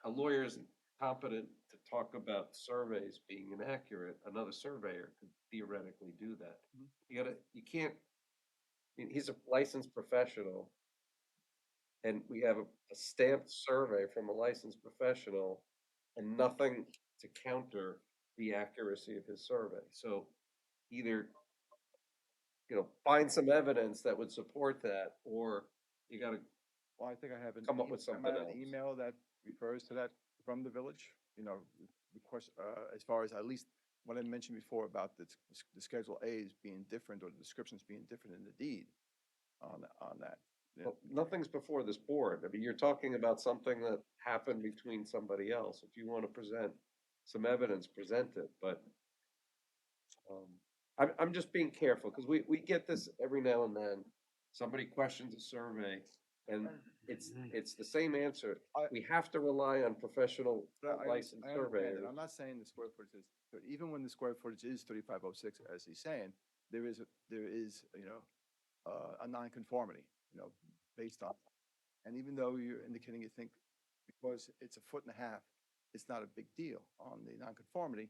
a lawyer isn't competent to talk about surveys being inaccurate. Another surveyor could theoretically do that. You can't, I mean, he's a licensed professional. And we have a stamped survey from a licensed professional and nothing to counter the accuracy of his survey. So either, find some evidence that would support that, or you gotta Well, I think I have Come up with I might something have an else. email that refers to that from the village, you know, the question, as far as at least what I mentioned before about the Schedule A's being different or the descriptions being different in the deed on that. Yeah. Well, nothing's before this board. I mean, you're talking about something that happened between somebody else. If you want to present some evidence, present it, but I'm just being careful, because we get this every now and then. Somebody questions a survey, and it's the same answer. I- We have to rely on professional licensed I understand surveyors. that. I'm not saying the square footage is, but even when the square footage is 3506, as he's saying, there is, you know, a nonconformity, you know, based on. And even though you're indicating you think because it's a foot and a half, it's not a big deal on the nonconformity,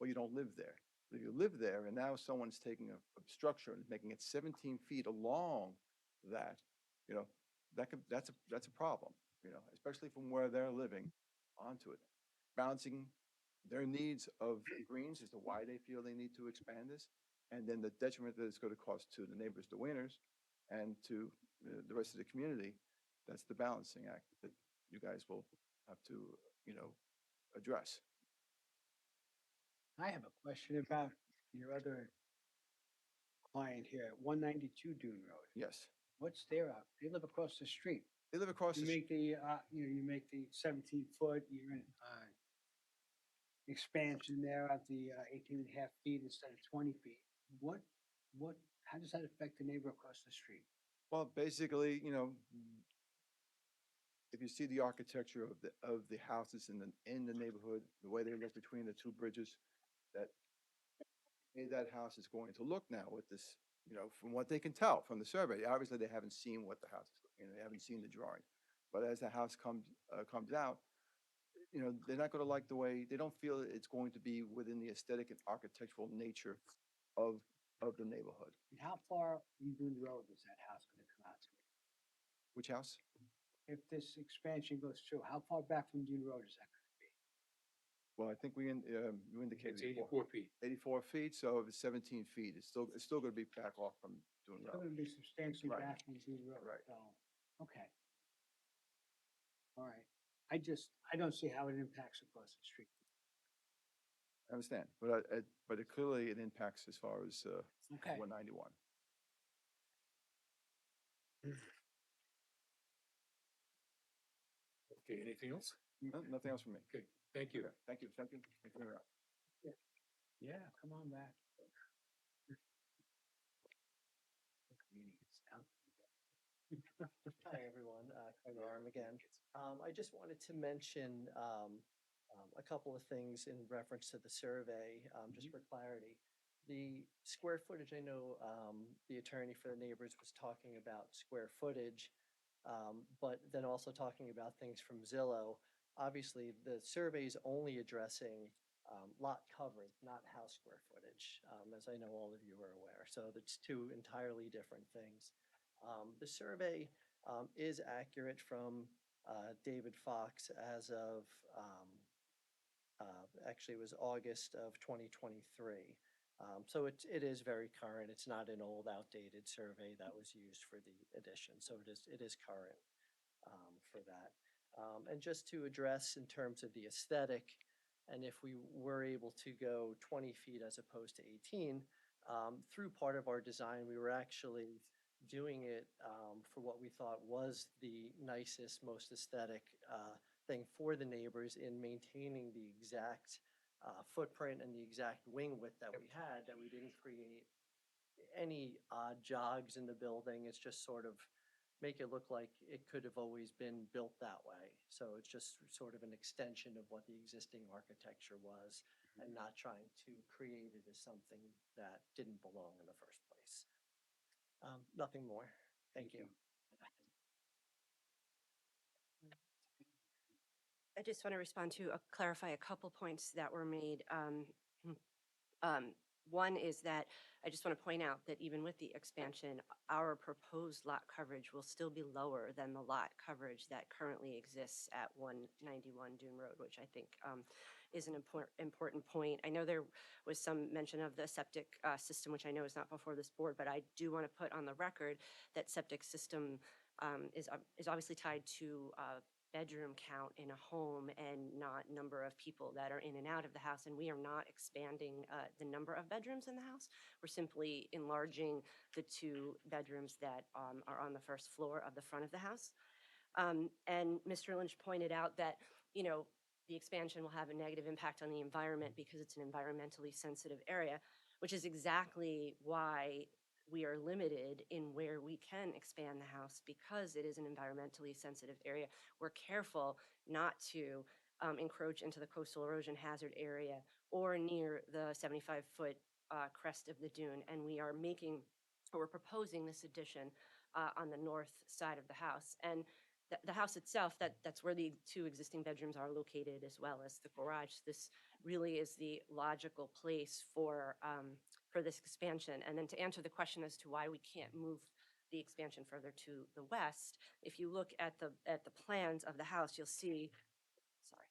well, you don't live there. But if you live there and now someone's taking a structure and making it 17 feet along that, you know, that's a problem, you know, especially from where they're living onto it. Balancing their needs of greens as to why they feel they need to expand this, and then the detriment that it's going to cause to the neighbors, the winners, and to the rest of the community. That's the balancing act that you guys will have to, you know, address. I have a question about your other client here at 192 Dune Road. Yes, What's their, they live across the street. they live across You the, make the, you make the 17-foot, you're in, expansion there at the 18 and a half feet instead of 20 feet. What, how does that affect the neighbor across the street? well, basically, you know, if you see the architecture of the houses in the neighborhood, the way they look between the two bridges, that way that house is going to look now with this, you know, from what they can tell from the survey. Obviously, they haven't seen what the house is, you know, they haven't seen the drawing. But as the house comes out, you know, they're not going to like the way, they don't feel it's going to be within the aesthetic and architectural nature of the neighborhood. And how far in Dune Road is that house gonna come out to? Which house? If this expansion goes through, how far back from Dune Road is that gonna be? Well, I think you indicated It's 84 feet. 84 feet, so if it's 17 feet, it's still going to be back off from Dune It's Road. gonna be substantially Right. back from Dune Road, Right. so, okay. All right, I don't see how it impacts across the street. I understand, but it clearly it impacts as far as Okay. 191. Okay, anything else? Nothing else from me. Okay, thank you. Okay, thank you. Thank you. Thank you very much. Yeah, come on back. Meeting is out. Hi, everyone. Carter Arm again. I just wanted to mention a couple of things in reference to the survey, just for clarity. The square footage, I know the attorney for the neighbors was talking about square footage, but then also talking about things from Zillow. Obviously, the survey is only addressing lot coverage, not house square footage, as I know all of you are aware. So that's two entirely different things. The survey is accurate from David Fox as of, actually it was August of 2023. So it is very current. It's not an old outdated survey that was used for the addition. So it is current for that. And just to address in terms of the aesthetic, and if we were able to go 20 feet as opposed to 18, through part of our design, we were actually doing it for what we thought was the nicest, most aesthetic thing for the neighbors in maintaining the exact footprint and the exact wing width that we had, that we didn't create any odd jogs in the building. It's just sort of make it look like it could have always been built that way. So it's just sort of an extension of what the existing architecture was and not trying to create it as something that didn't belong in the first place. Nothing more. Thank you. I just want to respond to, clarify a couple points that were made. One is that I just want to point out that even with the expansion, our proposed lot coverage will still be lower than the lot coverage that currently exists at 191 Dune Road, which I think is an important point. I know there was some mention of the septic system, which I know is not before this board, but I do want to put on the record that septic system is obviously tied to bedroom count in a home and not number of people that are in and out of the house. And we are not expanding the number of bedrooms in the house. We're simply enlarging the 2 bedrooms that are on the first floor of the front of the house. And Mr. Lynch pointed out that, you know, the expansion will have a negative impact on the environment because it's an environmentally sensitive area, which is exactly why we are limited in where we can expand the house because it is an environmentally sensitive area. We're careful not to encroach into the coastal erosion hazard area or near the 75-foot crest of the dune. And we are we're proposing this addition on the north side of the house. And the house itself, that's where the 2 existing bedrooms are located, as well as the garage. This really is the logical place for this expansion. And then to answer the question as to why we can't move the expansion further to the west, if you look at the plans of the house, you'll see, sorry,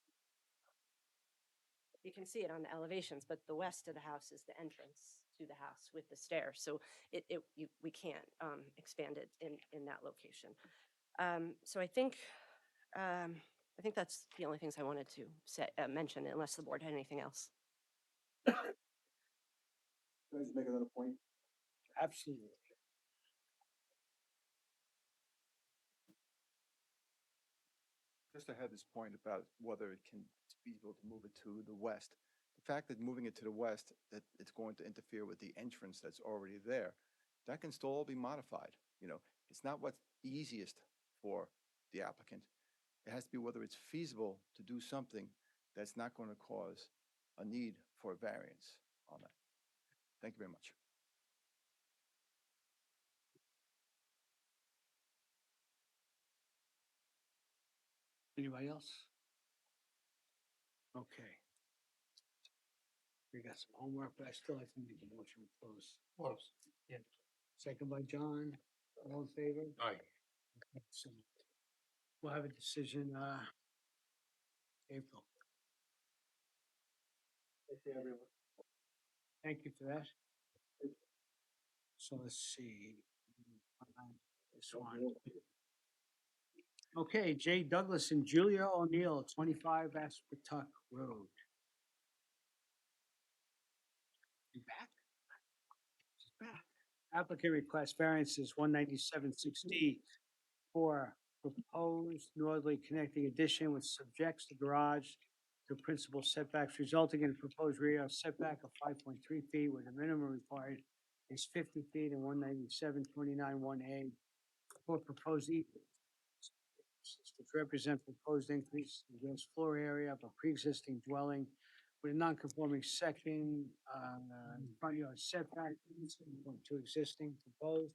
you can see it on the elevations, but the west of the house is the entrance to the house with the stairs. So we can't expand it in that location. So I think that's the only things I wanted to mention, unless the board had anything else. Can I just make another point? Absolutely. Just to have this point about whether it can it's feasible to move it to the west. The fact that moving it to the west, that it's going to interfere with the entrance that's already there, that can still all be modified. You know, it's not what's easiest for the applicant. It has to be whether it's feasible to do something that's not going to cause a need for a variance on that. Thank you very much. Anybody else? Okay. We got some homework, but I still like to make a motion to close. Close. Yeah. Second by John, all in favor? Aye. Okay, so we'll have a decision, April. Thank you for that. So let's see. This one. Okay, Jay Douglas and Julia O'Neill, 25 Aspetuck Road. You back? She's back. Applicant requests variances 197-6D for proposed northerly connecting addition which subjects the garage to principal setbacks resulting in a proposed rear setback of 5.3 feet where the minimum required is 50 feet and 197-29-1A for proposed which represent proposed increase in gross floor area of a pre-existing dwelling with a non-conforming second, front yard setback to existing proposed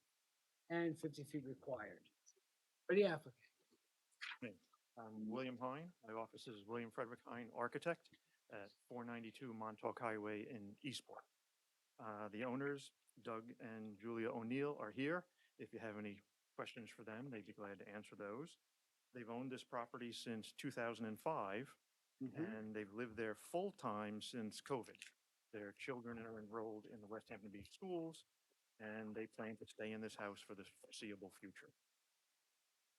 and 50 feet required. For the applicant. I'm William Hine. My office is William Frederick Hine, architect at 492 Montauk Highway in Eastport. The owners, Doug and Julia O'Neill, are here. If you have any questions for them, they'd be glad to answer those. They've owned this property since 2005, and they've lived there full-time since COVID. Their children are enrolled in the West Hampton Beach schools, and they plan to stay in this house for the foreseeable future.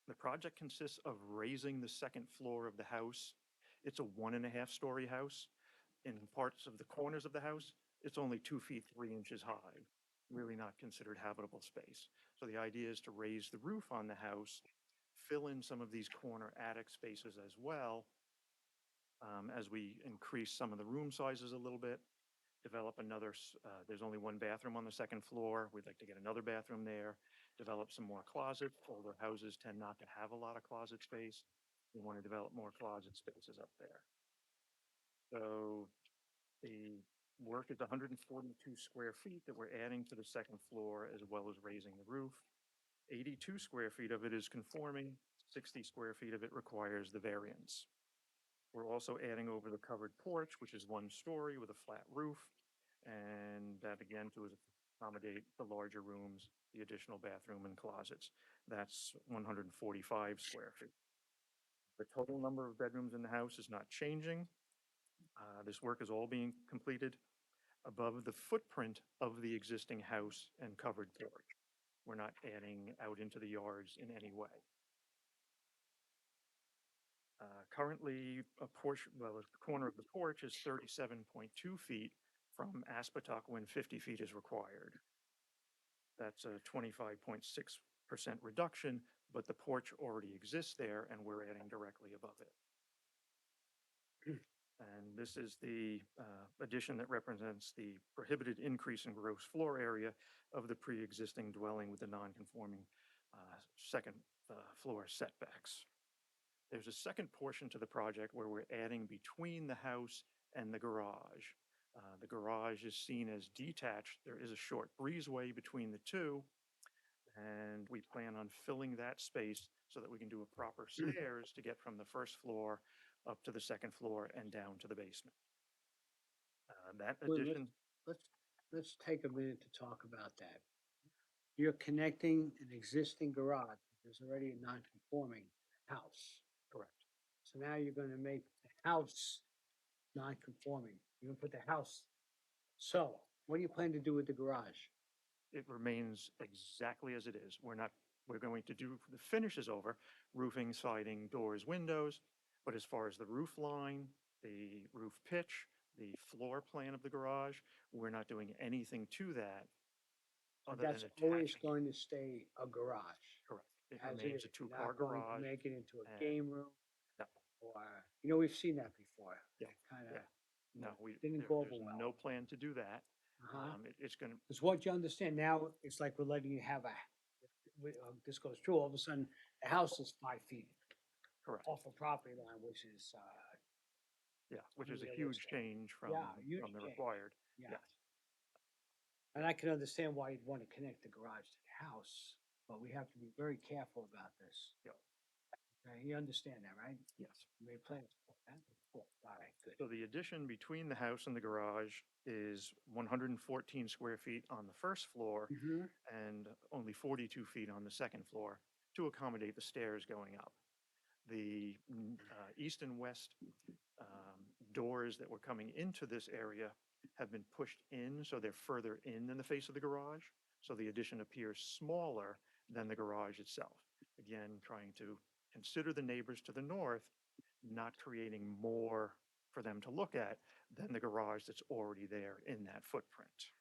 The project consists of raising the second floor of the house. It's a 1.5-story house. In parts of the corners of the house, it's only 2 feet 3 inches high, really not considered habitable space. So the idea is to raise the roof on the house, fill in some of these corner attic spaces as well, as we increase some of the room sizes a little bit, develop another, there's only 1 bathroom on the second floor. We'd like to get another bathroom there, develop some more closets. Older houses tend not to have a lot of closet space. We want to develop more closet spaces up there. So the work is 142 square feet that we're adding to the second floor as well as raising the roof. 82 square feet of it is conforming, 60 square feet of it requires the variance. We're also adding over the covered porch, which is 1 story with a flat roof. And that again to accommodate the larger rooms, the additional bathroom and closets. That's 145 square feet. The total number of bedrooms in the house is not changing. This work is all being completed above the footprint of the existing house and covered porch. We're not adding out into the yards in any way. Currently, a portion, well, the corner of the porch is 37.2 feet from Aspetuck when 50 feet is required. That's a 25.6% reduction, but the porch already exists there and we're adding directly above it. And this is the addition that represents the prohibited increase in gross floor area of the pre-existing dwelling with the non-conforming second floor setbacks. There's a second portion to the project where we're adding between the house and the garage. The garage is seen as detached. There is a short breezeway between the two, and we plan on filling that space so that we can do a proper stairs to get from the first floor up to the second floor and down to the basement. That Well, addition, let's take a minute to talk about that. You're connecting an existing garage. There's already a non-conforming house. correct. So now you're gonna make the house non-conforming. You're gonna put the house. So what do you plan to do with the garage? It remains exactly as it is. We're going to do the finishes over, roofing, siding, doors, windows. But as far as the roof line, the roof pitch, the floor plan of the garage, we're not doing anything to that other than That's always attaching. going to stay a garage. Correct. It As it remains is. a You're two-car not going to garage. make it into a and- game room No, or, we've seen that before. Yeah, Kind of. yeah. No, Didn't go over there's well. no plan to do that. Uh-huh. It's going to, Because what you understand now, it's like we're letting you have this goes through, all of a sudden, the house is 5 feet correct. off a property line, which is, Yeah, which is a huge unrealistic. change from huge the change. required. yeah. Yes. And I can understand why you'd want to connect the garage to the house, but we have to be very careful about this. Yep. Okay, you understand that, right? Yes. You made plans for that? Cool, all right, good. So the addition between the house and the garage is 114 square feet on the first floor Mhm. and only 42 feet on the second floor to accommodate the stairs going up. The east and west doors that were coming into this area have been pushed in, so they're further in than the face of the garage. So the addition appears smaller than the garage itself. Again, trying to consider the neighbors to the north, not creating more for them to look at than the garage that's already there in that footprint.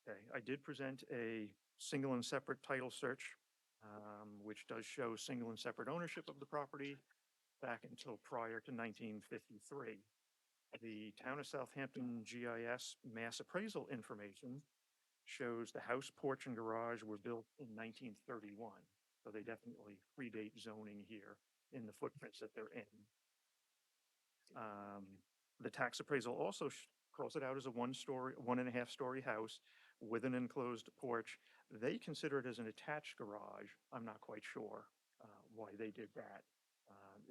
Okay, I did present a single and separate title search, which does show single and separate ownership of the property back until prior to 1953. The Town of Southampton GIS mass appraisal information shows the house, porch, and garage were built in 1931. So they definitely predate zoning here in the footprints that they're in. The tax appraisal also calls it out as a 1.5 story house with an enclosed porch. They consider it as an attached garage. I'm not quite sure why they did that.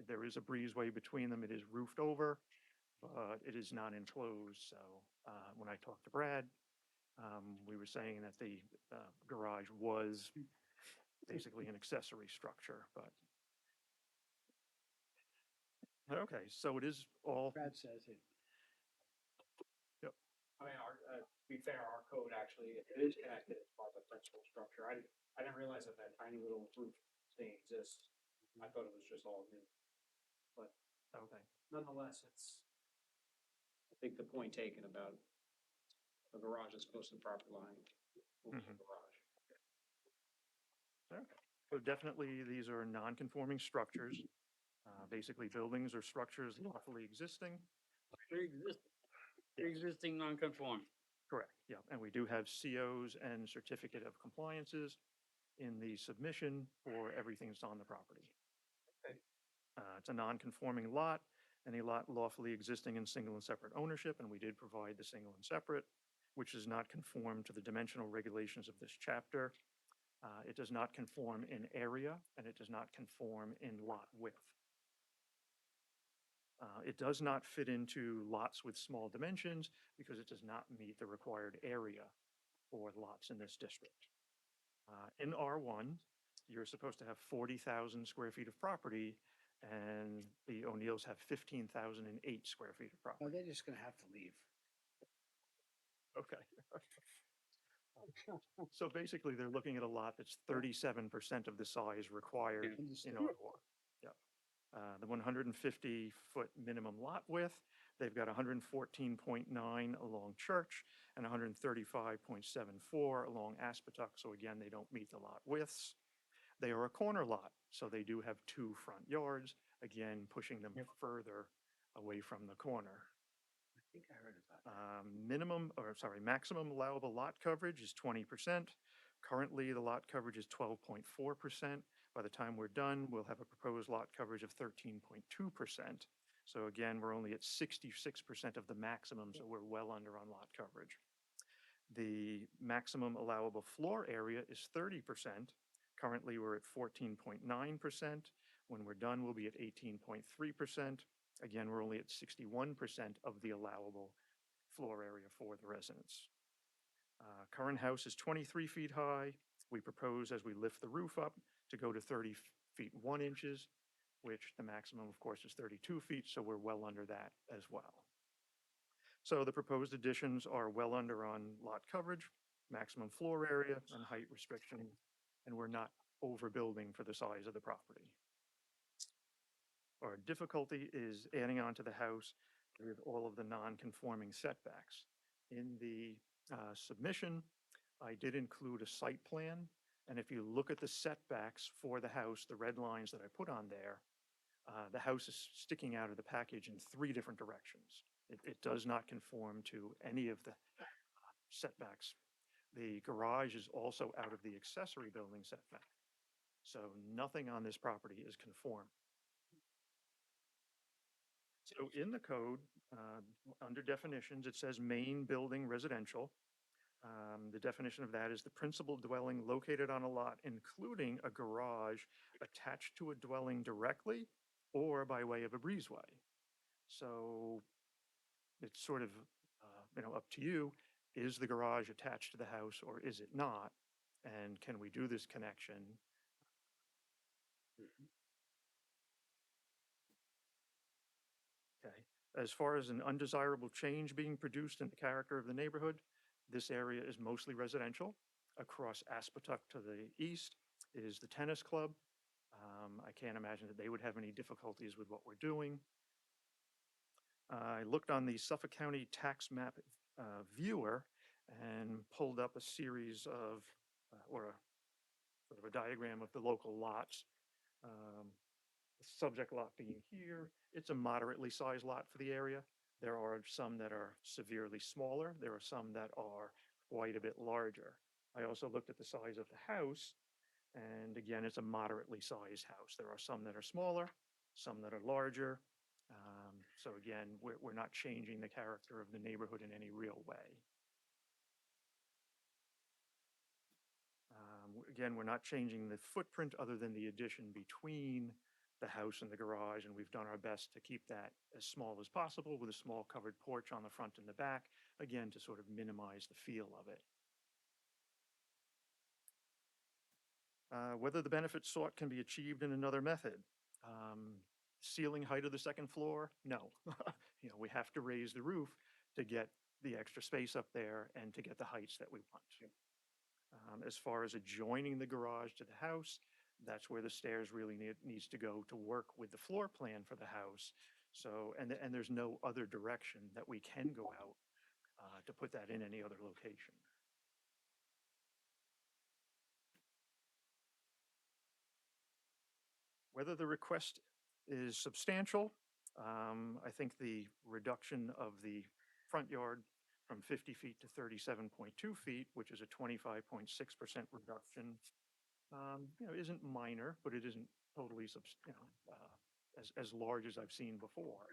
There is a breezeway between them. It is roofed over, but it is not enclosed. So when I talked to Brad, we were saying that the garage was basically an accessory structure, but. Okay, so it is all, Brad says it. I mean, to be fair, our code actually, it is connected as part of the principal structure. I didn't realize that that tiny little roof thing exists. I thought it was just all new. But okay. nonetheless, I think the point taken about the garage is close to the property line. Moves the garage. Okay. So definitely, these are non-conforming structures, basically buildings or structures lawfully existing. Pre-existing non-conforming. Correct, yeah. And we do have COs and certificate of compliances in the submission for everything that's on the property. Okay. It's a non-conforming lot, any lot lawfully existing in single and separate ownership, and we did provide the single and separate, which does not conform to the dimensional regulations of this chapter. It does not conform in area, and it does not conform in lot width. It does not fit into lots with small dimensions because it does not meet the required area for lots in this district. In R1, you're supposed to have 40,000 square feet of property, and the O'Neills have 15,008 square feet of Well, property. they're just gonna have to leave. Okay. So basically, they're looking at a lot that's 37% of the size required in Understood. R1. Yeah. The 150-foot minimum lot width, they've got 114.9 along Church and 135.74 along Aspetuck. So again, they don't meet the lot widths. They are a corner lot, so they do have 2 front yards, again, pushing them further away from the corner. I think I heard about Maximum allowable lot coverage is 20%. Currently, the lot coverage is 12.4%. By the time we're done, we'll have a proposed lot coverage of 13.2%. So again, we're only at 66% of the maximum, so we're well under on lot coverage. The maximum allowable floor area is 30%. Currently, we're at 14.9%. When we're done, we'll be at 18.3%. Again, we're only at 61% of the allowable floor area for the residents. Current house is 23 feet high. We propose, as we lift the roof up, to go to 30 feet 1 inches, which the maximum, of course, is 32 feet, so we're well under that as well. So the proposed additions are well under on lot coverage, maximum floor area, and height restriction, and we're not overbuilding for the size of the property. Our difficulty is adding on to the house with all of the non-conforming setbacks. In the submission, I did include a site plan, and if you look at the setbacks for the house, the red lines that I put on there, the house is sticking out of the package in 3 different directions. It does not conform to any of the setbacks. The garage is also out of the accessory building setback. So nothing on this property is conform. So in the code, under definitions, it says main building residential. The definition of that is the principal dwelling located on a lot, including a garage attached to a dwelling directly or by way of a breezeway. So it's sort of, up to you. Is the garage attached to the house or is it not? And can we do this connection? Okay. As far as an undesirable change being produced in the character of the neighborhood, this area is mostly residential. Across Aspetuck to the east is the tennis club. I can't imagine that they would have any difficulties with what we're doing. I looked on the Suffolk County tax map viewer and pulled up a series of, or a sort of a diagram of the local lots. The subject lot being here, it's a moderately sized lot for the area. There are some that are severely smaller. There are some that are quite a bit larger. I also looked at the size of the house, and again, it's a moderately sized house. There are some that are smaller, some that are larger. So again, we're not changing the character of the neighborhood in any real way. Again, we're not changing the footprint other than the addition between the house and the garage, and we've done our best to keep that as small as possible with a small covered porch on the front and the back, again, to sort of minimize the feel of it. Whether the benefits sought can be achieved in another method. Ceiling height of the second floor? No. We have to raise the roof to get the extra space up there and to get the heights that we want. As far as adjoining the garage to the house, that's where the stairs really needs to go to work with the floor plan for the house. So, and there's no other direction that we can go out to put that in any other location. Whether the request is substantial, I think the reduction of the front yard from 50 feet to 37.2 feet, which is a 25.6% reduction, isn't minor, but it isn't totally, as large as I've seen before.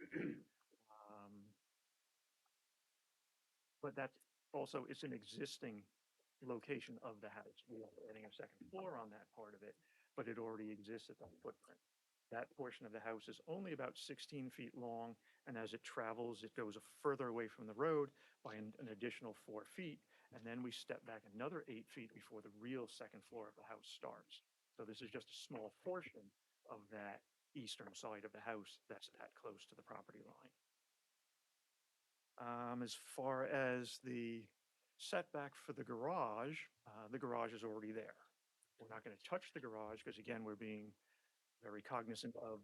But that's also, it's an existing location of the house. We are adding a second floor on that part of it, but it already exists at that footprint. That portion of the house is only about 16 feet long, and as it travels, it goes further away from the road by an additional 4 feet, and then we step back another 8 feet before the real second floor of the house starts. So this is just a small portion of that eastern side of the house that's that close to the property line. As far as the Setback for the garage is already there. We're not going to touch the garage because again, we're being very cognizant of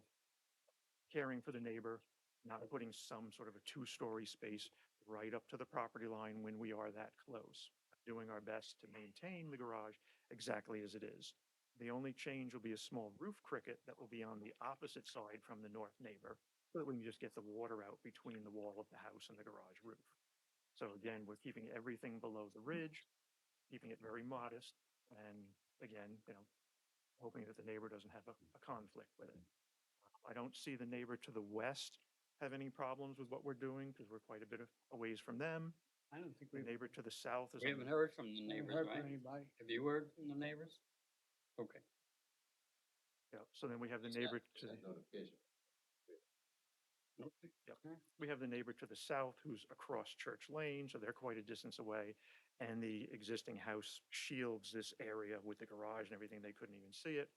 caring for the neighbor, not putting some sort of a two-story space right up to the property line when we are that close. Doing our best to maintain the garage exactly as it is. The only change will be a small roof cricket that will be on the opposite side from the north neighbor, so that we can just get the water out between the wall of the house and the garage roof. So again, we're keeping everything below the ridge, keeping it very modest, and again, hoping that the neighbor doesn't have a conflict with it. I don't see the neighbor to the west have any problems with what we're doing because we're quite a bit a ways from them. I don't think The we've neighbor to the south is We on haven't the heard from the haven't neighbors, heard right? from anybody. Have you heard from the neighbors? Okay. yeah, so then we have the neighbor to the, Notification. Okay. yep. We have the neighbor to the south who's across Church Lane, so they're quite a distance away. And the existing house shields this area with the garage and everything. They couldn't even see it.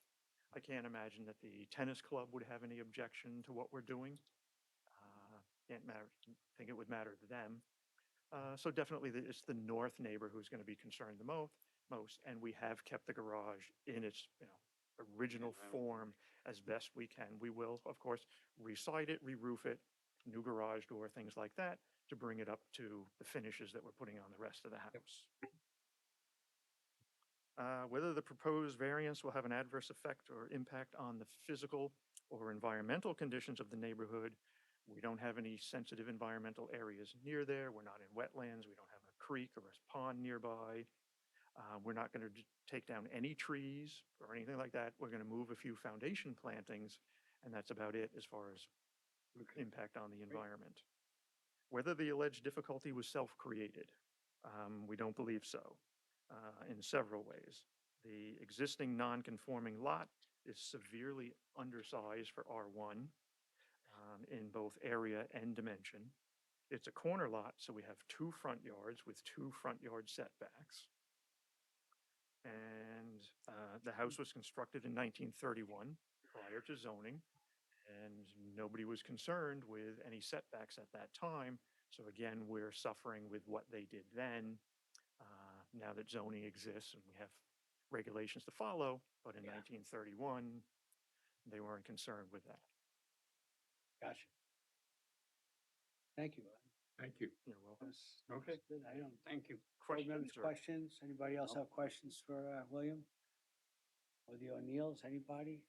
I can't imagine that the tennis club would have any objection to what we're doing. Can't matter, think it would matter to them. So definitely it's the north neighbor who's going to be concerned the most, and we have kept the garage in its, original form as best we can. We will, of course, re-side it, re-roof it, new garage door, things like that, to bring it up to the finishes that we're putting on the rest of the house. Whether the proposed variance will have an adverse effect or impact on the physical or environmental conditions of the neighborhood, we don't have any sensitive environmental areas near there. We're not in wetlands. We don't have a creek or a pond nearby. We're not going to take down any trees or anything like that. We're going to move a few foundation plantings, and that's about it as far as impact on the environment. Whether the alleged difficulty was self-created, we don't believe so, in several ways. The existing non-conforming lot is severely undersized for R1 in both area and dimension. It's a corner lot, so we have two front yards with two front yard setbacks. And the house was constructed in 1931 prior to zoning, and nobody was concerned with any setbacks at that time. So again, we're suffering with what they did then. Now that zoning exists and we have regulations to follow, but in 1931, they weren't concerned with that. Gotcha. Thank you. Thank you. You're welcome. Okay. Good. I don't. Thank you. Board members, Questions or- questions? Anybody else have questions for William? Or the O'Neills, anybody?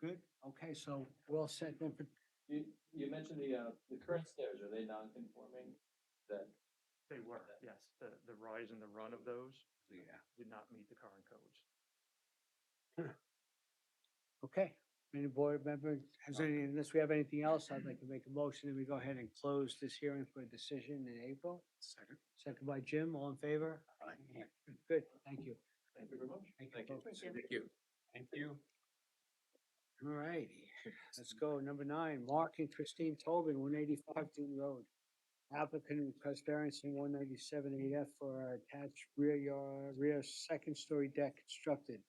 Good, okay, so we'll set them for, You mentioned the current stairs, are they non-conforming? That, They were, yes. The rise and the run of those yeah, did not meet the current codes. okay. Any board member, has any, unless we have anything else, I'd like to make a motion and we go ahead and close this hearing for a decision in April. Second. Second by Jim, all in favor? Good, thank you. thank you very much. Thank Thank you, you. folks. Thank you. Thank you. All righty, let's go. Number 9, Mark and Christine Tobin, 185 Dean Road. Applicant requests variance in 197-8F for our attached rear second-story deck constructed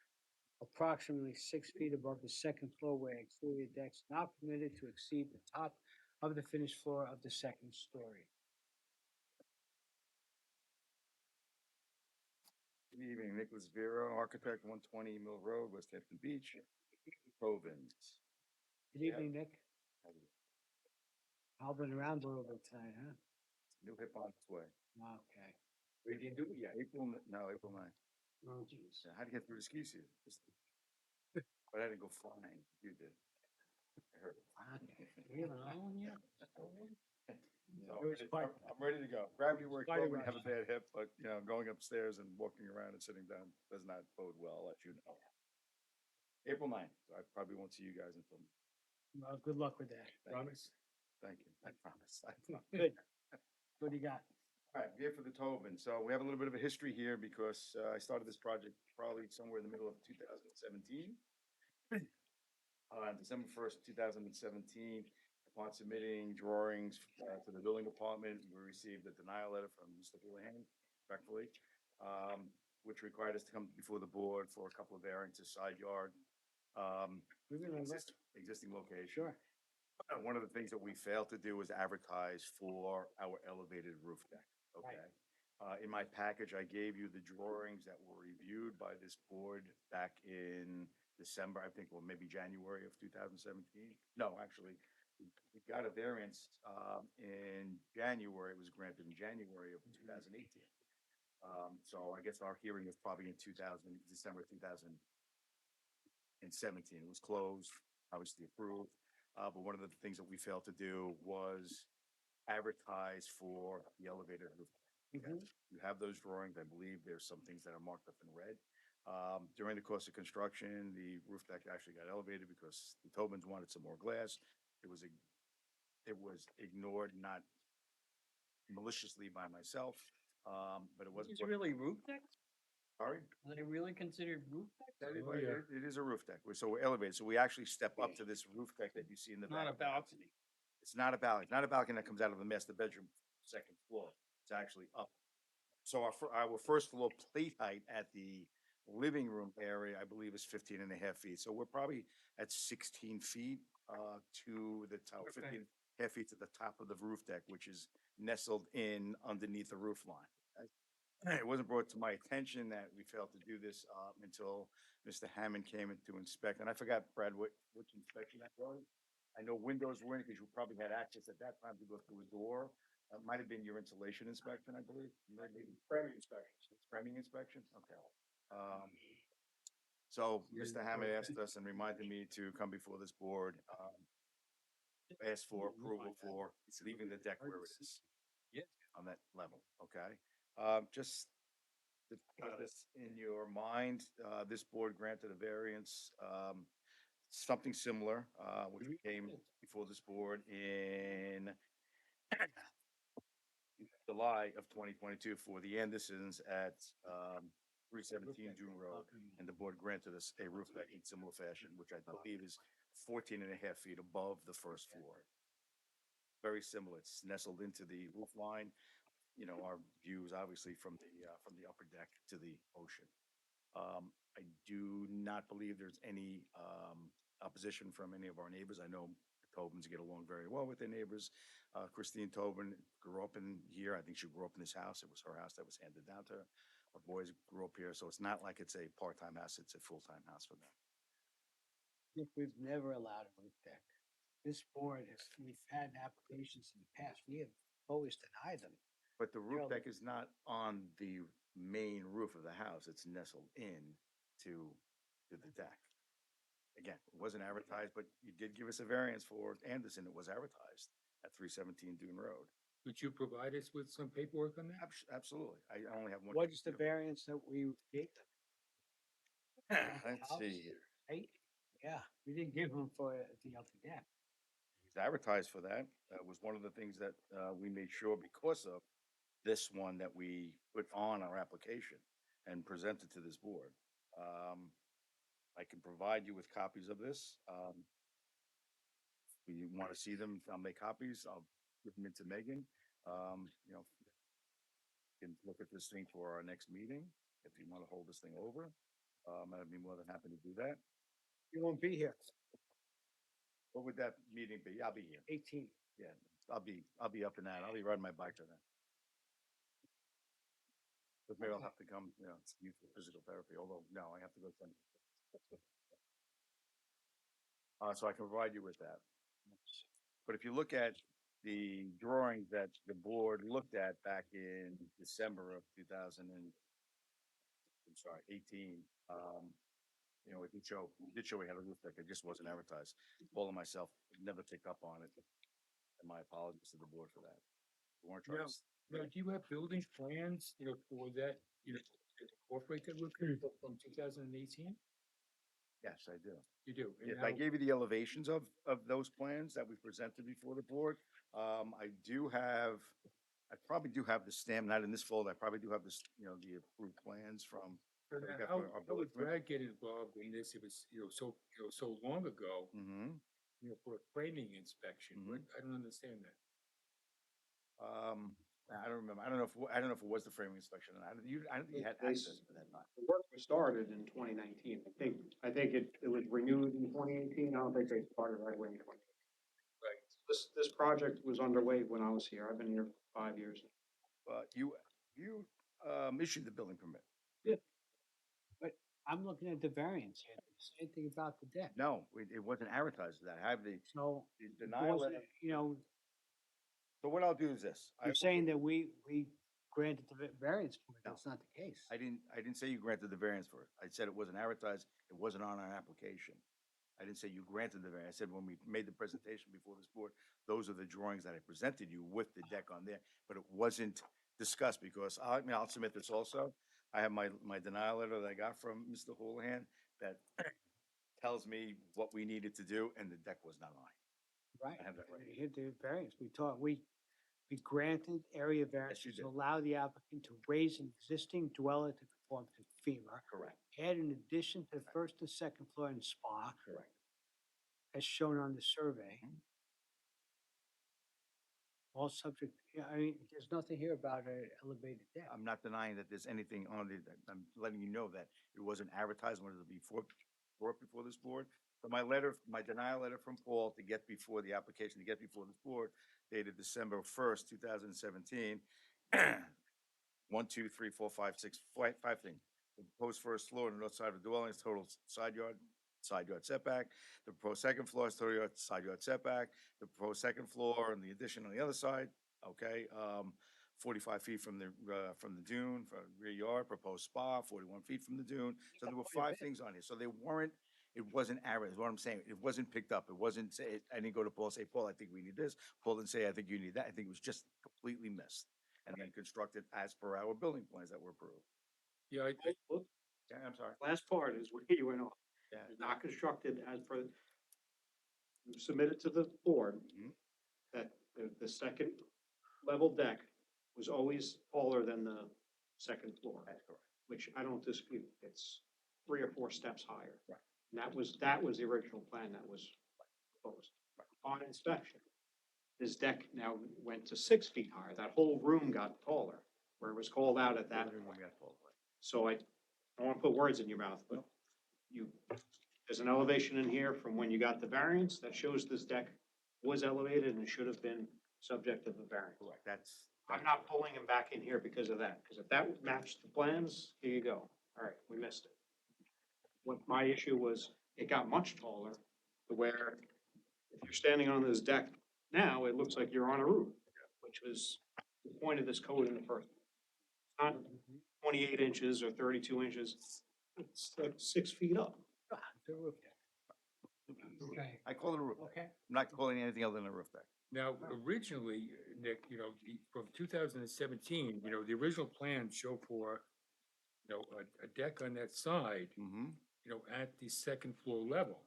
approximately 6 feet above the second floor where exterior decks not permitted to exceed the top of the finished floor of the second story. Good evening, Nicholas Vera, architect, 120 Mill Road, West Hampton Beach, Provins. Good evening, Nick. Hobbling around a little bit tonight, huh? New hip on its way. Okay. We didn't do it yet. April 9th. Oh, geez. Yeah, I had to get through the ski season. But I didn't go flying. You did. I heard. We haven't had one yet? So It was quite- I'm ready to go. Gravity works quite a well when you have a rush. bad hip, but going upstairs and walking around and sitting down does not bode well, I'll let you know. April 9th. So I probably won't see you guys until. Well, good luck with that. Promise? Thank you. I promise. I promise. Good. What do you got? All right, here for the Tobin. So we have a little bit of a history here because I started this project probably somewhere in the middle of 2017. On December 1st, 2017, upon submitting drawings to the building department, we received a denial letter from Mr. Houlihan, respectfully, which required us to come before the board for a couple of variances, side yard, We remember. existing location. Sure. One of the things that we failed to do was advertise for our elevated roof deck, okay? Right. In my package, I gave you the drawings that were reviewed by this board back in December, I think, or maybe January of 2017. No, actually, we got a variance in January. It was granted in January of 2018. So I guess our hearing was probably in December 2017. It was closed, obviously approved. But one of the things that we failed to do was advertise for the elevator roof. Okay. You have those drawings. I believe there's some things that are marked up in red. During the course of construction, the roof deck actually got elevated because the Tobins wanted some more glass. It was ignored, not maliciously by myself, but it wasn't. It's really roof decks? Sorry? Are they really considered roof decks? That is, Oh, yeah. it is a roof deck. So we're elevated. So we actually step up to this roof deck that you see in the back. Not a of the house. balcony. It's not a balcony. It's not a balcony that comes out of the master bedroom, second floor. It's actually up. So our first floor plate height at the living room area, I believe, is 15 and a half feet. So we're probably at 16 feet to the top, 15 and a half feet to the top of the roof deck, which is nestled in underneath the roof line. It wasn't brought to my attention that we failed to do this until Mr. Hammond came in to inspect. And I forgot, Brad, which inspection that was. I know windows were in because you probably had access at that time to go through a door. It might have been your insulation inspection, I believe. Framing inspection. Framing inspection? Okay. So Mr. Hammond asked us and reminded me to come before this board, ask for approval for leaving the deck where it is. Yeah. On that level, okay? Just to put this in your mind, this board granted a variance, something similar, which came before this board in July of 2022 for the Andersons at 317 June Road. And the board granted us a roof deck in similar fashion, which I believe is 14 and a half feet above the first floor. Very similar. It's nestled into the roof line. You know, our views obviously from the upper deck to the ocean. I do not believe there's any opposition from any of our neighbors. I know the Tobins get along very well with their neighbors. Christine Tobin grew up in here. I think she grew up in this house. It was her house that was handed down to her. Our boys grew up here, so it's not like it's a part-time house. It's a full-time house for them. We've never allowed a roof deck. This board has, we've had applications in the past. We have always denied them. But the roof Gerald- deck is not on the main roof of the house. It's nestled in to the deck. Again, it wasn't advertised, but you did give us a variance for Anderson. It was advertised at 317 Dune Road. Could you provide us with some paperwork on that? Absolutely. I only have one. What is the variance that we gave them? Let's see here. Right? Yeah, we didn't give them for the upper deck. It's advertised for that. That was one of the things that we made sure because of this one that we put on our application and presented to this board. I can provide you with copies of this. If you want to see them, I'll make copies. I'll give them into Megan. You know, can look at this thing for our next meeting if you want to hold this thing over. I'd be more than happy to do that. You won't be here. What would that meeting be? I'll be here. 18. Yeah, I'll be up in that. I'll be riding my bike to that. But maybe I'll have to come, you know, use for physical therapy, although no, I have to go to. So I can provide you with that. But if you look at the drawings that the board looked at back in December of 18, you know, it did show we had a roof deck. It just wasn't advertised. Paul and myself never picked up on it. And my apologies to the board for that. We weren't trying to. Now, do you have building plans, you know, for that, you know, to incorporate that roof from 2018? Yes, I do. You do? And If I now- gave you the elevations of those plans that we presented before the board, I probably do have the stamp, not in this folder. I probably do have this, you know, the approved plans from. So that we now got How for our how would building permit. Brad get involved in this? It was, you know, so long ago, Mhm. you know, for a framing inspection, but I don't understand that. I don't remember. I don't know if it was the framing inspection. I don't think you had They- access to that. The work was started in 2019. I think it was renewed in 2018. I don't think they started right away in 2018. Right. This project was underway when I was here. I've been here for 5 years. But You, issued the building permit. But I'm looking at the variance here. Same thing about the deck. No, it wasn't advertised as that. I have the So, denial was letter. it, you know, So what I'll do is this. I you're will- saying that we granted the variance for it. No. That's not the case. I didn't say you granted the variance for it. I said it wasn't advertised, it wasn't on our application. I didn't say you granted the variance. I said when we made the presentation before this board, those are the drawings that I presented you with the deck on there, but it wasn't discussed because I mean, I'll submit this also. I have my denial letter that I got from Mr. Houlihan that tells me what we needed to do, and the deck was not on. Right. I have that right. And here the variance, we granted area variance you to did. allow the applicant to raise an existing dweller to conform to FEMA. Correct. Add an addition to the first and second floor and spa, Correct. as shown on the survey. Mhm. All subject, yeah, I mean, there's nothing here about an elevated deck. I'm not denying that there's anything on the, I'm letting you know that it wasn't advertised when it was brought before this board. So my letter, my denial letter from Paul to get before the application, to get before this board dated December 1st, 2017. 1, 2, 3, 4, 5, 6, five things. The proposed first floor on the north side of the dwelling is total side yard setback. The proposed second floor is total side yard setback. The proposed second floor and the addition on the other side, okay, 45 feet from the dune, from rear yard, proposed spa, 41 feet from the dune. So there were quite a 5 bit. things on here. So they weren't, it wasn't average, is what I'm saying. It wasn't picked up. It wasn't, say, I didn't go to Paul and say, Paul, I think we need this. Paul didn't say, I think you need that. I think it was just completely missed and then constructed as per our building plans that were approved. Yeah, Look, Yeah, I'm sorry. last part is where you went off. Yeah. It's not constructed as per, you submitted to the board Mhm. that the second level deck was always taller than the second floor, That's correct. which I don't dispute. It's 3 or 4 steps higher. Right. And that was the original plan that was proposed. On inspection, this deck now went to 6 feet higher. That whole room got taller, where it was called out at that Living room point. got full. So I don't want to put words in your mouth, but you, there's an elevation in here from when you got the variance that shows this deck was elevated and should have been subject of a variance. Correct, that's. I'm not pulling him back in here because of that, because if that matched the plans, here you go. All right, we missed it. What my issue was, it got much taller to where if you're standing on this deck now, it looks like you're on a roof, which was the point of this code in the first. It's not 28 inches or 32 inches. It's like 6 feet up. Ah, the roof deck. Okay, I call it a roof deck. okay. I'm not calling it anything other than a roof deck. now, originally, Nick, from 2017, the original plan showed for, a deck on that side, Mm-hmm. at the second floor level.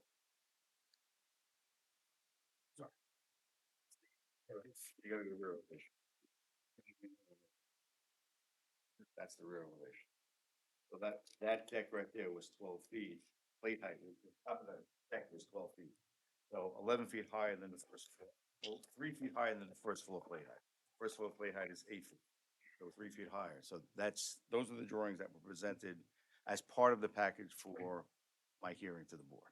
You gotta go to the rear elevation. That's the rear elevation. So that deck right there was 12 feet. Plate height, the top of the deck was 12 feet. So 11 feet higher than the first floor. Well, 3 feet higher than the first floor plate height. First floor plate height is 8 feet. So 3 feet higher. So those are the drawings that were presented as part of the package for my hearing to the board.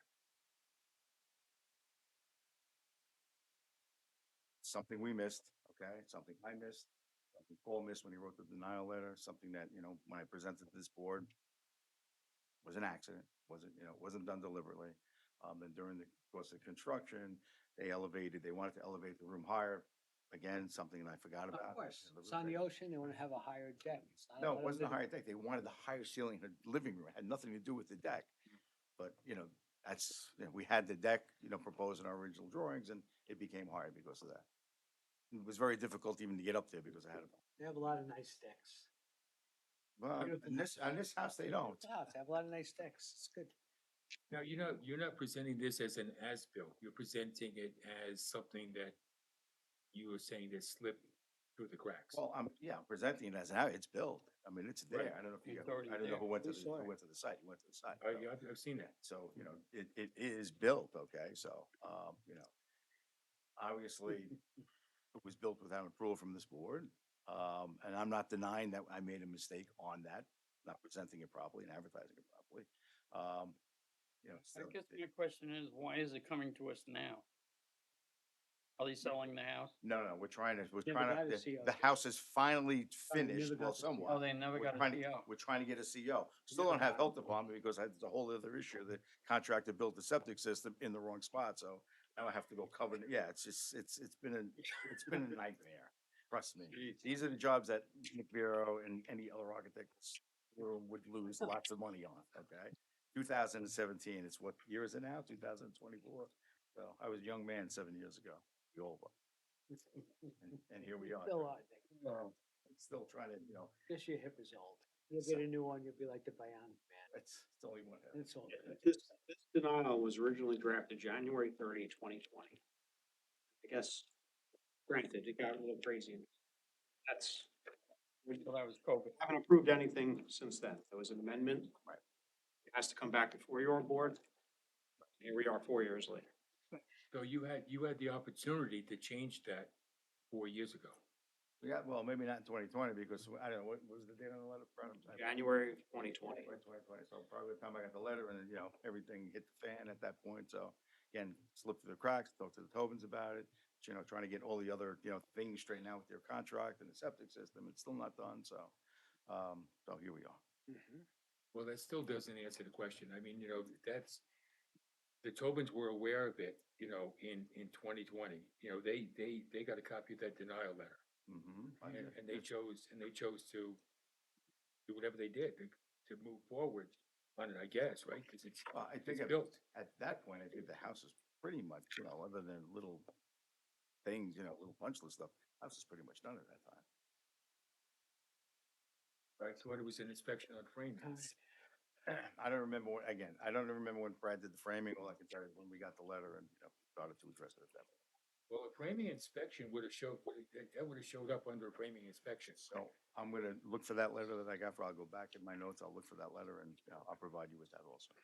Something we missed, okay? Something I missed, something Paul missed when he wrote the denial letter, something that, when I presented to this board was an accident, wasn't done deliberately. And during the course of construction, they wanted to elevate the room higher. Again, something that I forgot about. Of course, it's on the ocean, they want to have a higher deck. It's not No, a it wasn't a living- higher deck. They wanted the higher ceiling in the living room. It had nothing to do with the deck. But, we had the deck, proposed in our original drawings and it became higher because of that. It was very difficult even to get up there because I had a, They have a lot of nice decks. well, Beautiful on this house, they don't. Beautiful house, They have a lot of nice decks. It's good. Now, you're not presenting this as an as-built, you're presenting it as something that you were saying that slipped through the cracks. Well, I'm presenting it as how it's built. I mean, it's there. Right. I don't know if It's already I don't know there. who went to We the, saw who it. went to the site. You went to the site. Yeah, I've seen that. So, it is built, okay? So, obviously it was built without approval from this board. And I'm not denying that I made a mistake on that, not presenting it properly and advertising it properly. I guess my question is, why is it coming to us now? Are they selling the house? No, no, we're trying to, Never got a the CO. house is finally Oh, you never finished, got well, the CO. somewhat. Oh, they never We're got a trying to- CO. We're trying to get a CO. Still don't have health department because that's a whole other issue. The contractor built the septic system in the wrong spot, so now I have to go cover, yeah, it's just, it's been a nightmare. Trust me. These are the jobs that Nick Vero and any other architects would lose lots of money on, okay? 2017, it's what year is it now? 2024? So I was a young man 7 years ago, the old one. And here we are. Still are. Still trying to, Just your hip is old. You'll get a new one, you'll be like the Bionic Man. it's only one. It's all good. This denial was originally drafted January 30, 2020. I guess, granted, it got a little crazy. That's, Well, that was COVID. haven't approved anything since then. There was an amendment. Right. It has to come back before your board. Here we are 4 years later. So you had the opportunity to change that 4 years ago. Yeah, well, maybe not in 2020 because I don't know, what was the date on the letter? January of 2020. 2020, so probably the time I got the letter and, everything hit the fan at that point, so again, slipped through the cracks, talked to the Tobins about it, trying to get all the other, things straightened out with their contract and the septic system, it's still not done, so here we are. Well, that still doesn't answer the question. I mean, that's, the Tobins were aware of it, in 2020. They got a copy of that denial letter. And they chose to do whatever they did to move forward on it, I guess, right? Because it's, I think it's built. at that point, I think the house is pretty much, other than little things, little punch list stuff, house is pretty much done at that time. I thought it was an inspection on framing. I don't remember I don't remember when Brad did the framing. All I can tell you is when we got the letter and, started to address it at that point. Well, a framing inspection would have showed, that would have showed up under a framing inspection. So I'm gonna look for that letter that I got. I'll go back in my notes. I'll look for that letter and I'll provide you with that also.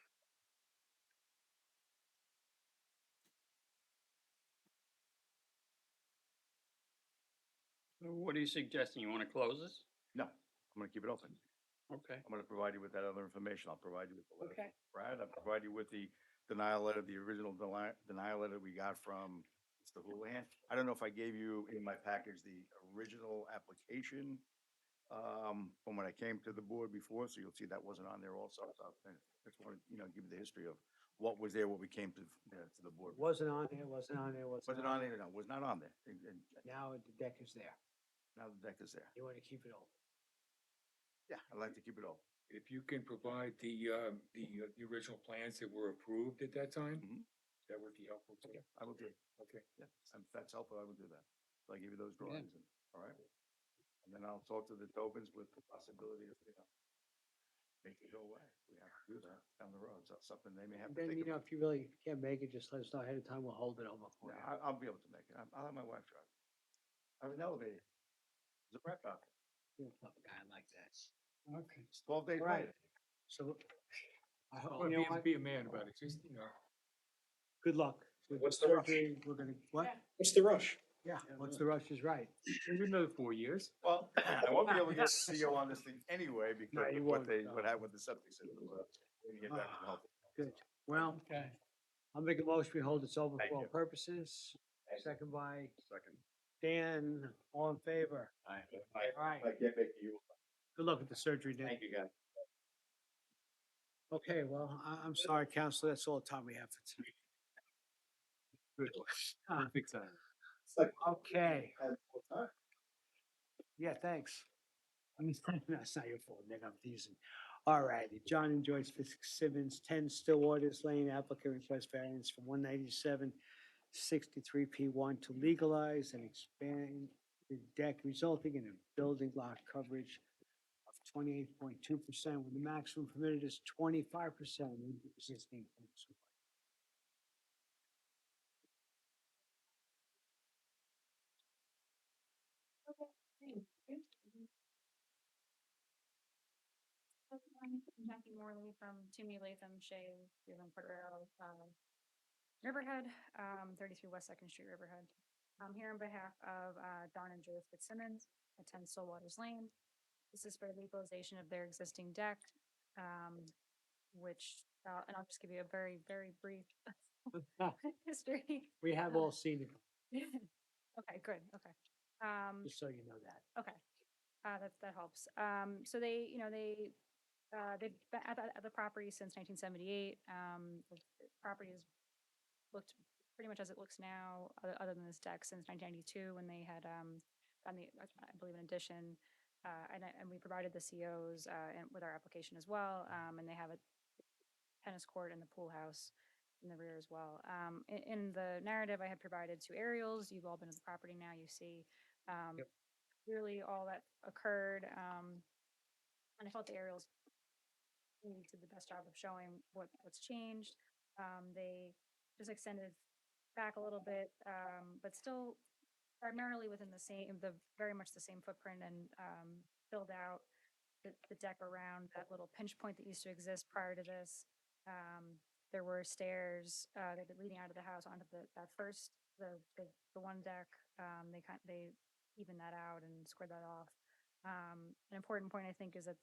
So what are you suggesting? You want to close this? No, I'm gonna keep it open. Okay. I'm gonna provide you with that other information. I'll provide you with the letter. Okay. from Brad, I'll provide you with the denial letter, the original denial letter we got from Mr. Houlihan. I don't know if I gave you in my package the original application from when I came to the board before, so you'll see that wasn't on there also. So I just want to, give you the history of what was there, what we came to the board. Wasn't on there, wasn't on there, Was it on there? No, was not on there. Now the deck is there. Now the deck is there. You want to keep it open. Yeah, I'd like to keep it open. If you can provide the original plans that were approved at that time, that would be helpful too. I will do it. Okay. Yeah, if that's helpful, I will do that. So I give you those drawings and, all right? And then I'll talk to the Tobins with the possibility of, make it go away. We have to do that down the road. So something they may have to Then, think about. if you really can't make it, just let us know ahead of time. We'll hold it over for Yeah, you. I'll be able to make it. I'll have my wife drive. I have an elevator. There's a rep out there. You're a tough guy like that. Okay. It's 12 days Right. later. So, I hope, Well, you know what? be a man about it, just, Good luck. with What's the rush? surgery. We're gonna, what? What's the rush? Yeah, what's the rush is right. maybe another 4 years. Well, I won't be able to get a CO on this thing anyway because No, you of what won't, they, no. what happened with the septic system. So we get back to health. Good. Well, Okay. I'll make a motion. We hold this over Thank for all you. purposes. Second by Second. Dan, all in favor? Aye. All right. I can't make you. Good luck with the surgery, Dan. Thank you, guys. Okay, well, I'm sorry, Counselor. That's all the time we have for tonight. Good. Perfect time. Okay. Yeah, thanks. That's not your fault, Nick. I'm teasing. All righty. John and Joyce Fitzsimmons, 10 Stillwaters Lane, applicant request variance from 197-63P1 to legalize and expand the deck, resulting in a building lot coverage of 28.2%, with the maximum permitted is 25% of the existing. Jackie Morley from Toomey Latham Shea, Given Porterville, Riverhead, 33 West Second Street, Riverhead. I'm here on behalf of Don and Joyce Fitzsimmons at 10 Stillwaters Lane. This is for legalization of their existing deck, which, and I'll just give you a very, very brief history. We have all seen it. Okay, good, okay. just so you know that. Okay, that helps. So they, they've been at the property since 1978. The property has looked pretty much as it looks now, other than this deck, since 1992, when they had done the, I believe, an addition. And we provided the COs and with our application as well. And they have a tennis court and the pool house in the rear as well. In the narrative, I had provided two aerials. You've all been to the property now. You see Yep. really all that occurred. And I felt the aerials really did the best job of showing what's changed. They just extended back a little bit, but still primarily within the very much the same footprint, and filled out the deck around that little pinch point that used to exist prior to this. There were stairs that were leading out of the house onto that first the one deck. They evened that out and squared that off. An important point, I think, is that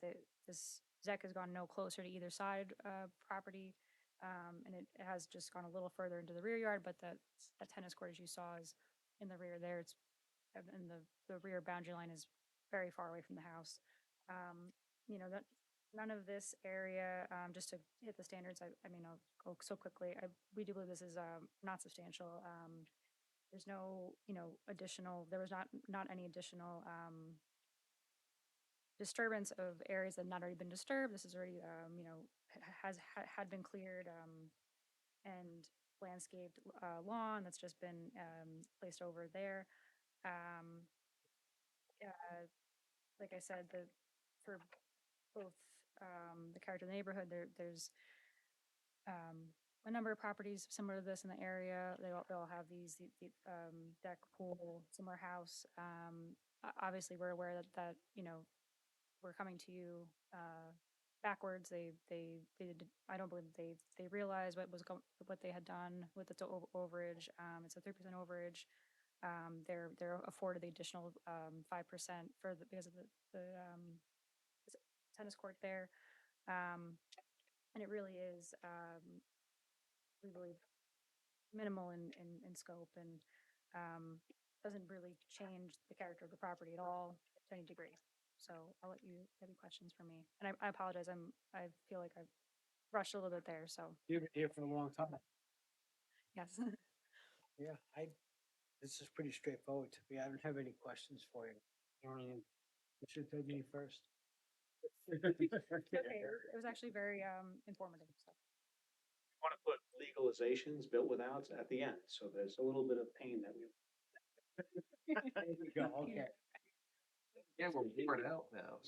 this deck has gone no closer to either side property, and it has just gone a little further into the rear yard. But that tennis court, as you saw, is in the rear there. It's and the rear boundary line is very far away from the house. That none of this area, just to hit the standards. I mean, I'll go so quickly. We do believe this is not substantial. There's no, additional. There was not any additional disturbance of areas that have not already been disturbed. This is already, had been cleared and landscaped lawn that's just been placed over there. Um, like I said, for both the character of the neighborhood, there's a number of properties similar to this in the area. They all have the deck, pool, similar house. Obviously, we're aware that we're coming to you backwards. I don't believe they realized what they had done with the overage. It's a 3% overage. They're afforded the additional 5% because of the tennis court there. And it really is, we believe, minimal in scope, and doesn't really change the character of the property at all to any degree. So I'll let you have any questions for me. And I apologize. I feel like I've rushed a little bit there. So You've been here for a long time. yes. Yeah, this is pretty straightforward to me. I don't have any questions for you. You should take me first. Okay. It was actually very informative. So. Want to put legalizations, built withouts at the end, so there's a little bit of pain that we. There you go, okay. Yeah, we're bored out now.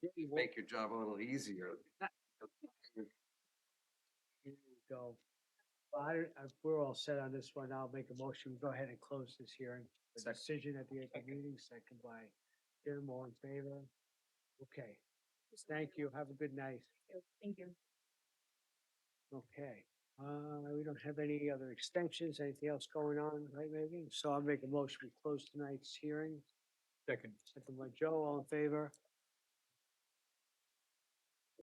So make your job a little easier. Here we go. Well, we're all set on this one. I'll make a motion. Go ahead and close this hearing. The decision at the April meeting, second by Jim, all in favor. Okay, thank you. Have a good night. Thank you. Okay, we don't have any other extensions, anything else going on, right, maybe? So I'll make a motion. We close tonight's hearing. Second. Second by Joe, all in favor.